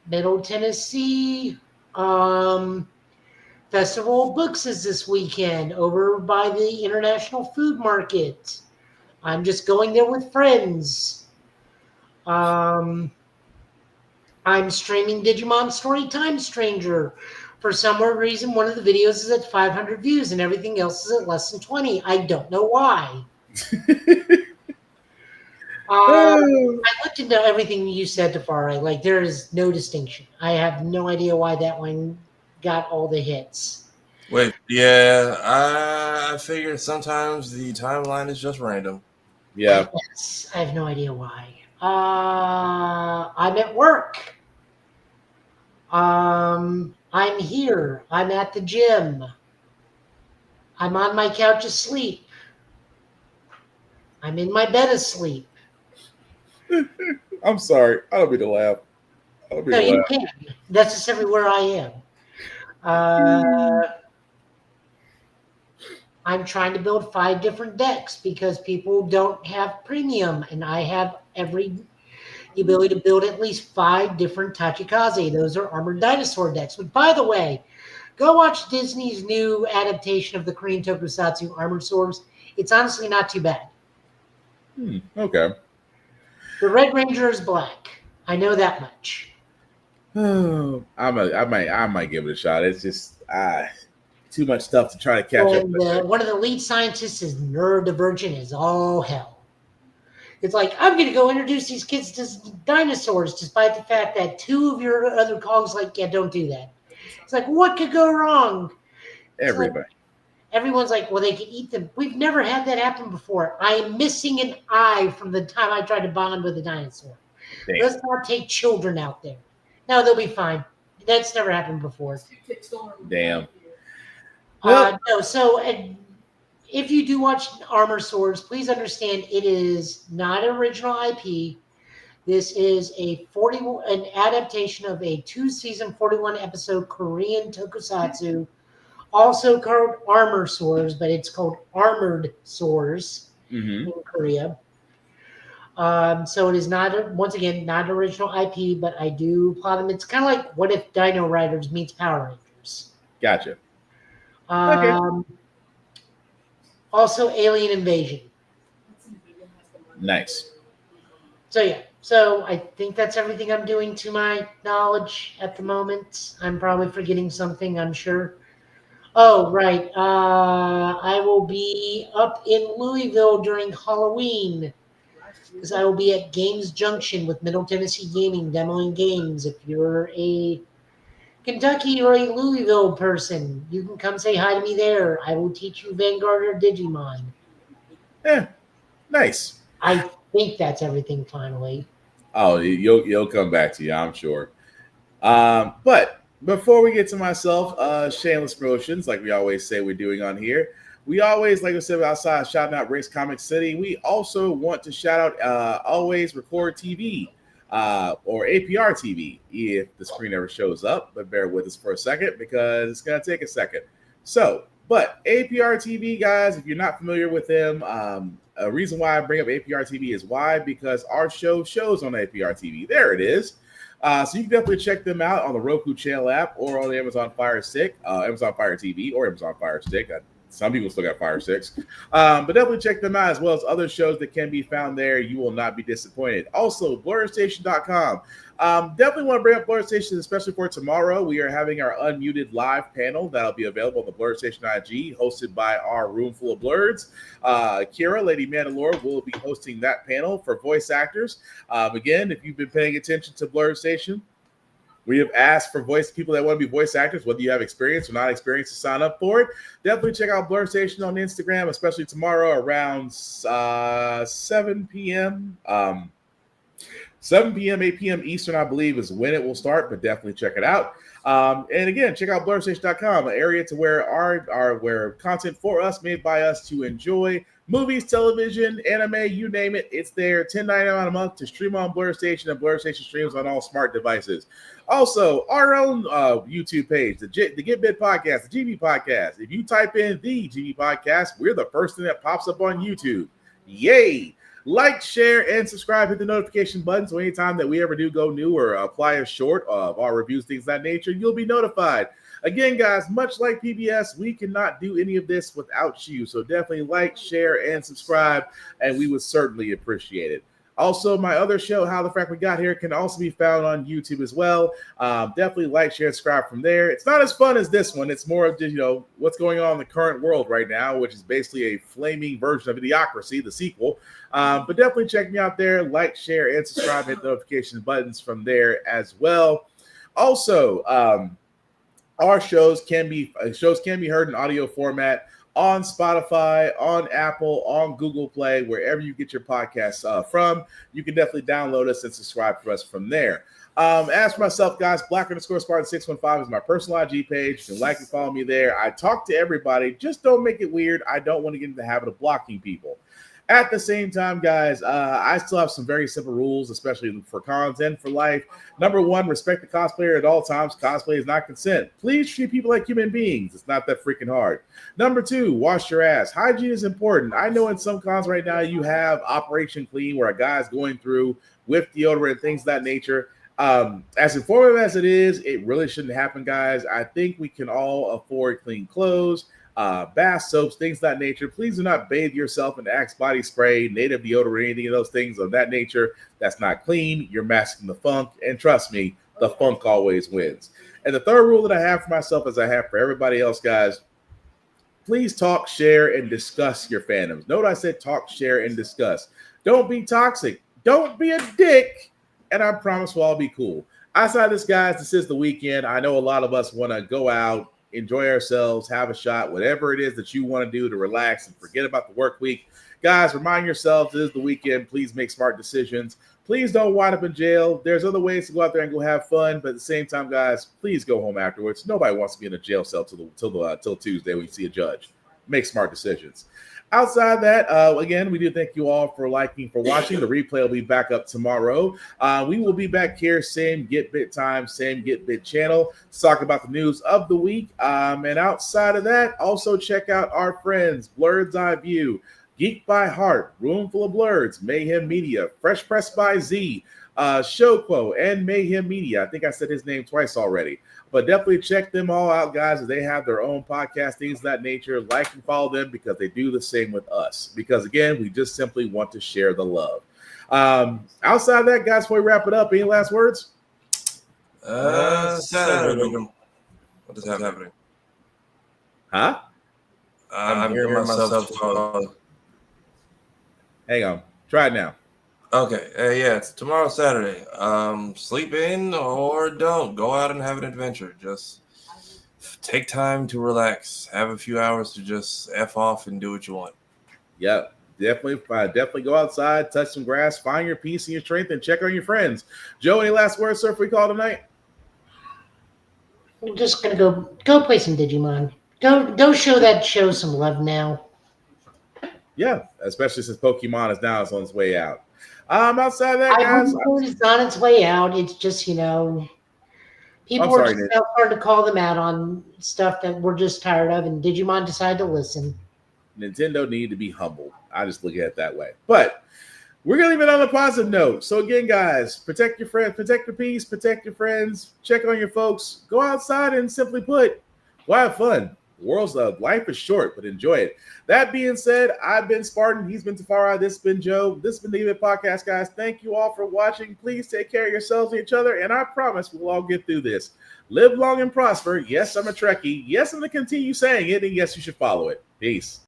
Middle Tennessee Festival of Books is this weekend over by the International Food Market. I'm just going there with friends. I'm streaming Digimon Storytime Stranger. For some weird reason, one of the videos is at 500 views and everything else is at less than 20. I don't know why. I looked into everything you said, Tafari. Like, there is no distinction. I have no idea why that one got all the hits. Wait, yeah, I figured sometimes the timeline is just random. Yeah. I have no idea why. I'm at work. I'm here. I'm at the gym. I'm on my couch asleep. I'm in my bed asleep. I'm sorry. I don't mean to laugh. No, you can. That's just everywhere I am. I'm trying to build 5 different decks because people don't have premium, and I have every the ability to build at least 5 different Tachikaze. Those are armored dinosaur decks. But by the way, go watch Disney's new adaptation of the Korean tokusatsu Armored Swords. It's honestly not too bad. Okay. The Red Ranger is black. I know that much. I might give it a shot. It's just too much stuff to try to catch up with. One of the lead scientists is neurodivergent as all hell. It's like, I'm going to go introduce these kids to dinosaurs, despite the fact that 2 of your other colleagues like, yeah, don't do that. It's like, what could go wrong? Everybody. Like, everyone's like, well, they can eat them. We've never had that happen before. I am missing an eye from the time I tried to bond with a dinosaur. Damn. Let's not take children out there. No, they'll be fine. That's never happened before. Damn. No, so if you do watch Armor Swords, please understand it is not an original IP. This is an adaptation of a 2-season, 41-episode Korean tokusatsu, also called Armor Swords, but it's called Armored Swords in Korea. So it is not, once again, not an original IP, but I do applaud them. It's kind of like What If Dino Riders meets Power Rangers. Gotcha. Okay. Also, Alien Invasion. Nice. So, yeah. So, I think that's everything I'm doing to my knowledge at the moment. I'm probably forgetting something, I'm sure. Oh, right. I will be up in Louisville during Halloween because I will be at Games Junction with Middle Tennessee Gaming, demoing games. If you're a Kentucky or a Louisville person, you can come say hi to me there. I will teach you Vanguard or Digimon. Yeah, nice. I think that's everything finally. Oh, you'll come back to you, I'm sure. But before we get to myself, shameless promotions, like we always say we're doing on here. We always, like I said, outside shouting out Race Comic City. We also want to shout out Always Record TV. Or APR TV if the screen ever shows up, but bear with us for a second because it's going to take a second. So, but APR TV, guys, if you're not familiar with them, a reason why I bring up APR TV is why? Because our show shows on APR TV. There it is. So you can definitely check them out on the Roku channel app or on the Amazon Fire Stick, Amazon Fire TV or Amazon Fire Stick. Some people still got Fire Sticks. But definitely check them out as well as other shows that can be found there. You will not be disappointed. Also, BlurStation.com. Definitely want to bring up Blur Station, especially for tomorrow. We are having our unmuted live panel that'll be available on the Blur Station IG, hosted by our room full of blurs. Kira, Lady Mandalore, will be hosting that panel for voice actors. Again, if you've been paying attention to Blur Station, we have asked for people that want to be voice actors, whether you have experience or not experience, to sign up for it. Definitely check out Blur Station on Instagram, especially tomorrow around 7 p.m. 7 p.m., 8 p.m. Eastern, I believe, is when it will start, but definitely check it out. And again, check out BlurStation.com, an area to where where content for us, made by us to enjoy. Movies, television, anime, you name it, it's there. $10.99 a month to stream on Blur Station, and Blur Station streams on all smart devices. Also, our own YouTube page, the Get Bit Podcast, the GB Podcast. If you type in the GB Podcast, we're the first thing that pops up on YouTube. Yay! Like, share, and subscribe. Hit the notification button so anytime that we ever do go new or apply a short of our reviews, things of that nature, you'll be notified. Again, guys, much like PBS, we cannot do any of this without you. So definitely like, share, and subscribe, and we would certainly appreciate it. Also, my other show, How the Frack We Got Here, can also be found on YouTube as well. Definitely like, share, and subscribe from there. It's not as fun as this one. It's more of just, what's going on in the current world right now, which is basically a flaming version of Idiocracy, the sequel. But definitely check me out there. Like, share, and subscribe. Hit the notification buttons from there as well. Also, our shows can be heard in audio format on Spotify, on Apple, on Google Play, wherever you get your podcasts from. You can definitely download us and subscribe to us from there. As for myself, guys, Black_Spartan615 is my personal IG page. You can like and follow me there. I talk to everybody. Just don't make it weird. I don't want to get into the habit of blocking people. At the same time, guys, I still have some very simple rules, especially for cons and for life. Number one, respect the cosplayer at all times. Cosplay is not consent. Please treat people like human beings. It's not that freaking hard. Number two, wash your ass. Hygiene is important. I know in some cons right now you have Operation Clean where a guy's going through with deodorant and things of that nature. As informative as it is, it really shouldn't happen, guys. I think we can all afford clean clothes, bath soaps, things of that nature. Please do not bathe yourself in Axe body spray, native deodorant, anything of those things of that nature. That's not clean. You're masking the funk. And trust me, the funk always wins. And the third rule that I have for myself, as I have for everybody else, guys, please talk, share, and discuss your fandoms. Note I said talk, share, and discuss. Don't be toxic. Don't be a dick. And I promise we'll all be cool. Outside of this, guys, this is the weekend. I know a lot of us want to go out, enjoy ourselves, have a shot, whatever it is that you want to do to relax and forget about the work week. Guys, remind yourselves it is the weekend. Please make smart decisions. Please don't wind up in jail. There's other ways to go out there and go have fun, but at the same time, guys, please go home afterwards. Nobody wants to be in a jail cell till Tuesday when you see a judge. Make smart decisions. Outside that, again, we do thank you all for watching. The replay will be back up tomorrow. We will be back here, same Get Bit time, same Get Bit channel, to talk about the news of the week. And outside of that, also check out our friends, Blurred's Eye View, Geek by Heart, Roomful of Blurs, Mayhem Media, Fresh Press by Z, Showquo, and Mayhem Media. I think I said his name twice already. But definitely check them all out, guys, as they have their own podcast, things of that nature. Like and follow them because they do the same with us. Because, again, we just simply want to share the love. Outside of that, guys, before we wrap it up, any last words? Saturday. What is happening? Huh? I'm hearing myself talk. Hang on. Try it now. Okay. Yeah, it's tomorrow, Saturday. Sleep in or don't. Go out and have an adventure. Just take time to relax. Have a few hours to just F off and do what you want. Yep. Definitely go outside, touch some grass, find your peace and your strength, and check on your friends. Joe, any last words, sir, if we call tonight? I'm just gonna go play some Digimon. Go show some love now. Yeah, especially since Pokemon is now on its way out. Outside of that, guys, It's on its way out. It's just, people are just now starting to call them out on stuff that we're just tired of, and Digimon decided to listen. Nintendo needed to be humbled. I just look at it that way. But we're going to leave it on a positive note. So again, guys, protect your friends, protect your peace, protect your friends, check on your folks, go outside and simply put, go have fun. The world's life is short, but enjoy it. That being said, I've been Spartan. He's been Tafara. This has been Joe. This has been the Event Podcast, guys. Thank you all for watching. Please take care of yourselves and each other, and I promise we'll all get through this. Live long and prosper. Yes, I'm a Trekkie. Yes, I'm going to continue saying it, and yes, you should follow it. Peace.